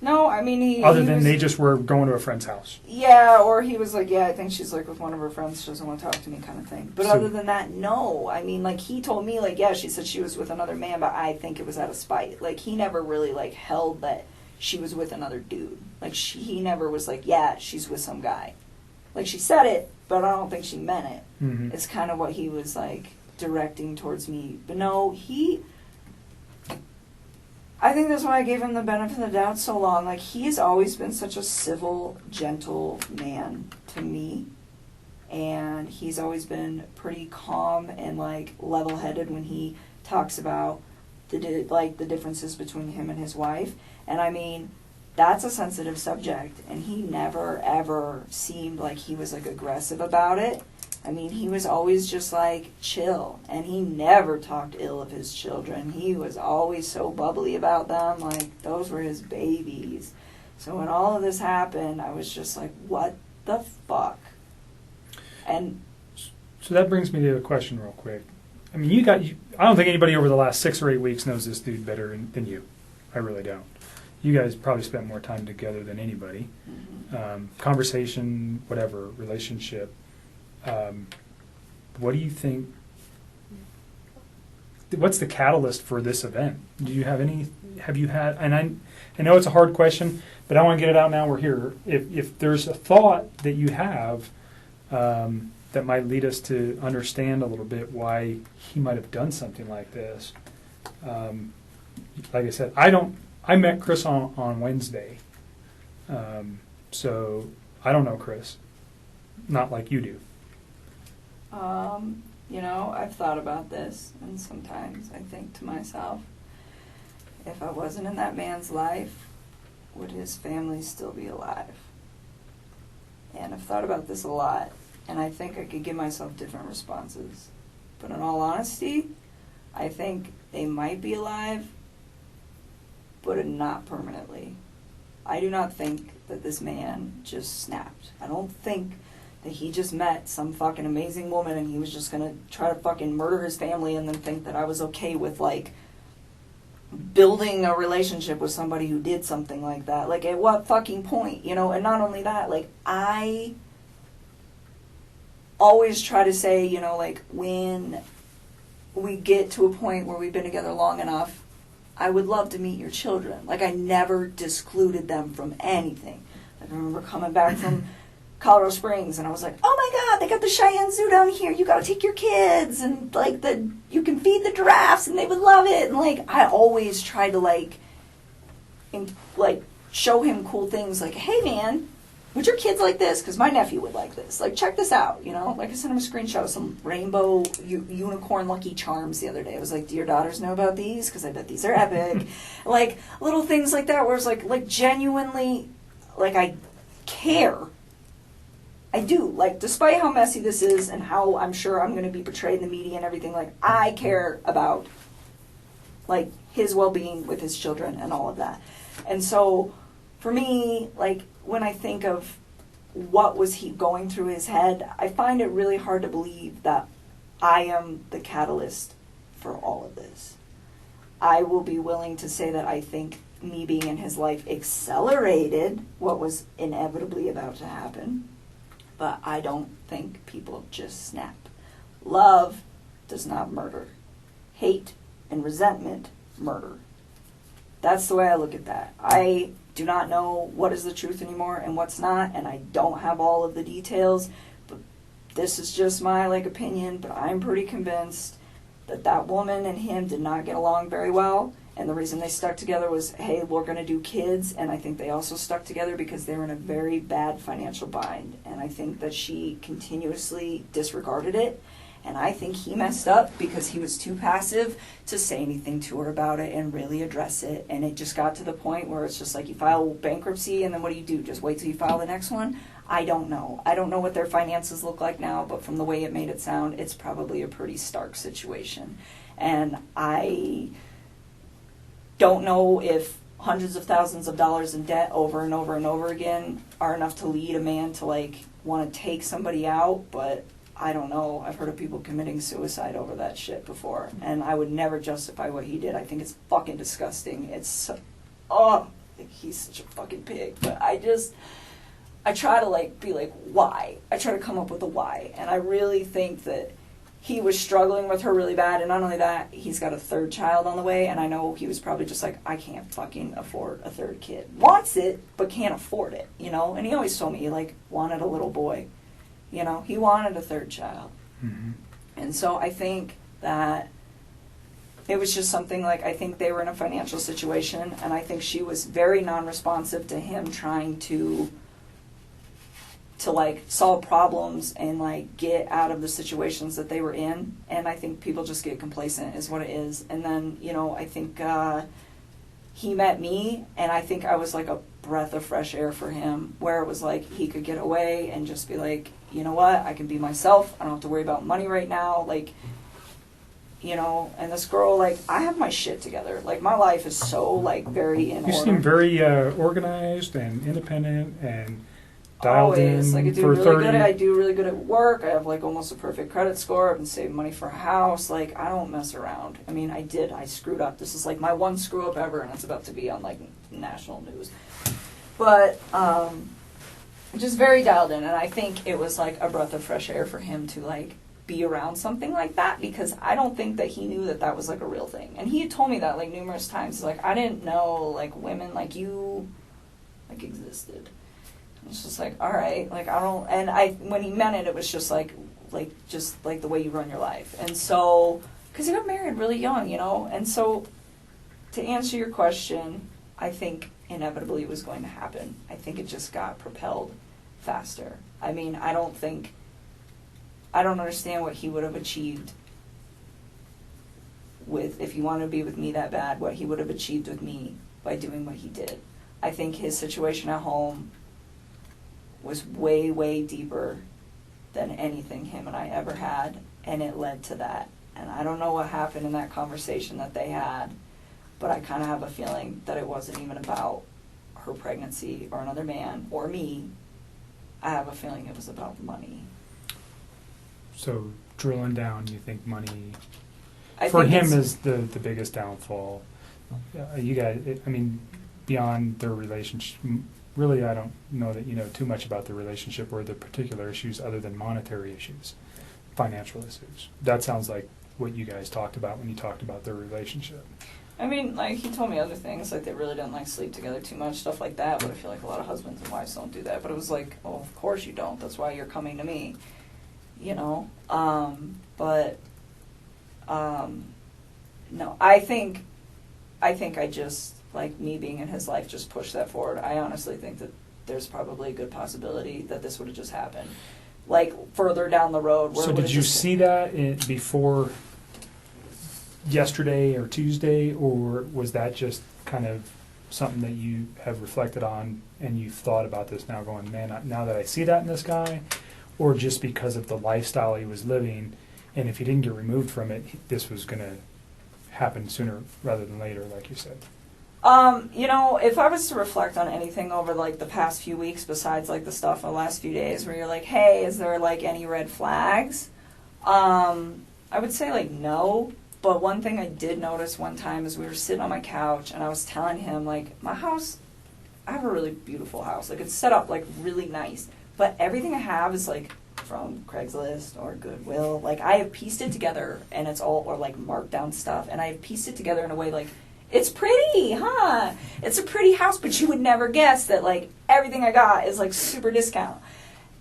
No, I mean Other he than was, they just were going to a friend's house. Yeah, or he was like, yeah, I think she's like with one of her friends, she doesn't want to talk to me kind of thing. But So- other than that, no. I mean, like, he told me, like, yeah, she said she was with another man, but I think it was out of spite. Like, he never really, like, held that she was with another dude. Like, he never was like, yeah, she's with some guy. Like, she said it, but I don't think she meant it. Mm-hmm. It's kind of what he was, like, directing towards me. But no, I think that's why I gave him the benefit of the doubt so long. Like, he's always been such a civil, gentle man to me. And he's always been pretty calm and, like, level-headed when he talks about the differences between him and his wife. And, I mean, that's a sensitive subject. And he never, ever seemed like he was, like, aggressive about it. I mean, he was always just, like, chill. And he never talked ill of his children. He was always so bubbly about them. Like, those were his babies. So when all of this happened, I was just like, what the fuck? And So that brings me to a question real quick. I mean, I don't think anybody over the last 6 or 8 weeks knows this dude better than you. I really don't. You guys probably spent more time together than anybody. Conversation, whatever, relationship. What do you think? What's the catalyst for this event? Do you have any? Have you had? And I know it's a hard question, but I want to get it out now. We're here. If there's a thought that you have that that might lead us to understand a little bit why he might have done something like this. Like I said, I met Chris on Wednesday, so I don't know Chris, not like you do. You know, I've thought about this, and sometimes I think to myself, if I wasn't in that man's life, would his family still be alive? And I've thought about this a lot, and I think I could give myself different responses. But in all honesty, I think they might be alive, but not permanently. I do not think that this man just snapped. I don't think that he just met some fucking amazing woman and he was just gonna try to fucking murder his family and then think that I was okay with, like, building a relationship with somebody who did something like that. Like, at what fucking point, you know? And not only that, like, I always try to say, you know, like, when we get to a point where we've been together long enough, I would love to meet your children. Like, I never discluded them from anything. Like, I remember coming back from Colorado Springs, and I was like, oh my God, they got the Cheyenne Zoo down here. You got to take your kids, and like you can feed the giraffes, and they would love it. And like, I always try to like show him cool things. Like, hey man, would your kids like this? Because my nephew would like this. Like, check this out. You know, like I sent him a screenshot of some rainbow unicorn Lucky Charms the other day. I was like, do your daughters know about these? Because I bet these are epic. Like little things like that, where it's like genuinely, like I care. I do, like, despite how messy this is and how I'm sure I'm going to be portrayed in the media and everything, like, I care about, like, his well-being with his children and all of that. And so, for me, like, when I think of what was he going through his head, I find it really hard to believe that I am the catalyst for all of this. I will be willing to say that I think me being in his life accelerated what was inevitably about to happen. But I don't think people just snap. Love does not murder. Hate and resentment murder. That's the way I look at that. I do not know what is the truth anymore and what's not, and I don't have all of the details. But this is just my opinion, but I'm pretty convinced that that woman and him did not get along very well. And the reason they stuck together was, hey, we're going to do kids. And I think they also stuck together because they were in a very bad financial bind. And I think that she continuously disregarded it. And I think he messed up because he was too passive to say anything to her about it and really address it. And it just got to the point where it's just like, you file bankruptcy and then what do? Just wait till you file the next one? I don't know. I don't know what their finances look like now, but from the way it made it sound, it's probably a pretty stark situation. And I don't know if hundreds of thousands of dollars in debt over and over and over again are enough to lead a man to want to take somebody out, but I don't know. I've heard of people committing suicide over that shit before, and I would never justify what he did. I think it's fucking disgusting. He's such a fucking pig. But I try to be why? I try to come up with a why, and I really think that he was struggling with her really bad, and not only that, he's got a third child on the way, and I know he was probably just like, I can't fucking afford a third kid. Wants it, but can't afford it, you know? And he always told me he, wanted a little boy. You know, he wanted a third child. Mm-hmm. And so I think that it was just something I think they were in a financial situation, and I think she was very non-responsive to him trying to solve problems and get out of the situations that they were in. And I think people just get complacent is what it is. And then, I think he met me, and I think I was a breath of fresh air for him, where it was he could get away and just be you know what, I can be myself. I don't have to worry about money right now. And this girl, I have my shit together. My life is so very in order. You seem very organized and independent and dialed Always. in I do for really 30. good. I do really good at work. I have almost a perfect credit score. I've been saving money for a house. I don't mess around. I mean, I screwed up. This is my one screw up ever, and it's about to be on national news. But just very dialed in, and I think it was a breath of fresh air for him to be around something like that, because I don't think that he knew that that was a real thing. And he had told me that numerous times. I didn't know women like you existed. It's just all right, I don't, and when he meant it, it was just like, just, like, the way you run your life. And so, because he got married really young, you know? And so, to answer your question, I think inevitably it was going to happen. I think it just got propelled faster. I mean, I don't understand what he would have achieved with, if he wanted to be with me that bad, what he would have achieved with me by doing what he did. I think his situation at home was way, way deeper than anything him and I ever had, and it led to that. And I don't know what happened in that conversation that they had, but I kind of have a feeling that it wasn't even about her pregnancy or another man or me. I have a feeling it was about money. So drilling down, you think money I for think him it's- is the biggest downfall. You guys, I mean, beyond their relationship, really, I don't know that you know too much about the relationship or the particular issues other than monetary issues, financial issues. That sounds like what you guys talked about when you talked about their relationship. I mean, like, he told me other things, like they really didn't, like, sleep together too much, stuff like that, but I feel like a lot of husbands and wives don't do that. But it was like, oh, of course you don't. That's why you're coming to me, you know? No, I think I just, like, me being in his life just pushed that forward. I honestly think that there's probably a good possibility that this would have just happened. Like, further down the road. Where So it did would've you just- see that before yesterday or Tuesday, or was that just kind of something that you have reflected on and you've thought about this now going, man, now that I see that in this guy, or just because of the lifestyle he was living, and if he didn't get removed from it, this was going to happen sooner rather than later, like you said? You know, if I was to reflect on anything over, like, the past few weeks, besides, like, the stuff in the last few days where you're like, hey, is there, like, any red flags? I would say, like, no. But one thing I did notice one time is we were sitting on my couch and I was telling him, like, my house, I have a really beautiful house. Like, it's set up, like, really nice. But everything I have is, like, from Craigslist or Goodwill. Like, I have pieced it together and it's all, or, like, marked down stuff. And I have pieced it together in a way, like, it's pretty, huh? It's a pretty house, but you would never guess that, like, everything I got is, like, super discount.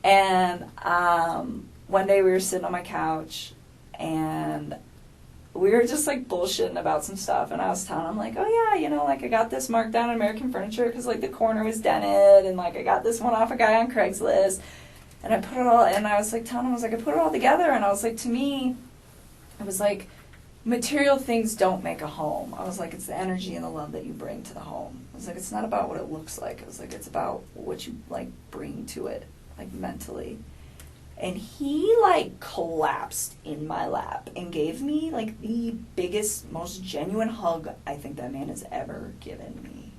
And one day we were sitting on my couch and we were just, like, bullshitting about some stuff, and I was telling him, like, oh, yeah, you know, like, I got this marked down on American Furniture because, like, the corner was dented, and, like, I got this one off a guy on Craigslist, and I put it all, and I was, like, telling him, I was, like, I put it all together, and I was, like, to me, I was, like, material things don't make a home. I was, like, it's the energy and the love that you bring to the home. I was, like, it's not about what it looks like. I was, like, it's about what you, like, bring to it, like, mentally. And he, like, collapsed in my lap and gave me, like, the biggest, most genuine hug I think that man has ever given me.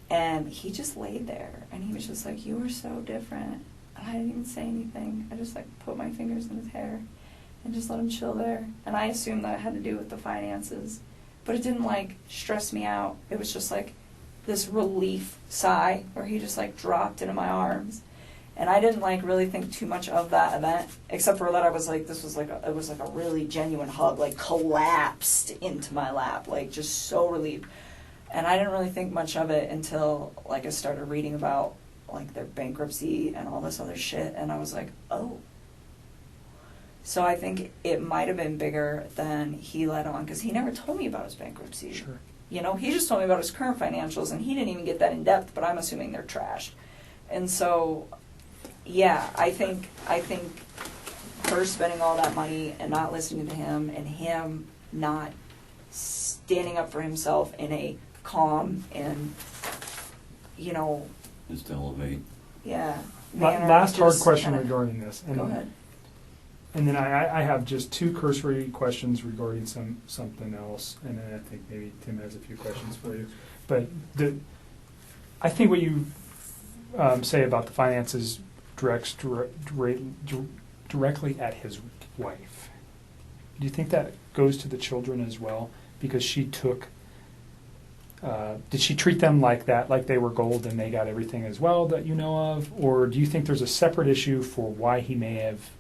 And he just laid there, and he was just like, you were so different. And I didn't even say anything. I just, like, put my fingers in his hair and just let him chill there. And I assumed that it had to do with the finances. But it didn't, like, stress me out. It was just, like, this relief sigh where he just, like, dropped into my arms. And I didn't, like, really think too much of that event, except for that I was like, this was like, it was like a really genuine hug, like, collapsed into my lap, like, just so relieved. And I didn't really think much of it until, like, I started reading about, like, their bankruptcy and all this other shit, and I was like, oh. So I think it might have been bigger than he let on, because he never told me about his bankruptcy. Sure. You know, he just told me about his current financials, and he didn't even get that in depth, but I'm assuming they're trashed. And so, yeah, I think her spending all that money and not listening to him, and him not standing up for himself in a calm and, you know, Is to elevate. yeah. Last hard just question kinda- regarding this. Go ahead. And then I have just two cursory questions regarding something else, and then I think maybe Tim has a few questions for you. But I think what you say about the finances directs directly at his wife. Do you think that goes to the children as well? Because she took, did she treat them like that, like they were gold and they got everything as well that you know of? Or do you think there's a separate issue for why he may have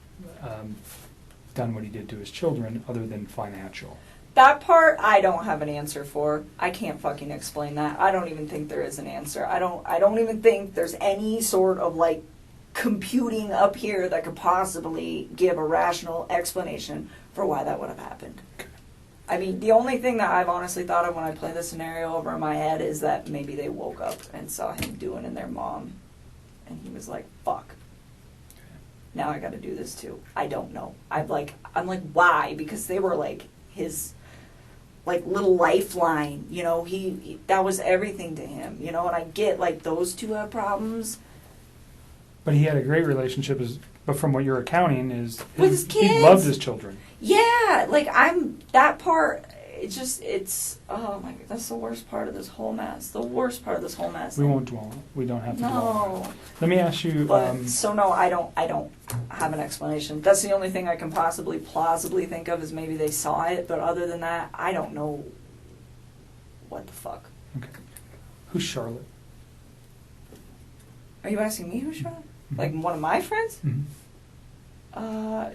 done what he did to his children other than financial? That part I don't have an answer for. I can't fucking explain that. I don't even think there is an answer. I don't even think there's any sort of, like, computing up here that could possibly give a rational explanation for why that would have happened. I mean, the only thing that I've honestly thought of when I play this scenario over in my head is that maybe they woke up and saw him doing in their mom, and he was like, fuck. Now I gotta do this too. I don't know. I'm like, why? Because they were like his like little lifeline, you know, he that was everything to him, you know, and I get like those two have problems. But he had a great relationship, but from what you're accounting is With his he kids. loved his children. Yeah, like that part, it's, oh my God, that's the worst part of this whole mess. The worst part of this whole mess. We won't dwell. We don't have to dwell on it. No. Let me ask you. But, so no, I don't have an explanation. That's the only thing I can possibly plausibly think of is maybe they saw it, but other than that, I don't know what the fuck. Okay. Who's Charlotte? Are you asking me who's Sean? Mhm. Like one of my friends? Mhm.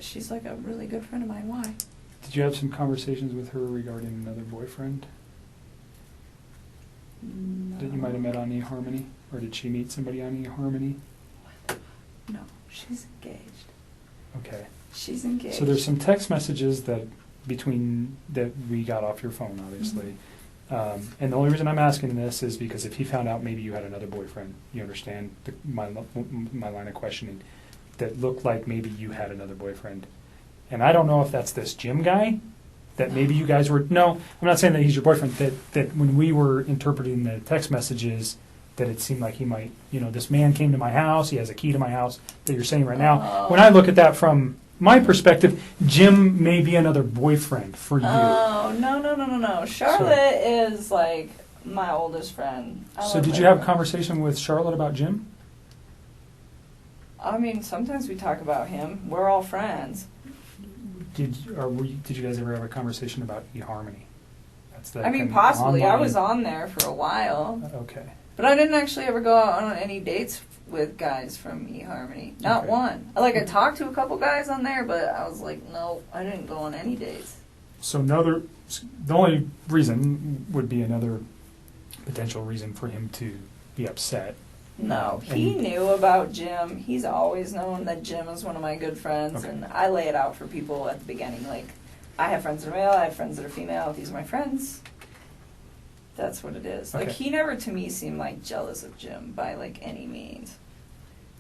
She's like a really good friend of mine. Why? Did you have some conversations with her regarding another boyfriend No. that you might have met on eHarmony? Or did she meet somebody on eHarmony? No, she's engaged. Okay. She's engaged. So there's some text messages that we got off your phone, obviously. And the only reason I'm asking this is because if he found out maybe you had another boyfriend, you understand my line of questioning, that looked like maybe you had another boyfriend. And I don't know if that's this Jim guy, that maybe you guys were, no, I'm not saying that he's your boyfriend, that when we were interpreting the text messages, that it seemed like he might, you know, this man came to my house, he has a key to my house, that you're saying right now. When I look at that from my perspective, Jim may be another boyfriend for you. Oh, no. Charlotte is like my oldest friend. So did you have a conversation with Charlotte about Jim? I mean, sometimes we talk about him. We're all friends. Did you guys ever have a conversation about eHarmony? That's the I mean, kind of possibly. I online- was on there for a while. Okay. But I didn't actually ever go out on any dates with guys from eHarmony. Not Okay. one. Like, I talked to a couple guys on there, but I was like, no, I didn't go on any dates. So the only reason would be another potential reason for him to be upset. No, he knew about Jim. He's always known that Jim is one of my good friends, Okay. and I lay it out for people at the beginning. Like, I have friends that are male, I have friends that are female. These are my friends. That's what it is. Like, Okay. he never, to me, seemed like jealous of Jim by, like, any means.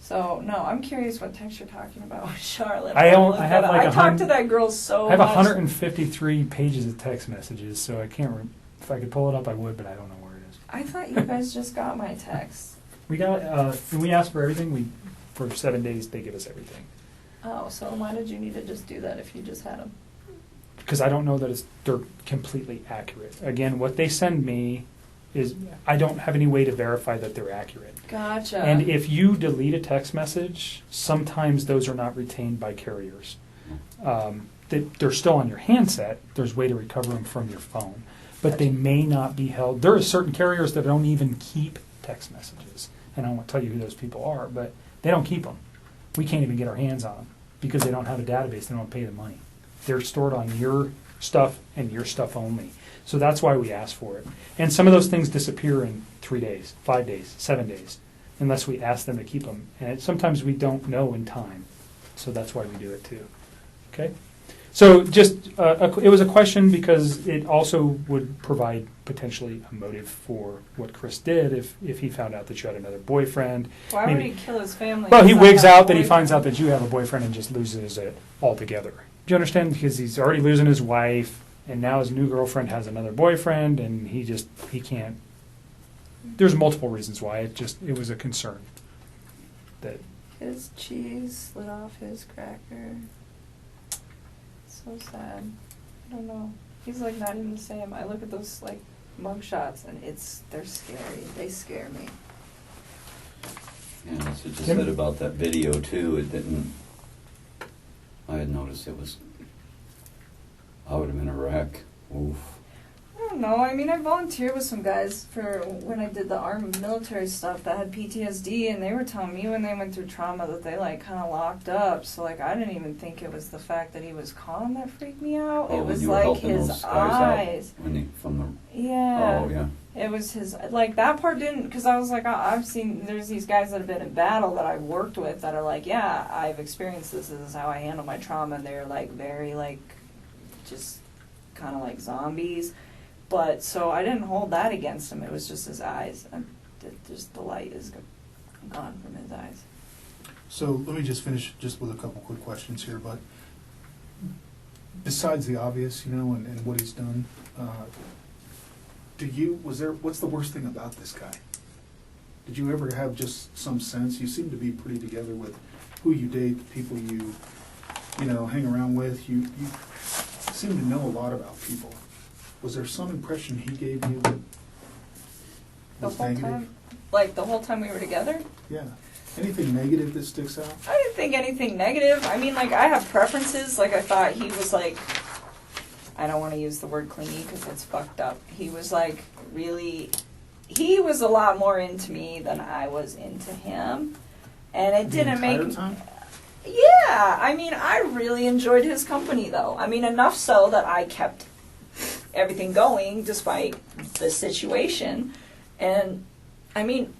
So, no, I'm curious what text you're talking about with Charlotte. I have like I talked to that girl so I have much. 153 pages of text messages, so I can't. If I could pull it up, I would, but I don't know where it is. I thought you guys just got my text. We got when we ask for everything. For 7 days they give us everything. Oh, so why did you need to just do that if you just had them? Because I don't know that they're completely accurate. Again, what they send me is I don't have any way to verify that they're accurate. Gotcha. And if you delete a text message, sometimes those are not retained by carriers. They're still on your handset. There's a way to recover them from your phone. But they may not be held. There are certain carriers that don't even keep text messages. And I won't tell you who those people are, but they don't keep them. We can't even get our hands on them because they don't have a database. They don't pay the money. They're stored on your stuff and your stuff only. So that's why we ask for it. And some of those things disappear in 3 days, 5 days, 7 days, unless we ask them to keep them. And sometimes we don't know in time. So that's why we do it too. Okay? So just, it was a question because it also would provide potentially a motive for what Chris did if he found out that you had another boyfriend. Why maybe- would he kill his family? Well, he if I wigs have a out that he finds out boyfriend? that you have a boyfriend and just loses it altogether. Do you understand? Because he's already losing his wife, and now his new girlfriend has another boyfriend, and he can't. There's multiple reasons why. It was a concern. That His cheese slid off his cracker. So sad. I don't know. He's like not even the same. I look at those like mug shots and they're scary. They scare me. Yeah, that's what you Tim? said about that video too. It didn't. I had noticed it was. I would have been a wreck. Oof. I don't know. I mean, I volunteered with some guys for when I did the armed military stuff that had PTSD, and they were telling me when they went through trauma that they like kind of locked up. So like, I didn't even think it was the fact that he was calm that freaked me out. Oh, it when was you were like helping his those guys eyes. out when from the. Yeah. Oh yeah. It was his, like, that part didn't, because I was like, I've seen, there's these guys that have been in battle that I've worked with that are like, yeah, I've experienced this is how I handle my trauma, and they're, like, very, like, just kind of like zombies. But, so I didn't hold that against him, it was just his eyes, and just the light is gone from his eyes. So let me just finish just with a couple quick questions here, but besides the obvious, and what he's done, what's the worst thing about this guy? Did you ever have just some sense? You seem to be pretty together with who you date, the people you hang around with. You seem to know a lot about people. Was there some impression he gave you that The was whole negative? time, like, the whole time we were together? Yeah. Anything negative that sticks out? I didn't think anything negative. I mean, like, I have preferences. Like, I thought he was, like, I don't want to use the word clingy because it's fucked up. He was, like, really, he was a lot more into me than I was into him. And it didn't make... The entire time? Yeah. I mean, I really enjoyed his company, though. I mean, enough so that I kept everything going despite the situation. And, I mean...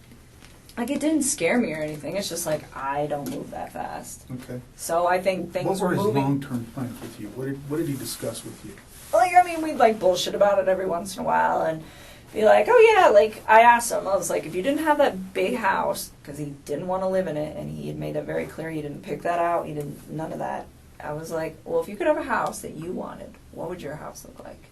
Like, it didn't scare me or anything. It's just like, I don't move that fast. Okay. So I think things What were were his moving. long-term plans with you? What did he discuss with you? Like, I mean, we'd, like, bullshit about it every once in a while and be like, oh, yeah, like, I asked him, I was like, if you didn't have that big house, because he didn't want to live in it, and he had made that very clear, he didn't pick that out, he didn't, none of that. I was like, well, if you could have a house that you wanted, what would your house look like?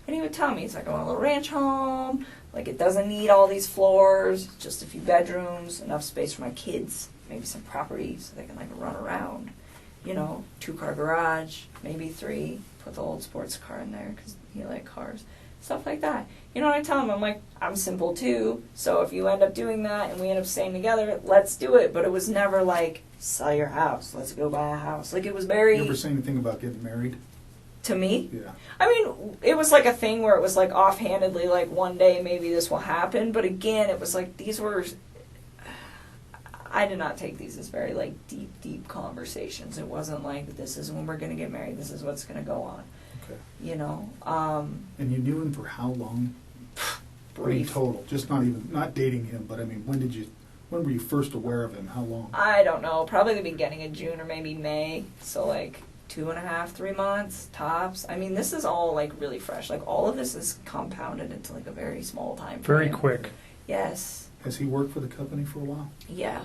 And he would tell me, he's like, I want a little ranch home, like, it doesn't need all these floors, just a few bedrooms, enough space for my kids, maybe some property so they can, like, run around, 2-car garage, maybe 3, put the old sports car in there, because he liked cars, stuff like that. You know what I tell him? I'm like, I'm simple too, so if you end up doing that and we end up staying together, let's do it. But it was never like, sell your house, let's go buy a house. Like, it was very... You ever say anything about getting married? To me? Yeah. I mean, it was like a thing where it was like offhandedly, like, one day maybe this will happen, but again, it was like, these were... I did not take these as very, like, deep conversations. It wasn't like, this is when we're going to get married, this is what's going to go on. Okay. And you knew him for how long? brief. Total, just not dating him, but I mean, when were you first aware of him? How long? I don't know, probably the beginning of June or maybe May, so like 2.5, 3 months, tops. I mean, this is all, like, really fresh. Like, all of this is compounded into, like, a very small time frame. Very quick. Yes. Has he worked for the company for a while? Yeah.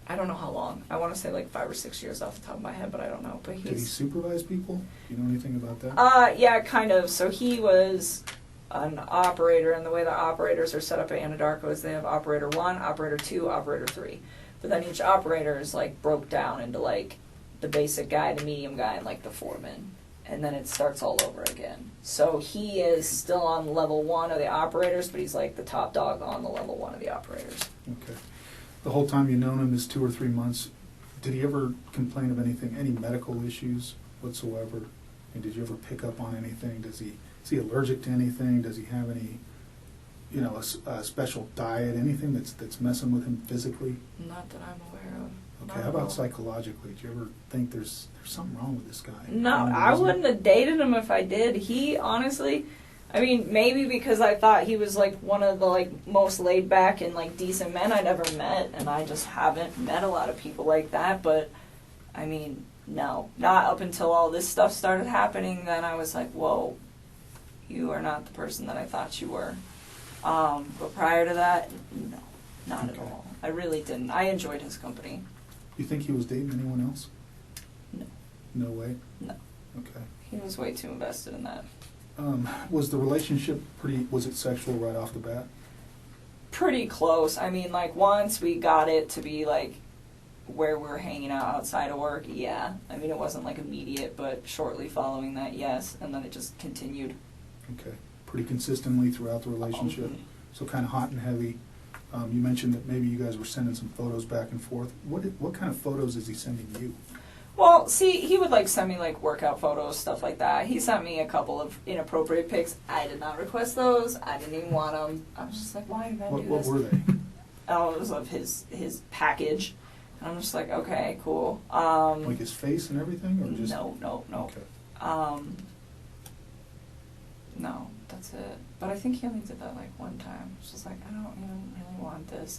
I don't know how long. I want to say, like, 5 or 6 years off the top of my head, but I don't know. But Did he supervise people? Do you know anything about that? Yeah, kind of. So he was an operator, and the way the operators are set up at Anadarko is they have operator 1, operator 2, operator 3. But then each operator is, like, broke down into, like, the basic guy, the medium guy, and, like, the foreman. And then it starts all over again. So he is still on level 1 of the operators, but he's, like, the top dog on the level 1 of the operators. Okay. The whole time you've known him, this 2 or 3 months, did he ever complain of anything, any medical issues whatsoever? And did you ever pick up on anything? Is he allergic to anything? Does he have any, a special diet, anything that's messing with him physically? Not that I'm aware of. Okay, how about psychologically? Do you ever think there's something wrong with this guy? No, I wouldn't have dated him if I did. He, honestly, I mean, maybe because I thought he was, like, one of the, like, most laid back and, like, decent men I'd ever met, and I just haven't met a lot of people like that. But, I mean, no, not up until all this stuff started happening. Then I was like, whoa, you are not the person that I thought you were. But prior to that, no, not at all. I really didn't. I enjoyed his company. You think he was dating anyone else? No. No way? No. Okay. He was way too invested in that. Was the relationship was it sexual right off the bat? Pretty close. I mean, like, once we got it to be, like, where we're hanging out outside of work, yeah. I mean, it wasn't, like, immediate, but shortly following that, yes. And then it just continued. Okay. Pretty consistently throughout the relationship? So kind of hot and heavy. You mentioned that maybe you guys were sending some photos back and forth. What kind of photos is he sending you? Well, see, he would, like, send me, like, workout photos, stuff like that. He sent me a couple of inappropriate pics. I did not request those. I didn't even want them. I was just like, why did I do What this? were they? Oh, it was of his package. And I'm just like, okay, cool. Like his face and everything, or just No. Okay. No, that's it. But I think he only did that like one time. It's just like, I don't even really want this.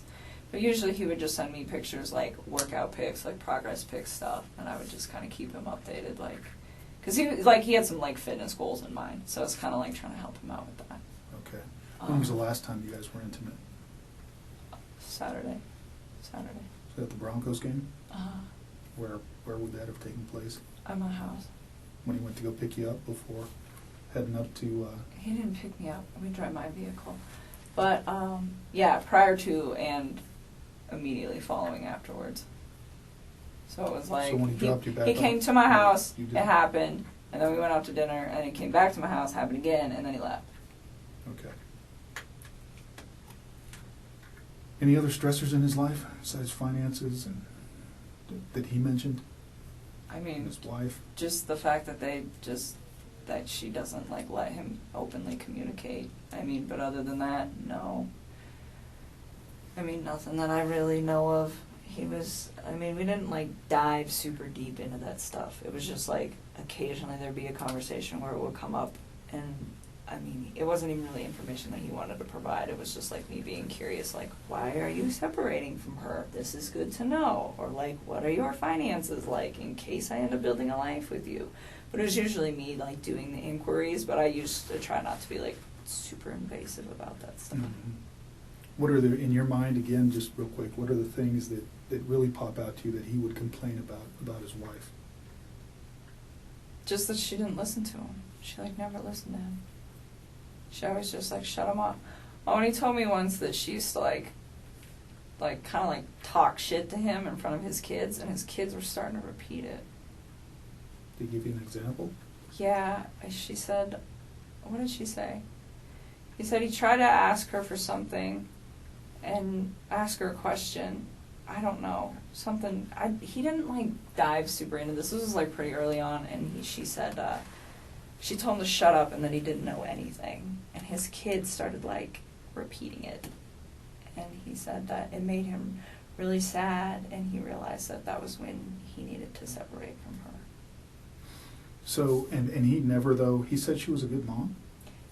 But usually he would just send me pictures, like workout pics, like progress pics stuff, and I would just kind of keep him updated, like, because he had some like fitness goals in mind, so it's kind of like trying to help him out with that. Okay. When was the last time you guys were intimate? Saturday. Was that the Broncos game? Where would that have taken place? At my house. When he went to go pick you up before heading up to... He didn't pick me up. We drive my vehicle. But, yeah, prior to and immediately following afterwards. So it was like, So when he dropped you back he off, came to my house, you it did. happened, and then we went out to dinner, and he came back to my house, happened again, and then he left. Okay. Any other stressors in his life besides finances and that he mentioned? I And mean, his wife? just the fact that that she doesn't like let him openly communicate. I mean, but other than that, no. I mean, nothing that I really know of. We didn't like dive super deep into that stuff. It was just like occasionally there'd be a conversation where it would come up, and I mean, it wasn't even really information that he wanted to provide. It was just like me being curious, like, why are you separating from her? This is good to know. Or like, what are your finances like in case I end up building a life with you? But it was usually me like doing the inquiries, but I used to try not to be like super invasive about that stuff. Mhm. What are the, in your mind, again, just real quick, what are the things that really pop out to you that he would complain about his wife? Just that she didn't listen to him. She like never listened to him. She always just like shut him off. Oh, and he told me once that she used to like kind of like talk shit to him in front of his kids, and his kids were starting to repeat it. To give you an example? Yeah, she said, what did she say? He said he tried to ask her for something and ask her a question. I don't know, something. He didn't like dive super into this. This was like pretty early on, and she said she told him to shut up and that he didn't know anything. And his kids started like repeating it. And he said that it made him really sad, and he realized that that was when he needed to separate from her. So, and he never, though, he said she was a good mom?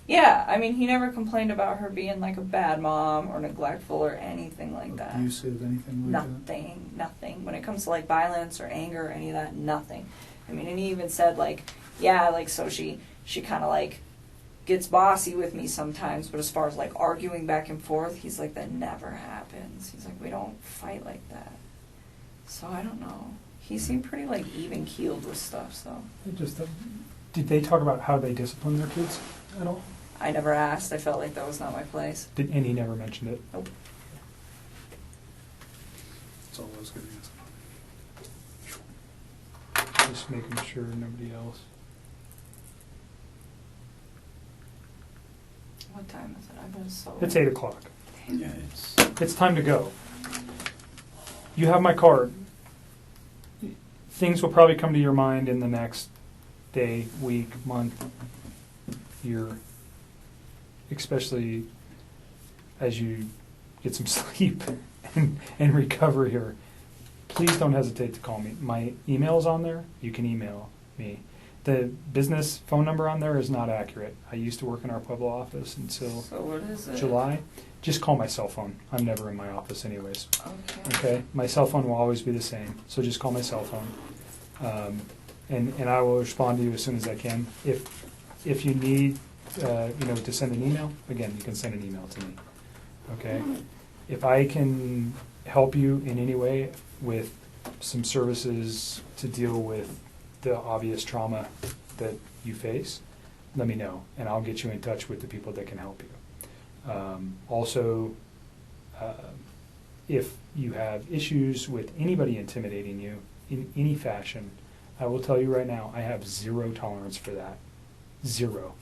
Yeah, I mean, he never complained about her being like a bad mom or neglectful or anything like that. Abusive, anything like that? Nothing. When it comes to like violence or anger or any of that, nothing. I mean, and he even said like, yeah, like so she kind of like gets bossy with me sometimes, but as far as like arguing back and forth, he's like, that never happens. He's like, we don't fight like that. So I don't know. He seemed pretty like even keeled with stuff. So Did they talk about how they discipline their kids at all? I never asked. I felt like that was not my place. And he never mentioned it? Nope. That's all I was going to ask. Just making sure nobody else. What time is it? I've been so. It's 8 o'clock. Yeah, It's time to go. You have my card. Things will probably come to your mind in the next day, week, month, year, especially as you get some sleep and recover here. Please don't hesitate to call me. My email's on there. You can email me. The business phone number on there is not accurate. I used to work in our Pueblo office until So what is it? July. Just call my cell phone. I'm never in my office anyways. Okay. Okay? My cell phone will always be the same, so just call my cell phone. And I will respond to you as soon as I can. If you need to send an email, again, you can send an email to me. Okay? If I can help you in any way with some services to deal with the obvious trauma that you face, let me know, and I'll get you in touch with the people that can help you. Also, if you have issues with anybody intimidating you in any fashion, I will tell you right now, I have zero tolerance for that. Zero.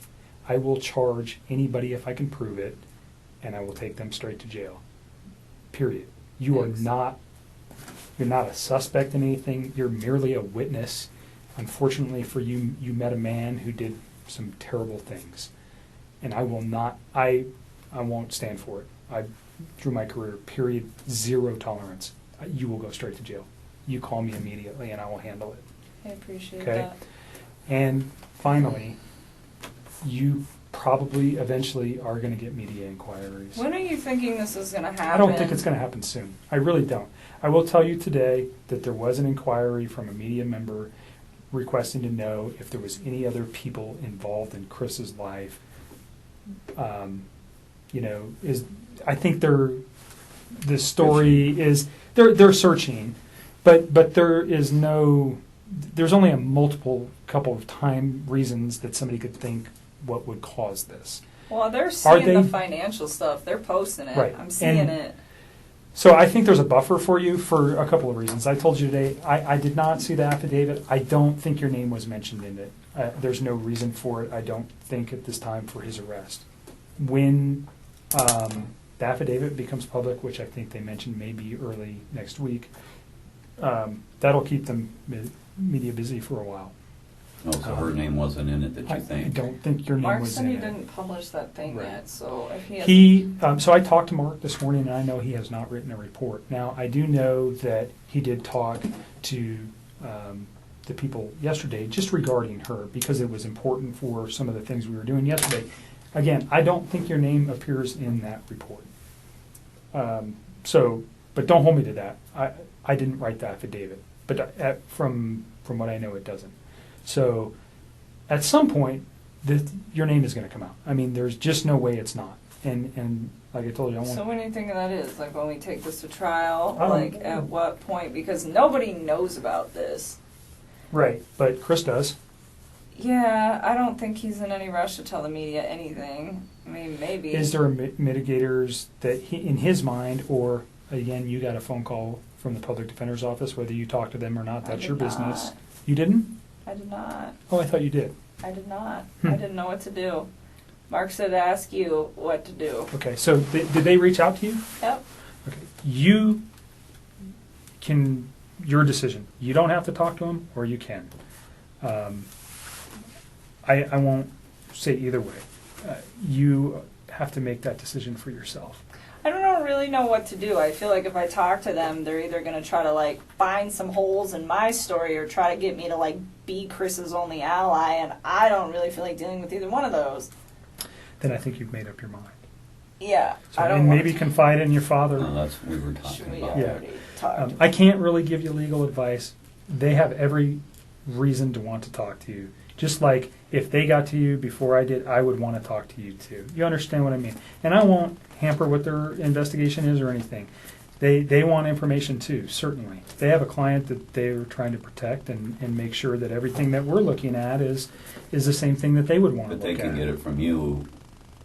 I will charge anybody if I can prove it, and I will take them straight to jail. Period. You're not a suspect in anything. You're merely a witness. Unfortunately for you, you met a man who did some terrible things, and I won't stand for it. Through my career, period, zero tolerance. You will go straight to jail. You call me immediately, and I will handle it. I appreciate Okay? that. And finally, you probably eventually are going to get media inquiries. When are you thinking this is going to happen? I don't think it's going to happen soon. I really don't. I will tell you today that there was an inquiry from a media member requesting to know if there was any other people involved in Chris's life. I think the story is they're searching, but there's only a multiple couple of reasons that somebody could think what would cause this. Well, they're seeing they? the financial stuff. They're posting it. Right. I'm seeing And it. So I think there's a buffer for you for a couple of reasons. I told you today, I did not see the affidavit. I don't think your name was mentioned in it. There's no reason for it, I don't think, at this time for his arrest. When the affidavit becomes public, which I think they mentioned maybe early next week, that'll keep them media busy for a while. Oh, so her name wasn't in it, that you I think? don't think your name Mark was said in he it. didn't publish that thing Right. yet, so if he has He, so I talked to Mark this morning, and I know he has not written a report. Now, I do know that he did talk to the people yesterday just regarding her, because it was important for some of the things we were doing yesterday. Again, I don't think your name appears in that report. But don't hold me to that. I didn't write the affidavit, but from what I know, it doesn't. So at some point, your name is going to come out. I mean, there's just no way it's not. And like I told you, I want. So when do you think that is? Like when we take this to trial? I don't Like know. at what point? Because nobody knows about this. Right, but Chris does. Yeah, I don't think he's in any rush to tell the media anything. I mean, maybe. Is there mitigators that he, in his mind, or again, you got a phone call from the public defender's office, whether you talk to them or not, I that's did your business. not. You didn't? I did not. Oh, I thought you did. I did not. Hmm. I didn't know what to do. Mark said to ask you what to do. Okay, so did they reach out to you? Yep. Okay, you can, your decision. You don't have to talk to them, or you can. I won't say either way. You have to make that decision for yourself. I don't really know what to do. I feel like if I talk to them, they're either going to try to like find some holes in my story or try to get me to like be Chris's only ally, and I don't really feel like dealing with either one of those. Then I think you've made up your mind. Yeah, So, I don't and want maybe to. confide in your father. No, that's what we were Should talking we about. Yeah. already talked? I can't really give you legal advice. They have every reason to want to talk to you. Just like if they got to you before I did, I would want to talk to you too. You understand what I mean? And I won't hamper what their investigation is or anything. They want information too, certainly. They have a client that they're trying to protect and make sure that everything that we're looking at is the same thing that they would want to But look they at. can get it from you.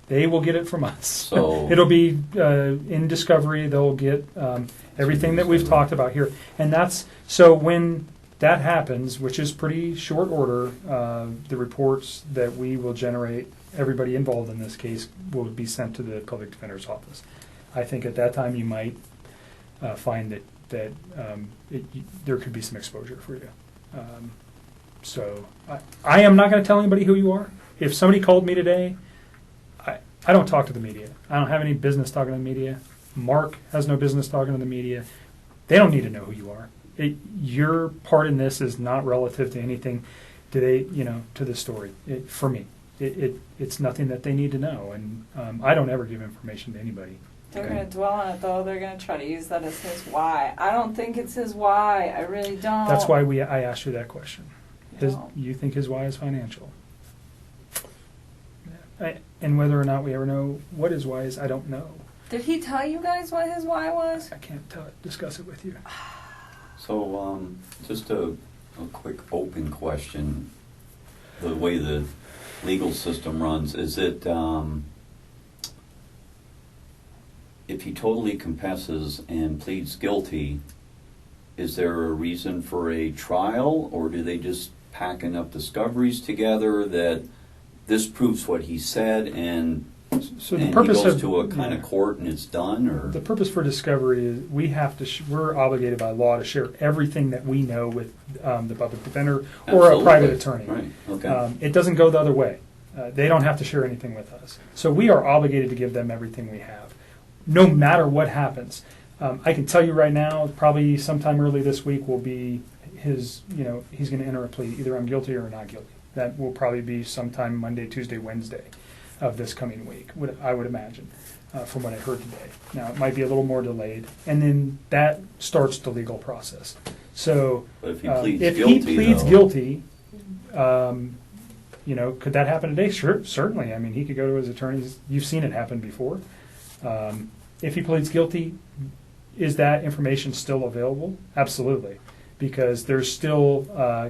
They will get it from us. So- It'll be in discovery. They'll get everything that we've talked about here, and that's so when that happens, which is pretty short order. The reports that we will generate, everybody involved in this case, will be sent to the public defender's office. I think at that time you might find that there could be some exposure for you. So I am not going to tell anybody who you are. If somebody called me today, I don't talk to the media. I don't have any business talking to the media. Mark has no business talking to the media. They don't need to know who you are. Your part in this is not relative to anything to the story. For me, it's nothing that they need to know, and I don't ever give information to anybody. They're going to dwell on it though. They're going to try to use that as his why. I don't think it's his why. I really don't. That's why I asked you that question. No. You think his why is financial? And whether or not we ever know what his why is, I don't know. Did he tell you guys what his why was? I can't discuss it with you. So just a quick open question. The way the legal system runs, is it if he totally confesses and pleads guilty, is there a reason for a trial, or do they just pack enough discoveries together that this proves what he said and So the he purpose goes of to a kind of court and it's done? Or the purpose for discovery is we have to. We're obligated by law to share everything that we know with the public defender or a Absolutely. private attorney. Right, okay. It doesn't go the other way. They don't have to share anything with us. So we are obligated to give them everything we have, no matter what happens. I can tell you right now, probably sometime early this week will be his. He's going to enter a plea. Either I'm guilty or not guilty. That will probably be sometime Monday, Tuesday, Wednesday. of this coming week, I would imagine, from what I heard today. Now, it might be a little more delayed, and then that starts the legal process. So But if he pleads though, guilty, could that happen today? Sure, certainly. I mean, he could go to his attorneys. You've seen it happen before. If he pleads guilty, is that information still available? Absolutely, because there's still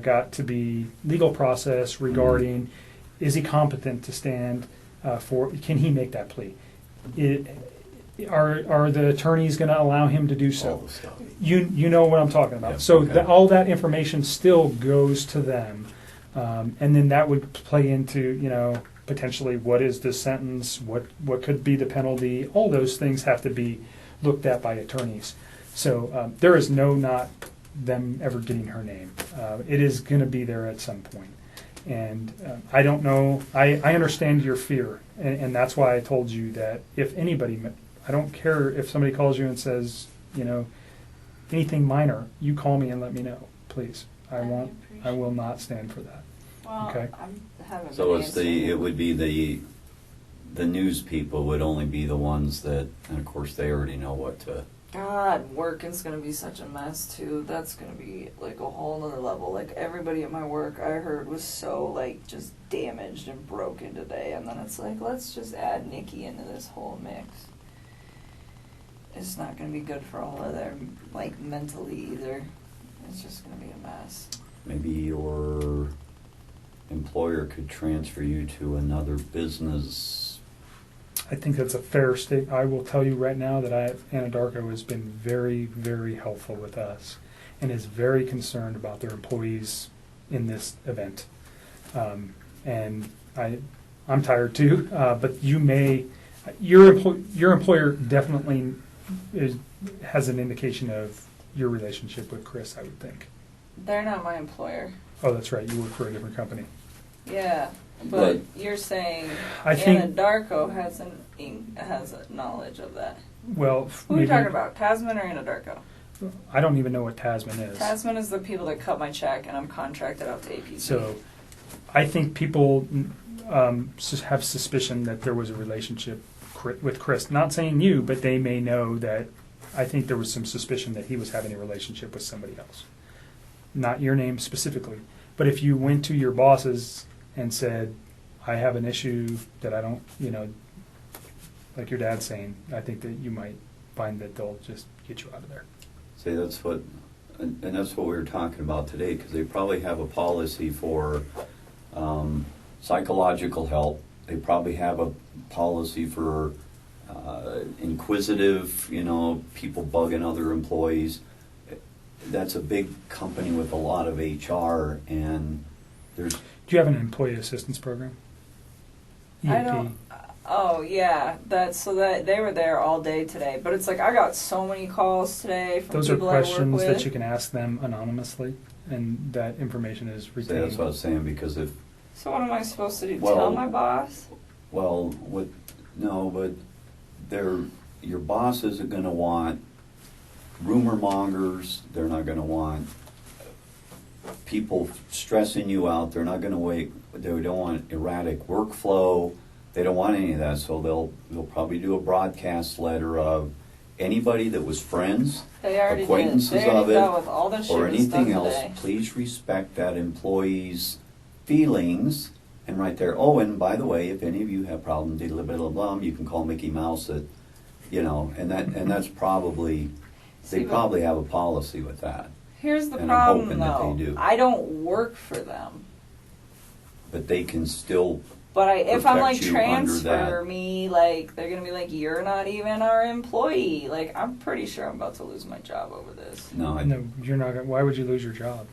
got to be legal process regarding is he competent to stand can he make that plea? Are the attorneys going to allow him to do all so? the stuff. You know what I'm talking about. Yeah, So okay. all that information still goes to them, and then that would play into potentially what is the sentence, what could be the penalty. All those things have to be looked at by attorneys. So there is not them ever getting her name. It is going to be there at some point. And I don't know. I understand your fear, and that's why I told you that if anybody, I don't care if somebody calls you and says, anything minor, you call me and let me know, please. I will not stand for that. Well, Okay. So it would be the news people would only be the ones that, and of course they already know what to. God, working's gonna be such a mess too. That's gonna be like a whole nother level. Like everybody at my work I heard was so like just damaged and broken today, and then it's like, let's just add Nikki into this whole mix. It's not gonna be good for all of them, like mentally either. It's just gonna be a mess. Maybe your employer could transfer you to another business. I think that's a fair statement. I will tell you right now that Anadarko has been very, very helpful with us and is very concerned about their employees in this event. And I'm tired too, but your employer definitely has an indication of your relationship with Chris, I would think. They're not my employer. Oh, that's right. You work for a different company. Yeah, but you're saying I think- Anadarko has a knowledge of that. Well, Who are we talking about, Tasman or Anadarko? I don't even know what Tasman is. Tasman is the people that cut my check, and I'm contracted out to APC. So I think people have suspicion that there was a relationship with Chris. Not saying you, but they may know that. I think there was some suspicion that he was having a relationship with somebody else. Not your name specifically. But if you went to your bosses and said, I have an issue that I don't, like your dad's saying, I think that you might find that they'll just get you out of there. See, that's what we were talking about today, because they probably have a policy for psychological help. They probably have a policy for inquisitive, people bugging other employees. That's a big company with a lot of HR, and there's. Do you have an employee assistance program? I EAP. don't. Oh yeah, that they were there all day today. But it's like I got so many calls today from Those are people I work questions with. that you can ask them anonymmously, and that information is See, retained. that's what I was saying, because if. So what am I supposed to do? Well- Tell my boss? Well, but your boss isn't going to want rumor mongers. They're not going to want people stressing you out. They're not going to They don't want erratic workflow. They don't want any of that. So they'll probably do a broadcast letter of anybody that was friends, They already acquaintances did. They already of it, dealt with all the shit or that's done anything else. today. Please respect that employee's feelings. And right there, oh, and by the way, if any of you have problems, you can call Mickey Mouse at, and that's probably, See, they but- probably have a policy with that. Here's the And I'm problem, hoping that though. they do. I don't work for them. But they can still, But if I'm like Protect you under transfer that. me, like they're gonna be like, you're not even our employee. Like I'm pretty sure I'm about to lose my job over this. no, No, you're not. Why would you lose your job?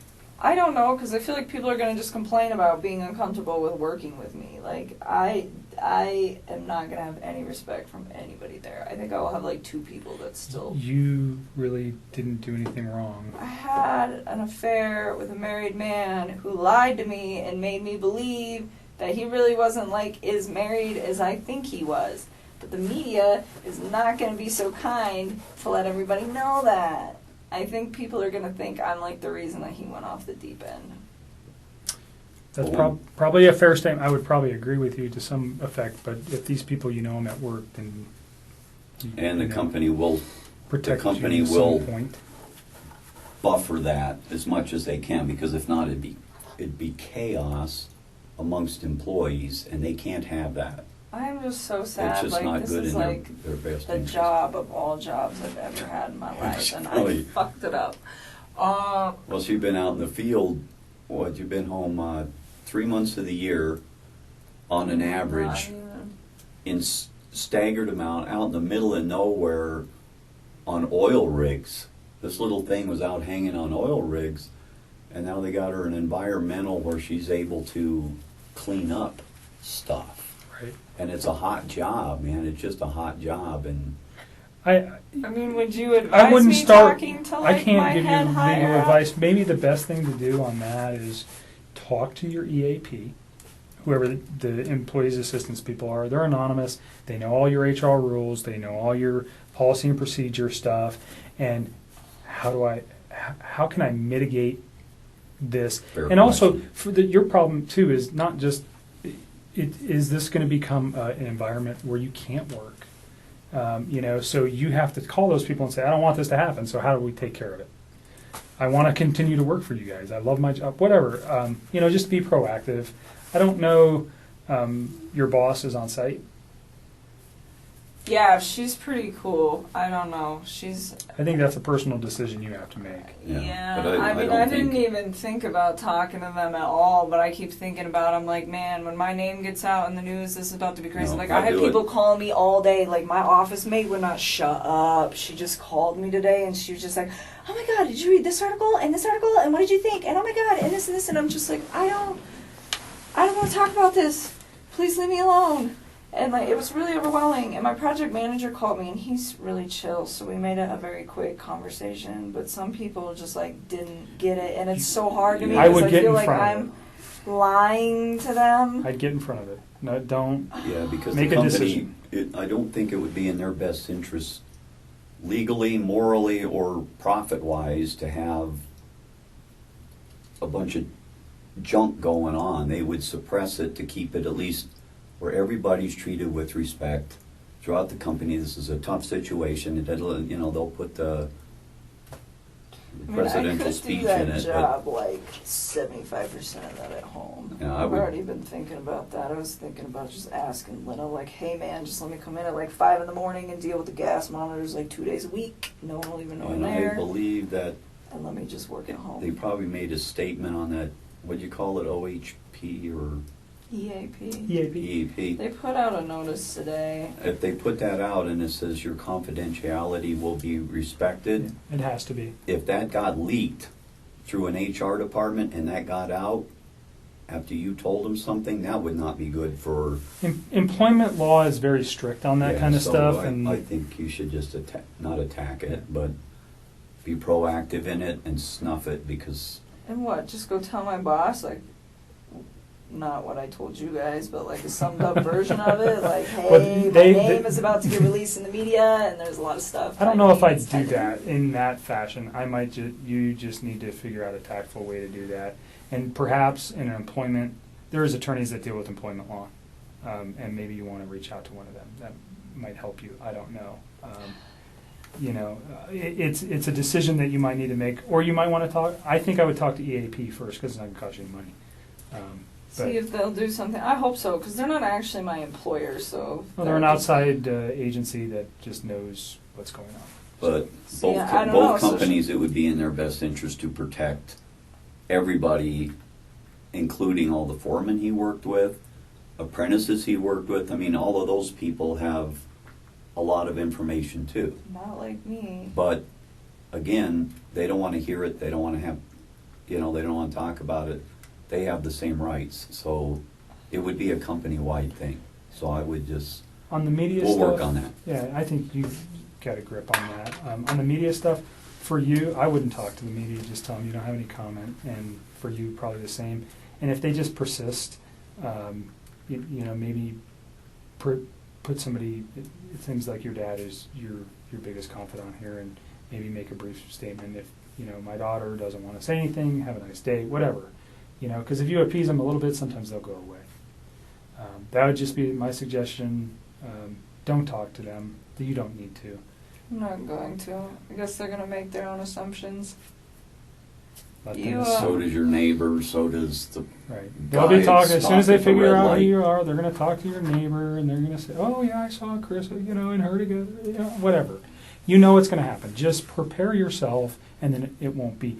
I don't know, because I feel like people are gonna just complain about being uncomfortable with working with me. Like I am not gonna have any respect from anybody there. I think I will have like 2 people that still. You really didn't do anything wrong. I had an affair with a married man who lied to me and made me believe that he really wasn't like as married as I think he was. But the media is not going to be so kind to let everybody know that. I think people are going to think I'm like the reason that he went off the deep end. That's Well, probably a fair statement. I would probably agree with you to some effect, but if these people, you know them at work, then. And the you know, company will protect the company you at will- some point. buffer that as much as they can, because if not, it'd be chaos amongst employees, and they can't have that. I'm just so It's sad. just Like not this good is in like their best the interest. job of all jobs I've ever had in my life, and I Really? fucked it up. Well, she's been out in the field. What, you've been home 3 months of the year, on an average, not even- in staggered amount, out in the middle of nowhere, on oil rigs. This little thing was out hanging on oil rigs, and now they got her an environmental where she's able to clean up stuff. Right. And it's a hot job, man. It's just a hot job, and I mean, would you advise wouldn't me start. talking to I like my can't give you head legal higher up? advice. Maybe the best thing to do on that is talk to your EAP, whoever the employees assistance people are. They're anonymous. They know all your HR rules. They know all your policy and procedure stuff. And how can I mitigate this? Fair And also, question. your problem too is not just is this going to become an environment where you can't work? So you have to call those people and say, I don't want this to happen, so how do we take care of it? I want to continue to work for you guys. I love my job, whatever. Just be proactive. I don't know, your boss is on site. Yeah, she's pretty cool. I don't know. She's I think that's a personal decision you have to make. Yeah, But but I mean, don't I didn't think- even think about talking to them at all. But I keep thinking about. I'm like, man, when my name gets out in the news, this is about to be crazy. No, like I I had do it. People call me all day. Like my office mate would not shut up. She just called me today, and she was just like, "Oh my God, did you read this article and this article? And what did you think? And oh my God, and this." And I'm just like, I don't want to talk about this. Please leave me alone. And like it was really overwhelming. And my project manager called me, and he's really chill, so we made it a very quick conversation. But some people just like didn't get it, and it's so hard to me I because would I get feel in like front of I'm lying to them. I'd get in front of it. No, don't. Yeah, because Make the a company, decision. I don't think it would be in their best interest, legally, morally, or profit-wise, to have a bunch of junk going on. They would suppress it to keep it at least where everybody's treated with respect throughout the company. This is a tough situation. They'll put the I mean, presidential I could speech do that in it, job like 75% of that at home. Yeah, I I've would- already been thinking about that. I was thinking about just asking Lena, like, hey man, just let me come in at like 5 in the morning and deal with the gas monitors like 2 days a week. No one will even know I'm and I there. believe that And let me just work at they home. probably made a statement on that, what'd you call it, OHP or EAP. EAP. EEP? They put out a notice today. If they put that out and it says your confidentiality will be respected, It has to be. if that got leaked through an HR department and that got out after you told them something, that would not be good for. Employment law is very strict on that Yeah, kind of so stuff, I and think you should just not attack it, but be proactive in it and snuff it, because And what? Just go tell my boss, like, not what I told you guys, but like a summed up version of it. Like, hey, Well, my they- name is about to get released in the media, and there's a lot of stuff. I don't know if I'd need do to- that in that fashion. I might you just need to figure out a tactful way to do that. And perhaps in an employment, there is attorneys that deal with employment law, and maybe you want to reach out to one of them. That might help you. I don't know. It's a decision that you might need to make, or you might want to talk. I think I would talk to EAP first, because it's not going to cost you any money. See if they'll do something. I hope so, because they're not actually my employer. So Well, they're an outside agency that just knows what's going on. but See, both I don't know, so companies, it would be in their best interest to protect everybody, including all the foremen he worked with, apprentices he worked with. I mean, all of those people have a lot of information too. Not like me. But again, they don't want to hear it. They don't want to have, they don't want to talk about it. They have the same rights. So it would be a company-wide thing. So I would just, On the media we'll stuff, work on that. Yeah, I think you've got a grip on that. On the media stuff, for you, I wouldn't talk to the media. Just tell them you don't have any comment, and for you, probably the same. And if they just persist, maybe put somebody, things like your dad is your biggest confidant here, and maybe make a brief statement. If my daughter doesn't want to say anything, have a nice day, whatever. You know, because if you appease them a little bit, sometimes they'll go away. That would just be my suggestion. Don't talk to them. You don't need to. I'm not going to. I guess they're gonna make their own assumptions. Let You, them, So does your neighbor, so does the right. They'll be guy talking, as soon as they stopped at the figure red out who light. you are, they're going to talk to your neighbor, and they're going to say, oh, yeah, I saw Chris, you know, and her together, you know, whatever. You know what's going to happen. Just prepare yourself, and then it won't be.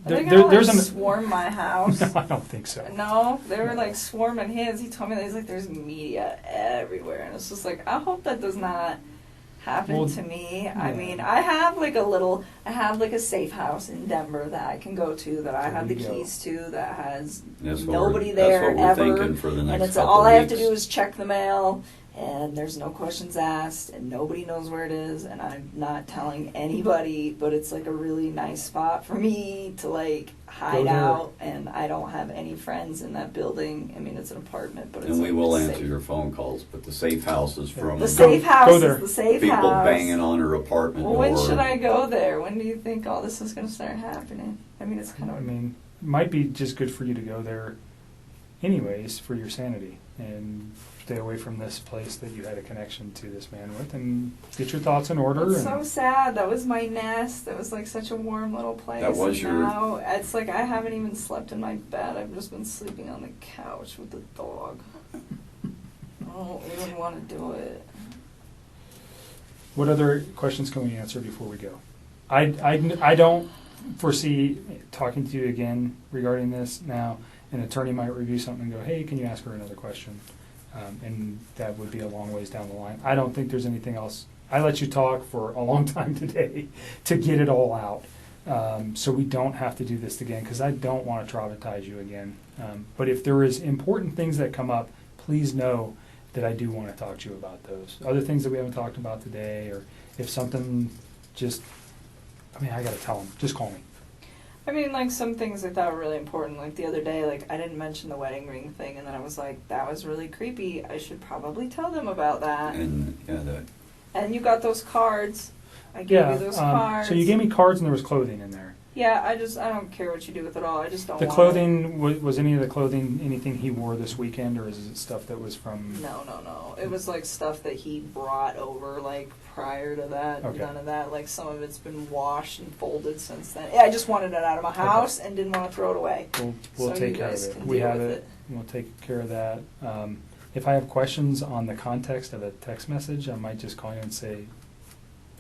Are they gonna there's like swarm my house? No, I don't think so. No, they were like swarming his. He told me that he's like, there's media everywhere, and it's just like, I hope that does not happen Well, to me. I yeah. mean, I have like a safe house in Denver that I can go to, that I There have the you go. keys to, that has That's what nobody we're, there that's what we're ever. thinking for the And next it's couple all of I have to weeks. do is check the mail, and there's no questions asked, and nobody knows where it is, and I'm not telling anybody, but it's like a really nice spot for me to like hide there. out, and I don't have any friends in that building. I mean, it's an apartment, but it's And we like will safe. answer your phone calls, but the safe house is from The safe house Go there. is the safe people house. banging on her apartment Well, door. when should I go there? When do you think all this is going to start happening? I mean, it's kind of. I mean, it might be just good for you to go there anyways for your sanity and stay away from this place that you had a connection to this man with and get your thoughts in order. It's And so sad. That was my nest. That was like such a warm little place. That was and your- now it's like I haven't even slept in my bed. I've just been sleeping on the couch with the dog. I don't even want to do it. What other questions can we answer before we go? I don't foresee talking to you again regarding this now. An attorney might review something and go, hey, can you ask her another question? And that would be a long ways down the line. I don't think there's anything else. I let you talk for a long time today to get it all out. So we don't have to do this again because I don't want to traumatize you again. But if there is important things that come up, please know that I do want to talk to you about those. Other things that we haven't talked about today, or if something just, I mean, I got to tell them, just call me. I mean, like some things I thought were really important. Like the other day, like I didn't mention the wedding ring thing, and then I was like, that was really creepy. I should probably tell them about that. And yeah, that And you got those cards. I gave you those cards. So you gave me cards and there was clothing in there. Yeah, I don't care what you do with it all. I just don't The want clothing, was any of the clothing anything he wore this weekend, or is it stuff that was from... it. No. It was like stuff that he brought over like prior to that. Okay. None of that. Like some of it's been washed and folded since then. Yeah, I just wanted it out of my house and didn't want to throw it away. We'll So take you care of guys it. can We deal have with it. We'll take care of that. If I have questions on the context of a text message, I might just call you and say,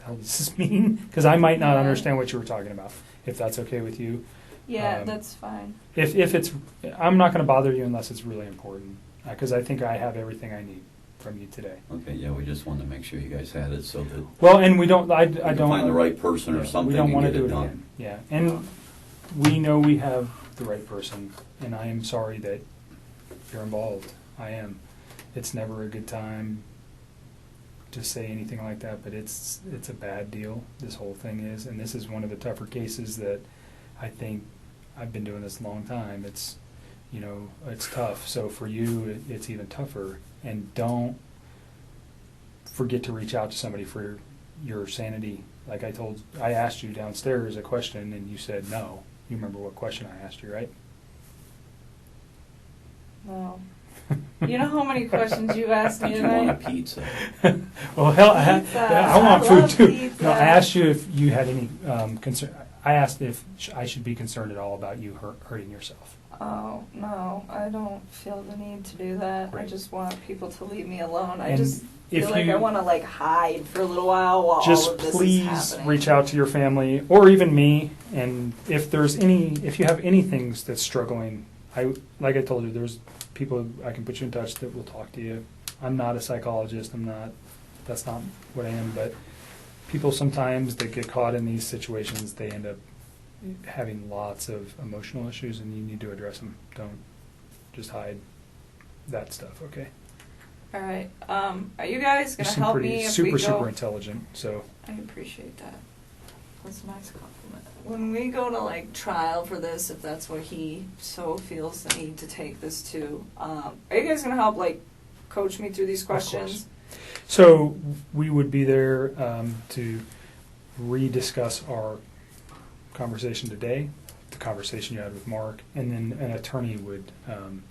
"Hell, does this mean?" Because I might not Yeah. understand what you were talking about. If that's okay with you. Yeah, Um, that's fine. If it's, I'm not going to bother you unless it's really important, because I think I have everything I need from you today. okay. Yeah, we just wanted to make sure you guys had it so that Well, and we don't. I you can don't find the right person or yeah, something We don't and want to get do it it done. again. Yeah, and we know we have the right person, and I am sorry that you're involved. I am. It's never a good time to say anything like that, but it's a bad deal. This whole thing is, and this is one of the tougher cases that I think I've been doing this a long time. It's, you know, it's tough. So for you, it's even tougher. And don't forget to reach out to somebody for your sanity. Like I asked you downstairs a question, and you said no. You remember what question I asked you, right? No. You know how many questions you asked me Did you want a tonight? pizza? Well, hell, Pizza. I want I food love too. pizza. No, I asked you if you had any concern. I asked if I should be concerned at all about you hurting yourself. Oh, no, I don't feel the need to do that. I Great. just want people to leave me alone. I And just if feel like you- I want to like hide for a little while all Just of this please is happening. reach out to your family or even me, and if you have anything that's struggling, like I told you, there's people I can put you in touch that will talk to you. I'm not a psychologist. That's not what I am. But people sometimes that get caught in these situations, they end up having lots of emotional issues, and you need to address them. Don't just hide that stuff. Okay. All right. Are you guys You gonna seem help pretty me if super we go? intelligent. So I appreciate that. That's a nice compliment. When we go to like trial for this, if that's what he so feels the need to take this to, are you guys gonna help like coach me through these course. questions? So we would be there to rediscuss our conversation today, the conversation you had with Mark, and then an attorney would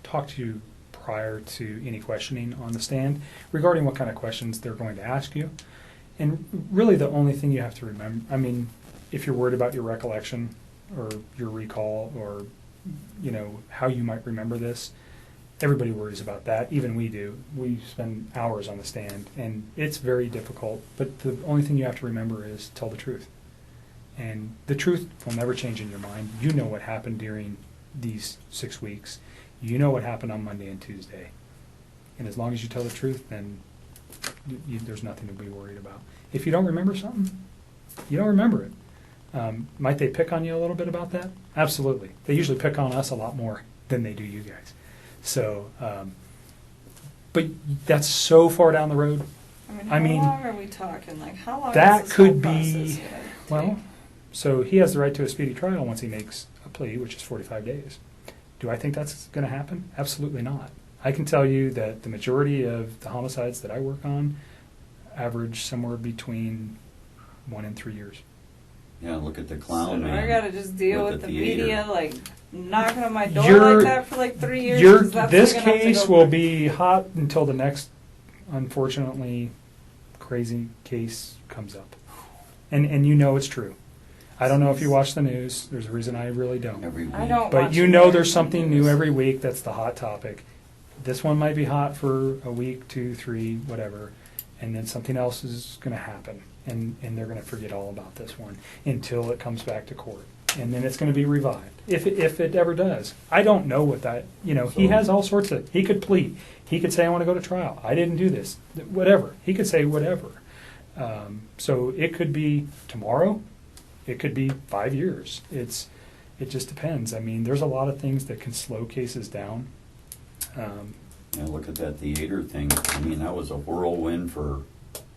talk to you prior to any questioning on the stand regarding what kind of questions they're going to ask you. And really the only thing you have to remember, I mean, if you're worried about your recollection or your recall or, you know, how you might remember this, everybody worries about that. Even we do. We spend hours on the stand, and it's very difficult. But the only thing you have to remember is tell the truth. And the truth will never change in your mind. You know what happened during these 6 weeks. You know what happened on Monday and Tuesday. And as long as you tell the truth, then there's nothing to be worried about. If you don't remember something, you don't remember it. Might they pick on you a little bit about that? Absolutely. They usually pick on us a lot more than they do you guys. So, but that's so far down the road. I mean, how long are we talking? Like, how long That is this could whole process be, gonna well, take? so he has the right to a speedy trial once he makes a plea, which is 45 days. Do I think that's going to happen? Absolutely not. I can tell you that the majority of the homicides that I work on average somewhere between 1 and 3 years. Yeah, look at the So clown do man. I gotta just deal with with the the theater. media, like knocking on my door You're- like that for like 3 years? 'Cause that's This like enough to case go will for- be hot until the next, unfortunately, crazy case comes up. And you know it's true. I don't know if you watch the news. There's a reason I really don't. Every week. I don't. But watch you the know news. there's something new every week that's the hot topic. This one might be hot for a week, 2, 3, whatever, and then something else is going to happen, and they're going to forget all about this one until it comes back to court, and then it's going to be revived, if it ever does. I don't know what that, you know, he So- has all sorts of, he could plead. He could say, I want to go to trial. I didn't do this. Whatever. He could say whatever. So it could be tomorrow. It could be 5 years. It just depends. I mean, there's a lot of things that can slow cases down. Yeah, look at that theater thing. I mean, that was a whirlwind for,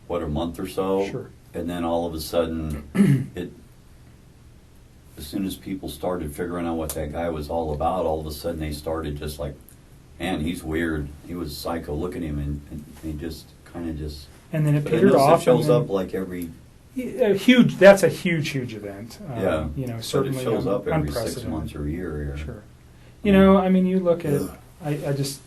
what, a month or so? Sure. And then all of a sudden, as soon as people started figuring out what that guy was all about, all of a sudden they started just like, man, he's weird. He was psycho. Look at him, and he just kind of just. And then it But I petered notice off. it shows and then- up like every. Huge. That's a huge event. Yeah. You know, But certainly it shows up every 6 unprecedented. months or a year. Here. Sure. You know, I mean, you look at. Ugh. I just.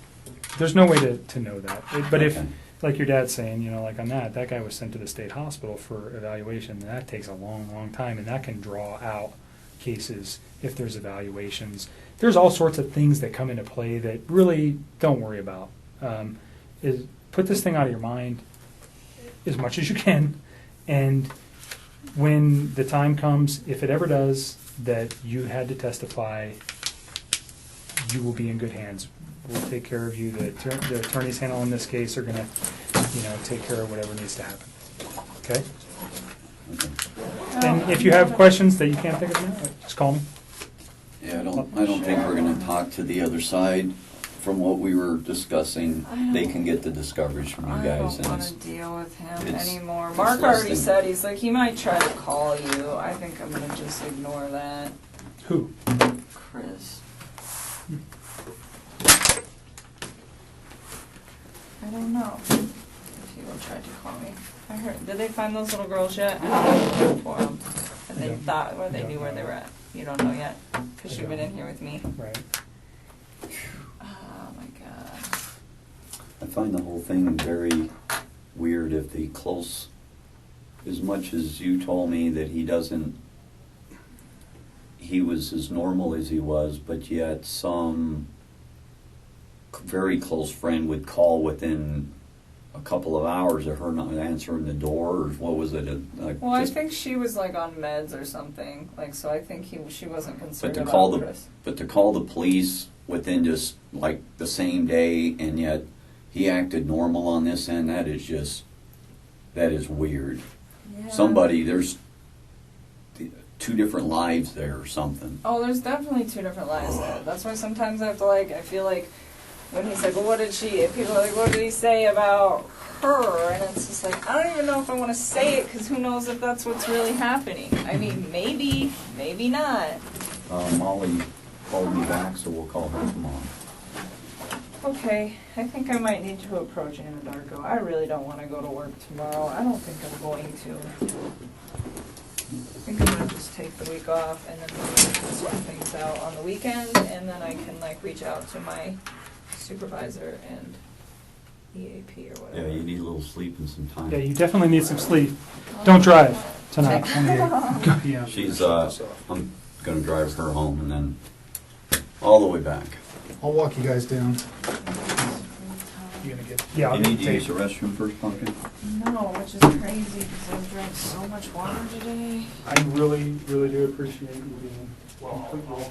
There's no way to know that. But if, Okay. like your dad's saying, you know, like on that guy was sent to the state hospital for evaluation. And that takes a long, long time, and that can draw out cases if there's evaluations. There's all sorts of things that come into play that really don't worry about. Is put this thing out of your mind as much as you can, and when the time comes, if it ever does, that you had to testify, you will be in good hands. We'll take care of you. The attorneys handling this case are going to, you know, take care of whatever needs to happen. Okay? Okay. And if you have questions that you can't think of now, just call me. Yeah, I don't think we're gonna talk to the other side. From what we were discussing, they can get the discoveries from you I guys, don't and want it's, to deal with him it's- anymore. it's Mark less already than- said he's like he might try to call you. I think I'm gonna just ignore that. Who? Chris. I don't know if he will try to call me. I heard. Did they find those little girls yet? I haven't looked for them. And I they don't- thought, or I they don't knew where know. they were at. You don't know yet, I because you've been don't. in here with me. Right. Oh my god. I find the whole thing very weird if the close, as much as you told me that he was as normal as he was, but yet some very close friend would call within a couple of hours of her not answering the door, or what was it? Well, I think she was like on meds or something. Like, so I think she wasn't concerned But to about call Chris. but to call the police within just like the same day, and yet he acted normal on this end, that is weird. Yeah. Somebody, there's two different lives there or something. Oh, there's definitely two different lives there. That's why sometimes I have to I feel like when he's like, well, what did she, if people are like, what did he say about her? And it's just like, I don't even know if I want to say it, because who knows if that's what's really happening. I mean, maybe, maybe not. Molly called me back, so we'll call her tomorrow. Okay, I think I might need to approach Anadarko. I really don't want to go to work tomorrow. I don't think I'm going to. think I'm gonna just take the week off and then we can sort things out on the weekend, and then I can like reach out to my supervisor and EAP or whatever. Yeah, you need a little sleep and some time. Yeah, you definitely need some sleep. Don't drive tonight. Yeah. She's, I'm gonna drive her home and then all the way back. I'll walk you guys down. You're gonna get. Yeah, I'll You get need to tape. use the restroom first, Pumpkin? No, which is crazy because I've drank so much water today. I really, really do appreciate you being completely